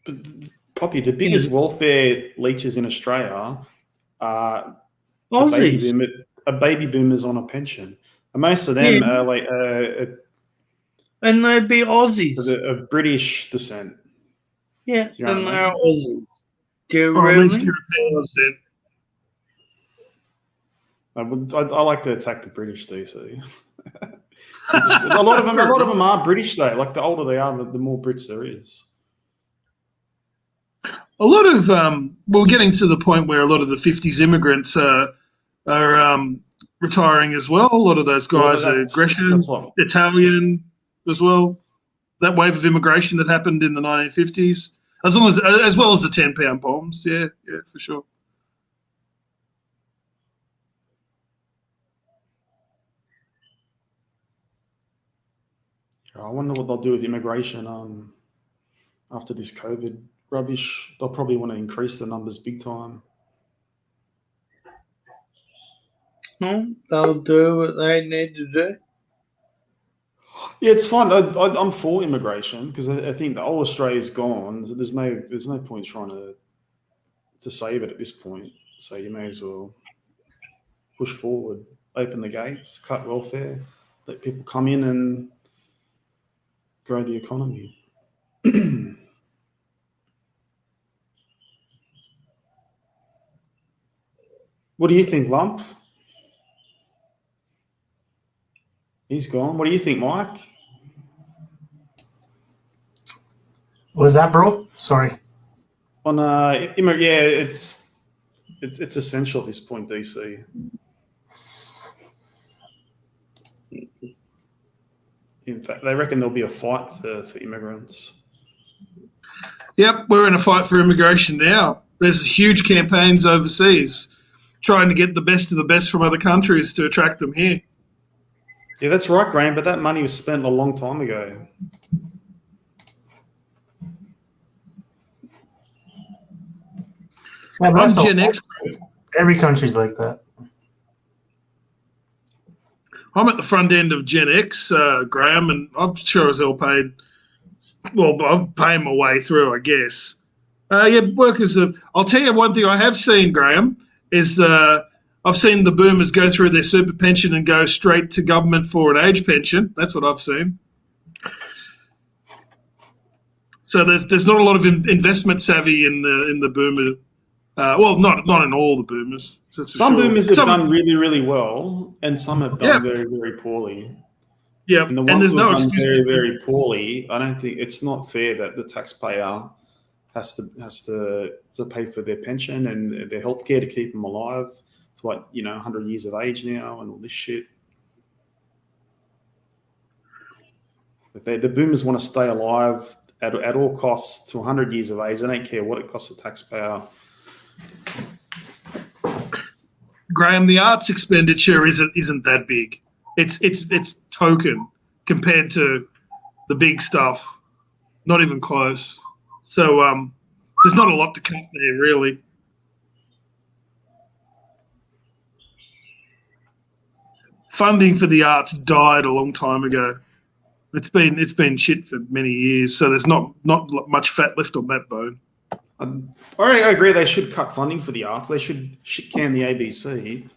But, Poppy, the biggest welfare leechers in Australia are baby boomers on a pension. And most of them are like and they'd be Aussies of British descent. Yeah, you know and they're Aussies. Do you Or at really? least Europeans then. I like to attack the British, DC. a lot of them are British though. Like the older they are, the more Brits there is. A lot of we're getting to the point where a lot of the 50s immigrants are retiring as well. A lot of those guys are Grecian, Italian as well. That wave of immigration that happened in the 1950s, as well as the 10-pound bombs. Yeah, for sure. I wonder what they'll do with immigration after this COVID rubbish. They'll probably want to increase the numbers big time. No, they'll do what they need to do. Yeah, it's fine. I'm for immigration because I think the whole Australia's gone. There's no point trying to save it at this point. So you may as well push forward, open the gates, cut welfare, let people come in and grow the economy. What do you think, Lump? He's gone. What do you think, Mike? What was that, bro? Sorry. On yeah, it's essential at this point, DC. In fact, they reckon there'll be a fight for immigrants. Yep, we're in a fight for immigration now. There's huge campaigns overseas trying to get the best of the best from other countries to attract them here. Yeah, that's right, Graham. But that money was spent a long time ago. Yeah, but I'm that's Gen all. X. Every country's like that. I'm at the front end of Gen X, Graham, and I'm sure as hell paid. Well, I'm paying my way through, I guess. Yeah, workers have. I'll tell you one thing I have seen, Graham, is I've seen the boomers go through their super pension and go straight to government for an age pension. That's what I've seen. So there's not a lot of investment savvy in the boomer. Well, not in all the boomers. That's for Some sure. boomers have Some, done really, really well, and some have yeah, done very, very poorly. yeah, And the and ones there's who have no done excuse. very, very poorly, I don't think it's not fair that the taxpayer has to pay for their pension and their healthcare to keep them alive. It's like 100 years of age now and all this shit. But the boomers want to stay alive at all costs to 100 years of age. They don't care what it costs the taxpayer. Graham, the arts expenditure isn't that big. It's token compared to the big stuff. Not even close. So there's not a lot to cut there, really. Funding for the arts died a long time ago. It's been shit for many years, so there's not much fat left on that bone. I agree. They should cut funding for the arts. They should shit can the ABC.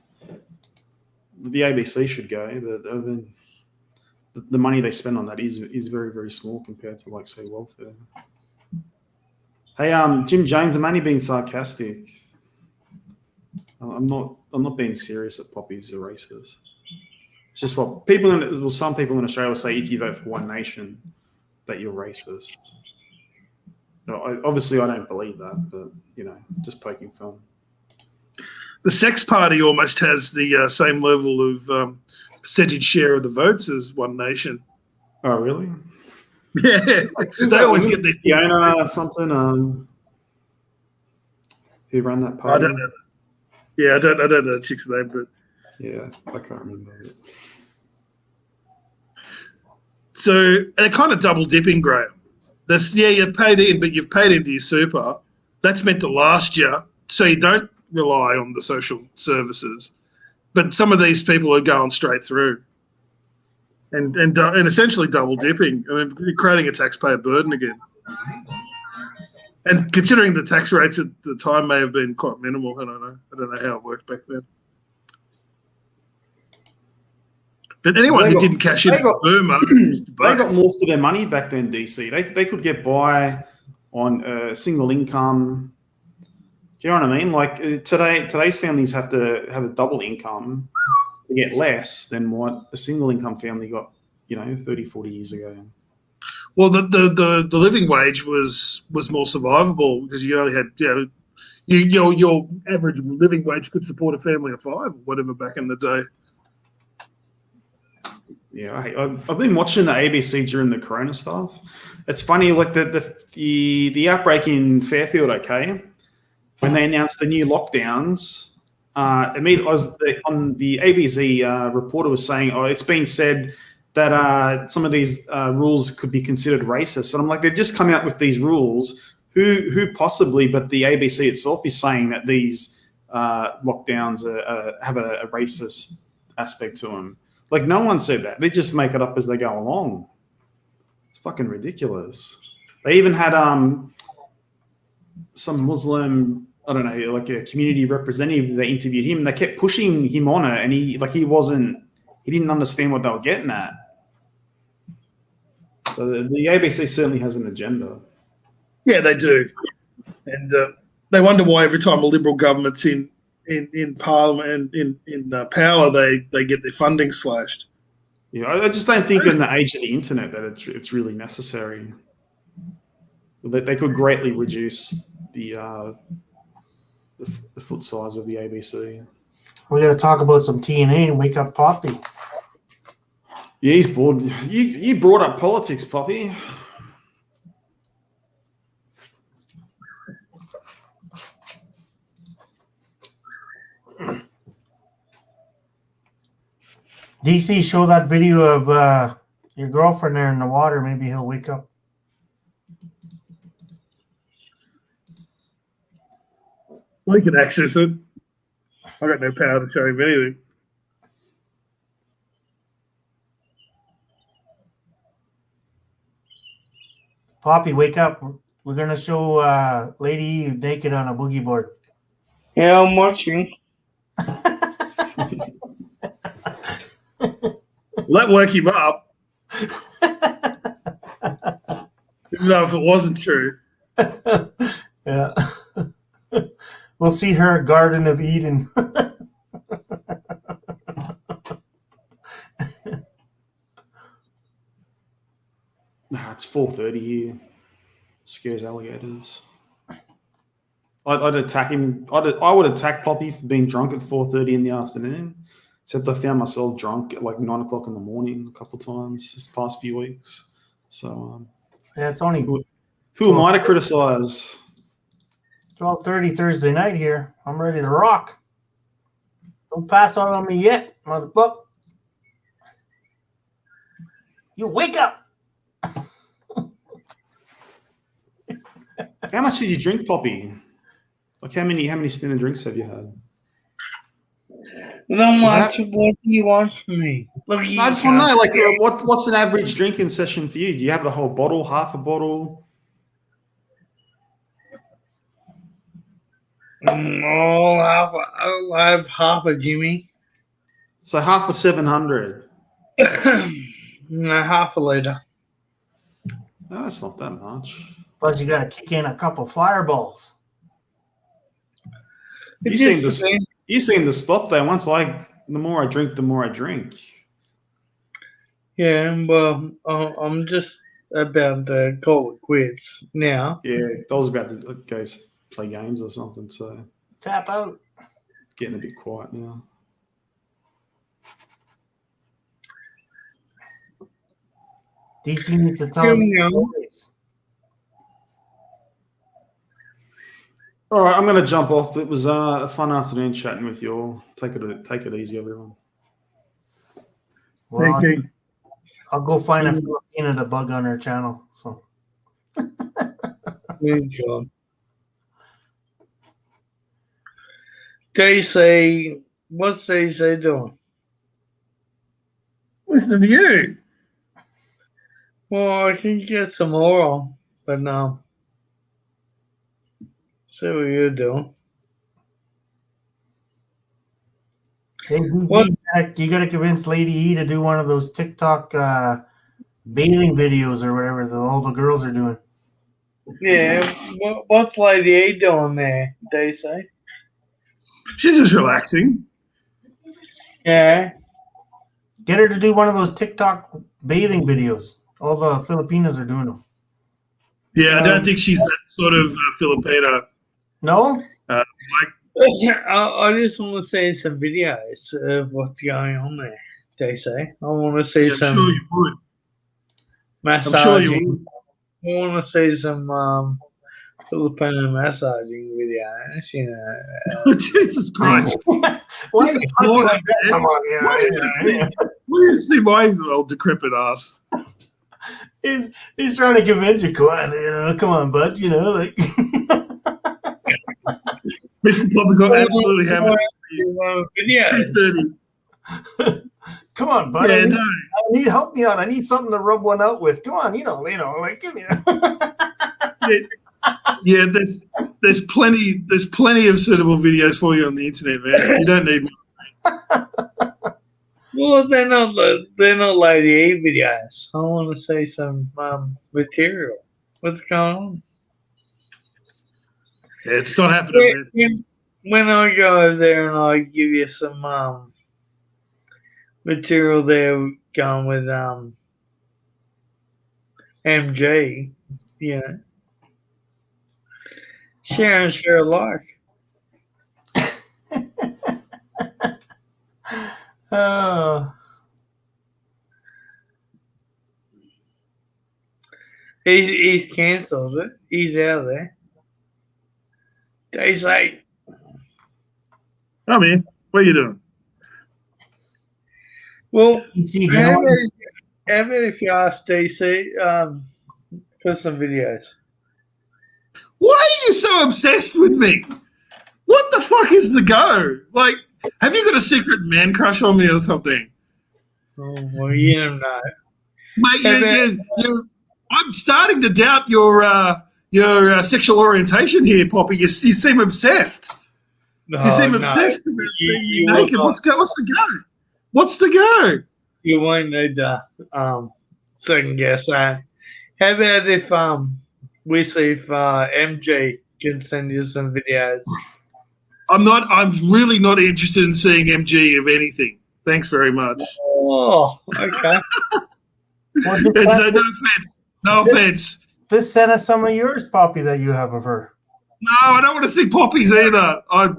The ABC should go, but I mean, the money they spend on that is very, very small compared to, like, say, welfare. Hey, Jim James, I'm only being sarcastic. I'm not being serious that Poppy's a racist. It's just what some people in Australia say, if you vote for One Nation, that you're racist. No, obviously I don't believe that, but just poking fun. The Sex Party almost has the same level of percentage share of the votes as One Nation. Oh, really? Yeah, they always get their Fiona or something. Who ran that party? I don't know. Yeah, I don't know the chick's name, but yeah, I can't remember it. So they're kind of double dipping, Graham. You paid in, but you've paid into your super. That's meant to last you, so you don't rely on the social services. But some of these people are going straight through, and essentially double dipping, and you're creating a taxpayer burden again. And considering the tax rates at the time may have been quite minimal, I don't know how it worked back then. But anyone who didn't cash in for Boomer, they got more for their money back then. DC, they could get by on a single income. Do you know what I mean? Like today's families have to have a double income to get less than what a single income family got, 30, 40 years ago. Well, the living wage was more survivable because you only had your average living wage could support a family of 5 or whatever back in the day. Yeah, I've been watching the ABC during the Corona stuff. It's funny, like the outbreak in Fairfield. Okay, when they announced the new lockdowns, on the ABC reporter was saying, "Oh, it's been said that some of these rules could be considered racist." And I'm like, they've just come out with these rules. Who possibly, but the ABC itself is saying that these lockdowns have a racist aspect to them. Like, no one said that. They just make it up as they go along. It's fucking ridiculous. They even had some Muslim, I don't know, like a community representative. They interviewed him. They kept pushing him on it, and he didn't understand what they were getting at. So the ABC certainly has an agenda. Yeah, they do, and they wonder why every time a Liberal government's in Parliament and in power, they get their funding slashed. Yeah, I just don't think in the age of the internet that it's really necessary. They could greatly reduce the foot size of the ABC. We're going to talk about some TNA and wake up Poppy. Yeah, he's bored. You brought up politics, Poppy. DC, show that video of your girlfriend there in the water. Maybe he'll wake up. We can access it. I got no power to show him anything. Poppy, wake up. We're going to show Lady Eve naked on a boogie board. Yeah, I'm watching. Will that work him up? Even though if it wasn't true. Yeah. We'll see her Garden of Eden. Nah, it's 4:30 here. Scares alligators. I'd attack him. I would attack Poppy for being drunk at 4:30 in the afternoon. Except I found myself drunk at like 9 o'clock in the morning a couple of times this past few weeks. So Yeah, it's only who am I to criticize? 12:30 Thursday night here. I'm ready to rock. Don't pass out on me yet, motherfucker. You wake up. How much did you drink, Poppy? Like how many standard drinks have you had? Not much. that- What do you want from me? Look, I just want to know, like, what's an average drinking session for you? Do you have the whole bottle, half a bottle? I'll have half a Jimmy. So half a 700. No, half a liter. No, that's not that much. Plus, you got to kick in a couple fireballs. You seem to stop there. The more I drink, the more I drink. Yeah, well, I'm just about to call it quits now. Yeah, I was about to go play games or something, so Tap out. getting a bit quiet now. DC needs to tell us. Stories. All right, I'm going to jump off. It was a fun afternoon chatting with you all. Take it easy, everyone. Well, Thank you. I'll go find a Filipina to bug on her channel. So Good job. What's they say doing? Listen to you. Well, I can get some oral, but no. See what you're doing. hey, What? DC, you got to convince Lady E to do one of those TikTok bathing videos or whatever that all the girls are doing. Yeah, what's Lady A doing there, they say? She's just relaxing. Yeah. Get her to do one of those TikTok bathing videos. All the Filipinas are doing them. Yeah, I don't think she's that sort of Filipina. No? I just want to see some videos of what's going on there, they say. I want to see I'm some sure you would. massaging. I'm sure you would. I want to see some Filipino massaging videos, you know. Jesus Christ. Why are you talking Lord, like that? Come on, yeah. What do you see my old decrepit ass? He's trying to convince you, come on, come on, bud, like. Mr. Poppycock absolutely having Videos. 2:30. Come on, bud. Yeah, I need help me out. I need something to rub one out with. Come on, like give me that. Yeah, there's plenty of suitable videos for you on the internet, man. You don't need more. Well, they're not Lady A videos. I want to see some material. What's going on? Yeah, it's not happening, man. When I go over there and I give you some material there going with MG, share and share alike. Oh. He's cancelled it. He's out of there. They say, Come in. What are you doing? Well, DC, do you how know? about if you ask DC for some videos? Why are you so obsessed with me? What the fuck is the go? Like, have you got a secret man crush on me or something? Oh, well, you don't know. Mate, I'm starting to doubt your sexual orientation here, Poppy. You seem obsessed. You seem obsessed about seeing me naked. What's the go? What's the go? You won't need to second guess that. How about if we see if MG can send you some videos? I'm really not interested in seeing MG of anything. Thanks very much. Oh, okay. Well, just No offense. Just send us some of yours, Poppy, that you have of her. No, I don't want to see poppies either. I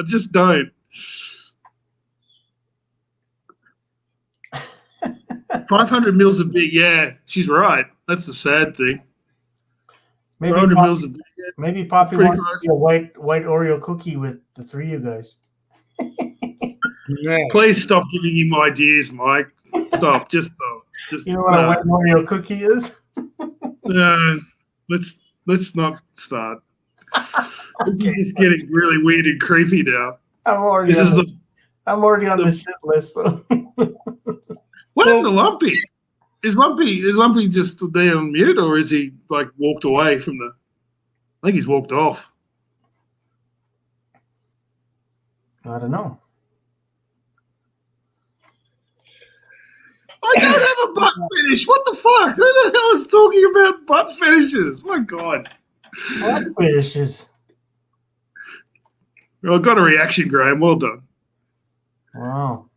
just don't. 500 mils of big. Yeah, she's right. That's the sad thing. Maybe 500 Poppy, mils of big. maybe Poppy pretty wants close. to be a white Oreo cookie with the three of you guys. Yeah. Please stop giving him ideas, Mike. Stop. Just stop. Just You know what a white Oreo cookie is? no. Let's not start. This is just getting really weird and creepy now. I'm already on the shit list. So. What happened to Lumpy? Is Lumpy just there on mute, or is he like walked away from the? I think he's walked off. I don't know. I don't have a butt fetish. What the fuck? Who the hell is talking about butt fetishes? My God. Butt fetishes. Well, I got a reaction, Graham. Well done. Wow.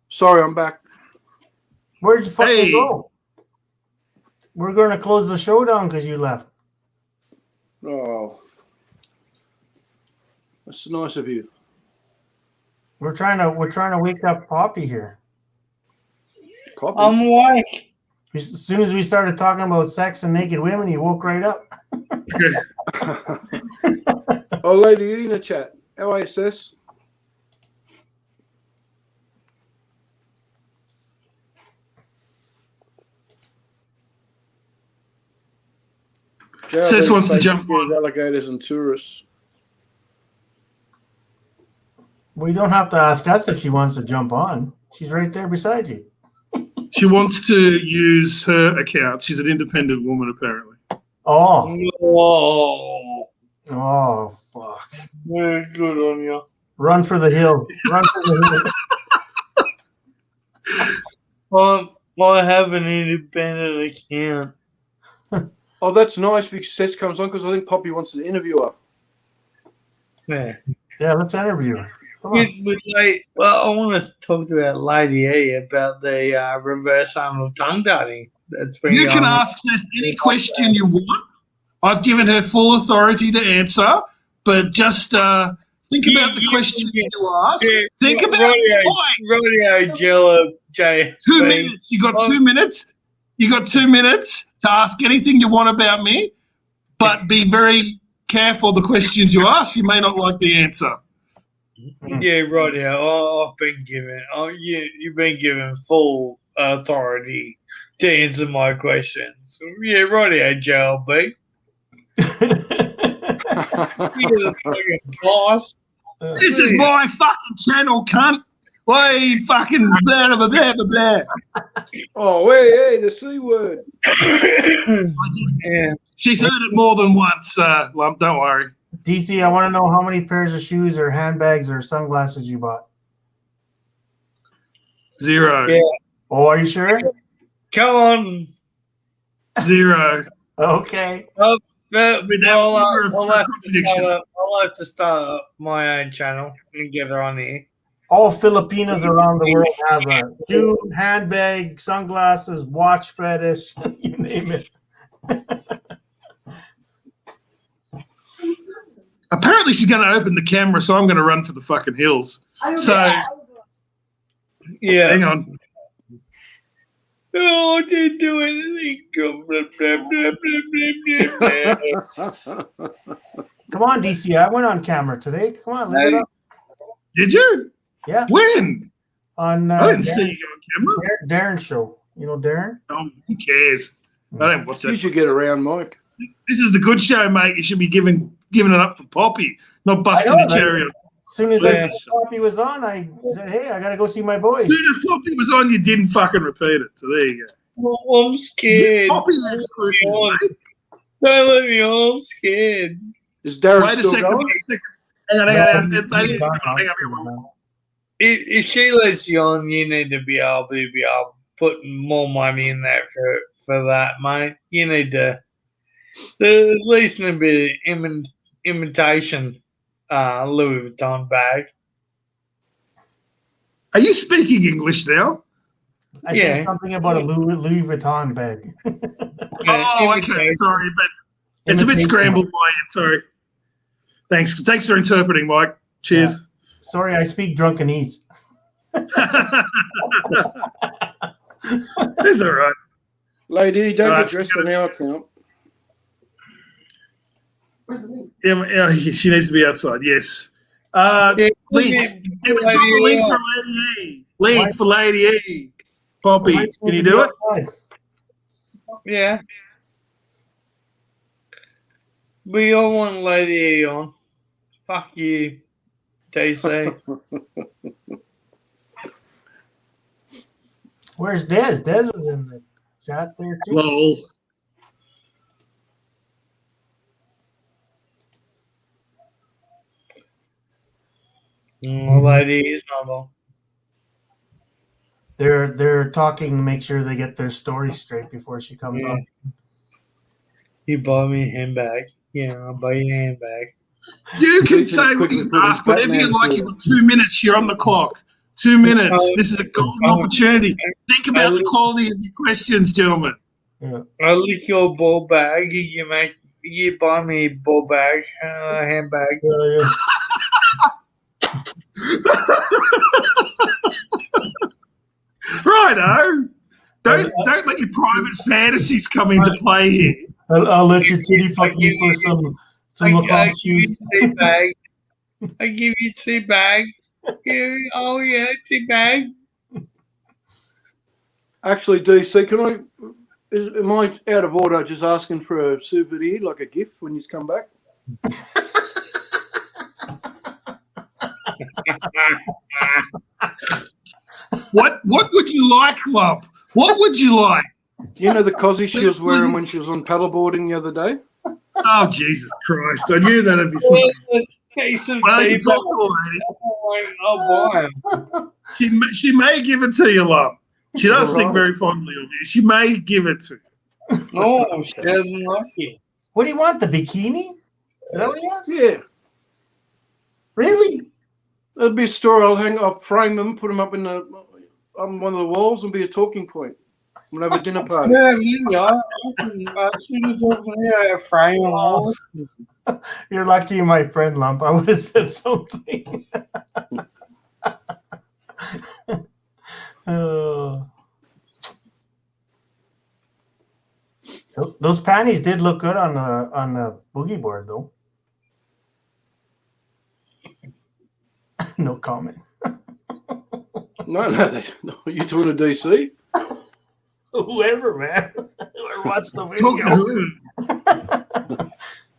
Sorry, I'm back. Where'd you fucking go? We're going to close the show down because you left. Oh, that's nice of you. We're trying to wake up Poppy here. Copy. I'm awake. As soon as we started talking about sex and naked women, he woke right up. Oh, lady, you in the chat. How are you, sis? Sis wants to jump on alligators and tourists. We don't have to ask us if she wants to jump on. She's right there beside you. She wants to use her account. She's an independent woman, apparently. Oh. Whoa. Oh, fuck. Very good on you. Run for the hill. Run for the hill. I have an independent account. Oh, that's nice because Seth comes on because I think Poppy wants to interview her. Yeah, let's interview her. I want to talk about Lady E about the reverse arm of tongue darting. That's been You can going on. ask us any question you want. I've given her full authority to answer, but just think about the question you ask. Think about Rodeo Jello J. 2 minutes. You got 2 minutes. You got 2 minutes to ask anything you want about me, but be very careful the questions you ask. You may not like the answer. Yeah, rightio. I've been given. You've been given full authority to answer my questions. Yeah, rightio, JLB. You're the fucking boss. This is my fucking channel, cunt. Way fucking blah blah blah blah blah. Oh, hey, the C word. Yeah. She's heard it more than once, Lump. Don't worry. DC, I want to know how many pairs of shoes or handbags or sunglasses you bought. 0. Yeah. Oh, are you sure? Come on. 0. Okay. I'll have to start up my own channel and get her on here. All Filipinos around the world have a shoe, handbag, sunglasses, watch fetish, you name it. Apparently, she's going to open the camera, so I'm going to run for the fucking hills. So, yeah. Hang on. Oh, I didn't do anything. Come on, DC. I went on camera today. Come on, live it up. Did you? Yeah. When? on I didn't see you on camera. Darren's show. You know Darren? Oh, who cares? I don't watch You that. should get around, Mike. This is the good show, mate. You should be giving it up for Poppy, not busting I know, the cherry on. As soon as Yeah. I saw Poppy was on, I said, "Hey, I gotta go see my boys." As soon as Poppy was on, you didn't fucking repeat it. So there you go. Well, I'm scared. Poppy's exclusive, mate. Don't let me on. I'm scared. Is Darren Wait a still second. going? Wait a second. Hang on. Ladies, Done, hang on. If she lets you on, you need to be able to put more money in there for that, mate. You need to at least a bit of imitation Louis Vuitton bag. Are you speaking English now? I Yeah. think something about a Louis Vuitton bag. Oh, okay. Sorry, but it's a bit scrambled by it. Sorry. Thanks for interpreting, Mike. Cheers. Yeah. Sorry, I speak drunkenese. It's all right. Lady, don't get dressed on our account. Yeah, she needs to be outside. Yes. Link. Can we drop a link for Lady E? Link for Lady E. Poppy, can you do it? Yeah. We all want Lady E on. Fuck you, DC. Where's Des? Des was in the chat there too. Lol. Lady E is not on. They're talking to make sure they get their story straight before she comes Yeah. on. You buy me a handbag. Yeah, I'll buy you a handbag. You can Please say quickly put ask his whatever you Batman like. suit You've got 2 minutes. You're on the clock. 2 minutes. This is a golden opportunity. Think about the quality of your questions, gentlemen. I'll lick your ball bag. You buy me a ball bag, handbag. Yeah. Righto. Don't let your private fantasies come into play here. I'll let you titty fuck me for some Lacoste shoes. I give you tea bag. Oh yeah, tea bag. Actually, DC, am I out of order just asking for a souvenir, like a gift when you come back? What would you like, Lump? What would you like? You know the cosy she was wearing when she was on paddleboarding the other day? Oh, Jesus Christ. I knew that'd be something. Well, you tea talk to the lady. I'll buy him. She may give it to you, Lump. She does think very fondly of you. She may give it to you. No, she doesn't like you. What do you want? The bikini? Is that what he has? Yeah. Really? There'll be a store I'll frame them, put them up on one of the walls and be a talking point. We'll have a dinner party. Yeah, I should have told a frame and all. You're lucky, my friend Lump. I would have said something. Those panties did look good on the boogie board, though. No comment. No, you talking to DC? Whoever, man. Whoever watched the video.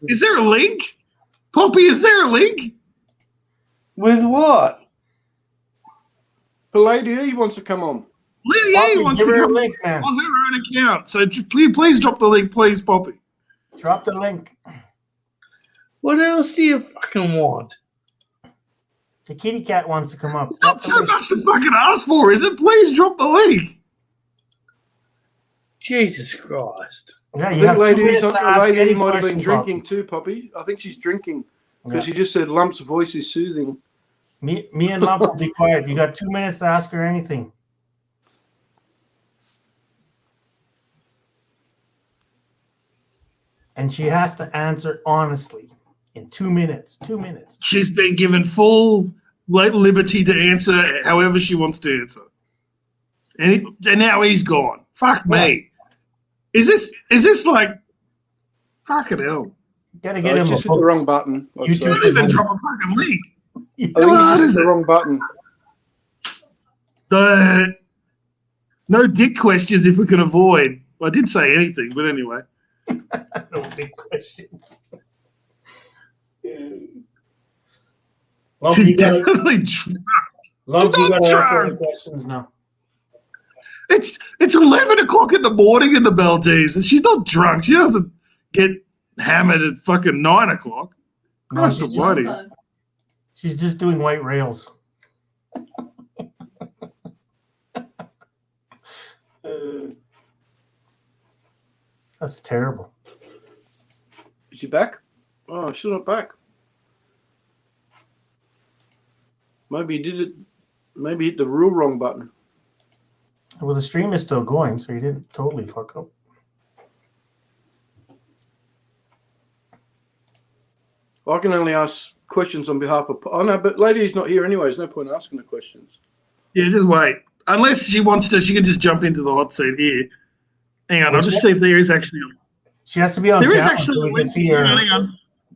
Is there a link? Poppy, is there a link? With what? The Lady E wants to come on. Lady E wants to come on her own account. So please drop the link, please, Poppy. Drop the link. What else do you fucking want? The kitty cat wants to come up. Not too much to fucking ask for, is it? Please drop the link. Jesus Christ. Yeah, you have 2 minutes to ask any might have been question, drinking Poppy. too, Poppy. I think she's drinking because she just said Lump's voice is soothing. Me and Lump will be quiet. You got 2 minutes to ask her anything. And she has to answer honestly in 2 minutes. 2 minutes. She's been given full liberty to answer however she wants to answer. And now he's gone. Fuck me. Is this like fucking hell? Gotta get him just hit the wrong button. You didn't even drop a fucking link. I think you just hit the wrong button. No dick questions if we can avoid. Well, I didn't say anything, but anyway. No big questions. Lump, She's you gotta, definitely drunk. Lump, She's you not gotta answer the drunk. questions now. It's 11 o'clock in the morning in the Maldives, and she's not drunk. She doesn't get hammered at fucking 9 o'clock. No, Christ almighty. she's just doing white rails. That's terrible. Is she back? Oh, she's not back. Maybe he did it. Maybe he hit the real wrong button. Well, the stream is still going, so you didn't totally fuck up. I can only ask questions on behalf of. Oh no, but lady's not here anyway. There's no point asking the questions. Yeah, just wait. Unless she wants to, she can just jump into the hot seat here. Hang on, I'll just see if there is actually. She has to be on There is camera actually so a we can link. see her.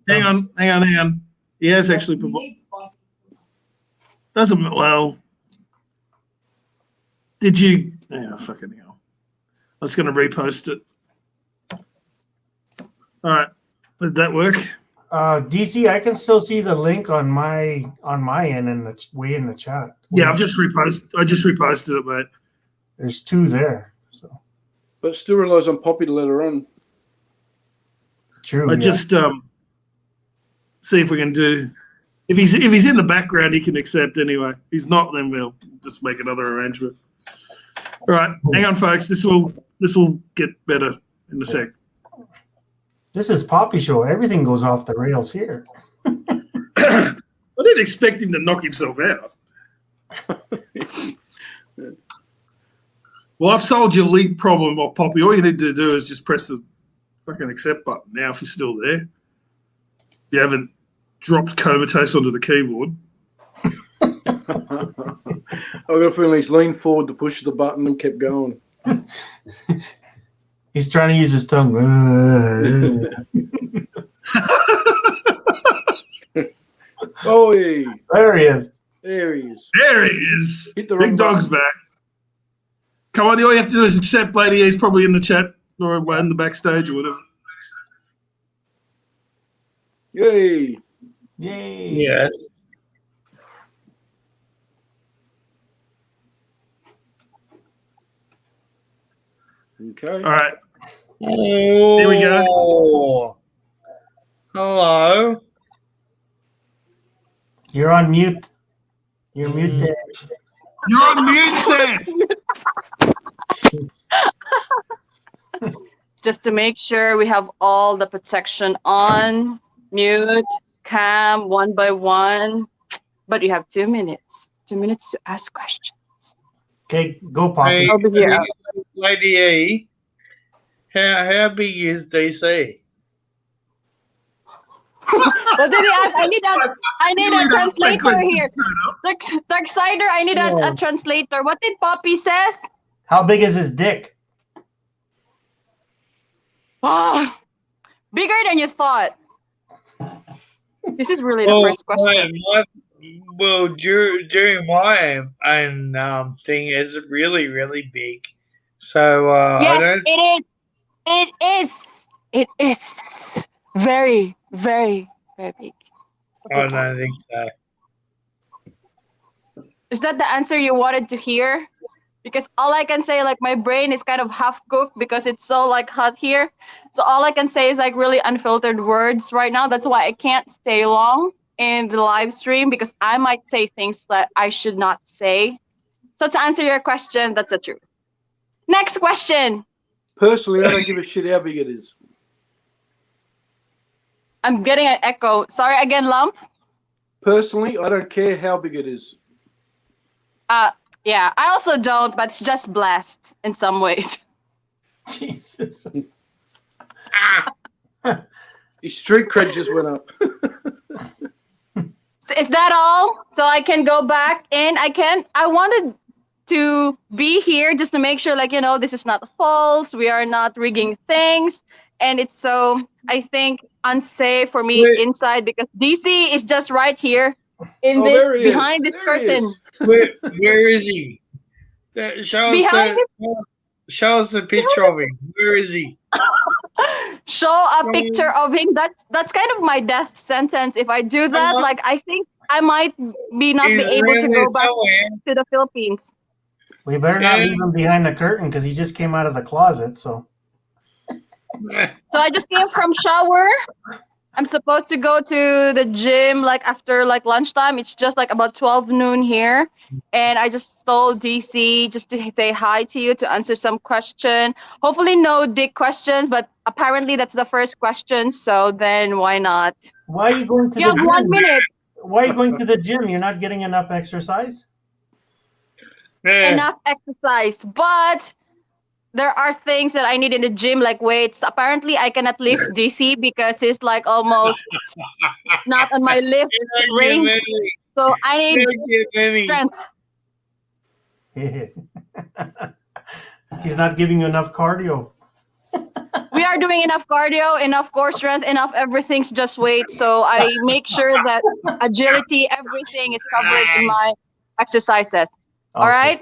Hang on. He has actually. Doesn't well. Did you? Yeah, fucking hell. I was going to repost it. All right. Did that work? DC, I can still see the link on my end in the way in the chat. Yeah, I just reposted it, mate. There's two there. So But still realize I'm popular later on. true. I yeah. just see if we can do. If he's in the background, he can accept anyway. If he's not, then we'll just make another arrangement. All right, hang on, folks. This will get better in a sec. This is Poppy Show. Everything goes off the rails here. I didn't expect him to knock himself out. Well, I've solved your link problem, Poppy. All you need to do is just press the fucking accept button now if you're still there. You haven't dropped comatose onto the keyboard. I got a feeling he's leaned forward to push the button and kept going. He's trying to use his tongue. Oh, hey. There he is. There he is. There he is. Hit the wrong Big Dog's button. back. Come on, all you have to do is accept, lady. He's probably in the chat or in the backstage or whatever. Yay. Yay. Yes. Okay. All right. Oh, Here we go. Hello. You're on mute. You're muted. You're on mute, sis. Just to make sure we have all the protection on, mute, cam, one by one. But you have 2 minutes. 2 minutes to ask questions. Okay, go Poppy. Over here. Lady E, how big is DC? What did he ask? I need a translator here. Darksider, I need a translator. What did Poppy says? How big is his dick? Oh, bigger than you thought. This is really the first question. Well, during my own thing, it's really, really big. So I Yes, don't. it is very, very, very big. I don't think so. Is that the answer you wanted to hear? Because all I can say, like, my brain is kind of half cooked because it's so like hot here. So all I can say is like really unfiltered words right now. That's why I can't stay long in the live stream because I might say things that I should not say. So to answer your question, that's the truth. Next question. Personally, I don't give a shit how big it is. I'm getting an echo. Sorry again, Lump. Personally, I don't care how big it is. Yeah, I also don't, but it's just blessed in some ways. Jesus. His street cred just went up. Is that all? So I can go back in? I wanted to be here just to make sure, like, you know, this is not false. We are not rigging things. And it's so, I think, unsafe for me inside because DC is just right here in this, behind this curtain. Where is he? Behind Show us a picture of him. Where is he? show a picture of him. That's kind of my death sentence. If I do that, like I think I might not be He's able to really go back somewhere. to the Philippines. We better not leave him behind the curtain because he just came out of the closet. So So I just came from shower. I'm supposed to go to the gym like after like lunchtime. It's just like about 12 noon here. And I just told DC just to say hi to you, to answer some question. Hopefully no dick questions, but apparently that's the first question. So then why not? why are you going to You the have gym? 1 minute. Why are you going to the gym? You're not getting enough exercise? Enough exercise, but there are things that I need in the gym, like weights. Apparently, I cannot lift DC because it's like almost not on my lift range. So I need strength. He's not giving you enough cardio. We are doing enough cardio, enough core strength, enough everything's just weight. So I make sure that agility, everything is covered in my exercises. All right.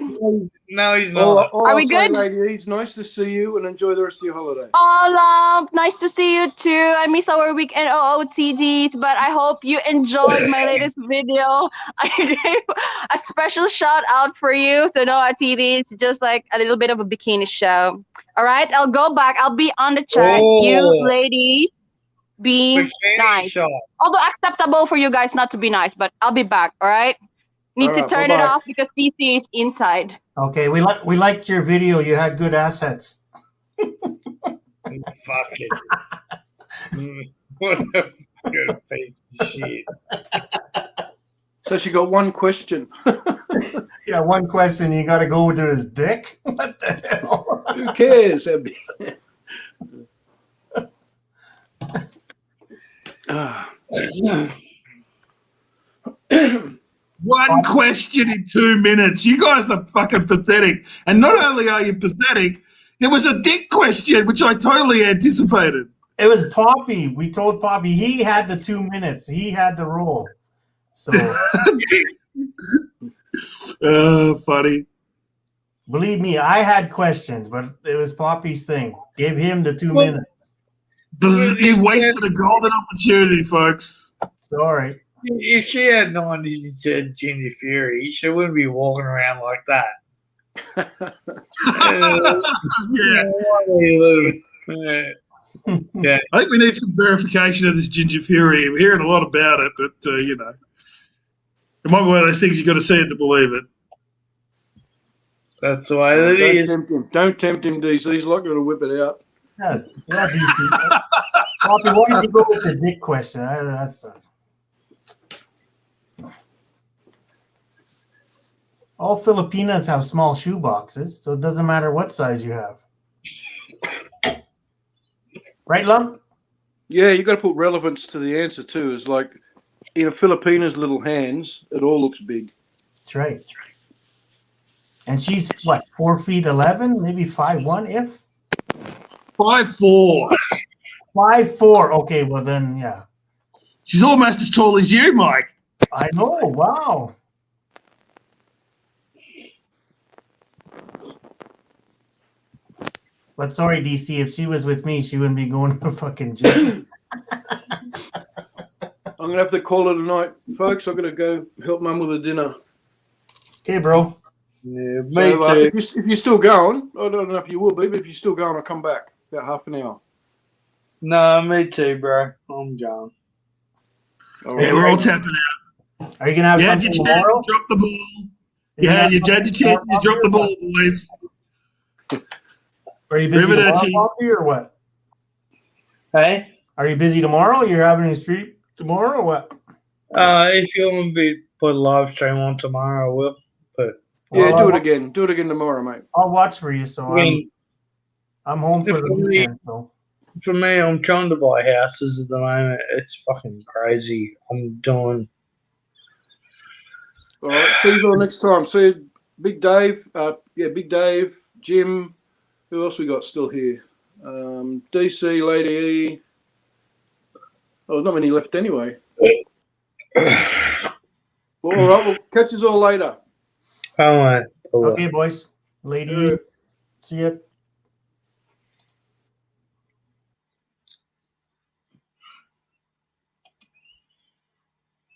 No, he's not. All Are I'll we say, good? ladies, nice to see you and enjoy the rest of your holiday. Oh, nice to see you too. I miss our weekend OOTDs, but I hope you enjoyed my latest video. I gave a special shout out for you. So no OOTDs, just like a little bit of a bikini show. All right, I'll go back. I'll be on the chat. You ladies be Bikini nice. shot. Although acceptable for you guys not to be nice, but I'll be back. All right. Need All to right, turn it bye-bye. off because DC is inside. Okay, we liked your video. You had good assets. Fuck it. What a good piece of shit. So she got one question. Yeah, one question. You got to go to his dick. What the hell? Who cares, Abby? One question in 2 minutes. You guys are fucking pathetic. And not only are you pathetic, there was a dick question, which I totally anticipated. It was Poppy. We told Poppy he had the 2 minutes. He had the role. So Funny. believe me, I had questions, but it was Poppy's thing. Give him the 2 minutes. You wasted a golden opportunity, folks. Sorry. If she had known this is Ginger Fury, she wouldn't be walking around like that. Yeah. I think we need some verification of this Ginger Fury. We're hearing a lot about it, but, you know, it might be one of those things you got to see it to believe it. That's why it is. Tempt him. Don't tempt him, DC. He's not going to whip it out. Yeah, DC. Poppy, why did you go with the dick question? That's all Filipinas have small shoe boxes, so it doesn't matter what size you have. Right, Lump? Yeah, you got to put relevance to the answer too. It's like in a Filipina's little hands, it all looks big. That's right. And she's what, 4'11", maybe 5'1", if 5'4". 5'4". Okay, well then, yeah. She's almost as tall as you, Mike. I know. Wow. But sorry, DC, if she was with me, she wouldn't be going to fucking gym. I'm going to have to call it a night, folks. I'm going to go help Mum with the dinner. Okay, bro. Yeah, me So, too. if you're still going, I don't know if you will be, but if you're still going, I'll come back about half an hour. No, me too, bro. I'm gone. Yeah, we're all tapping out. Are you gonna have You had your something chance, tomorrow? you dropped the ball. You had your chance, you dropped the ball, boys. Are you busy tomorrow, Arrivederci. Poppy, or what? Hey? Are you busy tomorrow? You're having a street tomorrow, or what? If you want me to put a live stream on tomorrow, I will. But Yeah, Well, do it again. Do it again tomorrow, mate. I'll watch for you. So I mean, I'm home for the weekend. So for me, I'm trying to buy houses at the moment. It's fucking crazy. I'm doing. All right, see you all next time. See you, Big Dave. Big Dave, Jim. Who else we got still here? DC, Lady E. Oh, not many left anyway. Well, all right, we'll catch us all later. All right. okay, boys. Lady, see ya.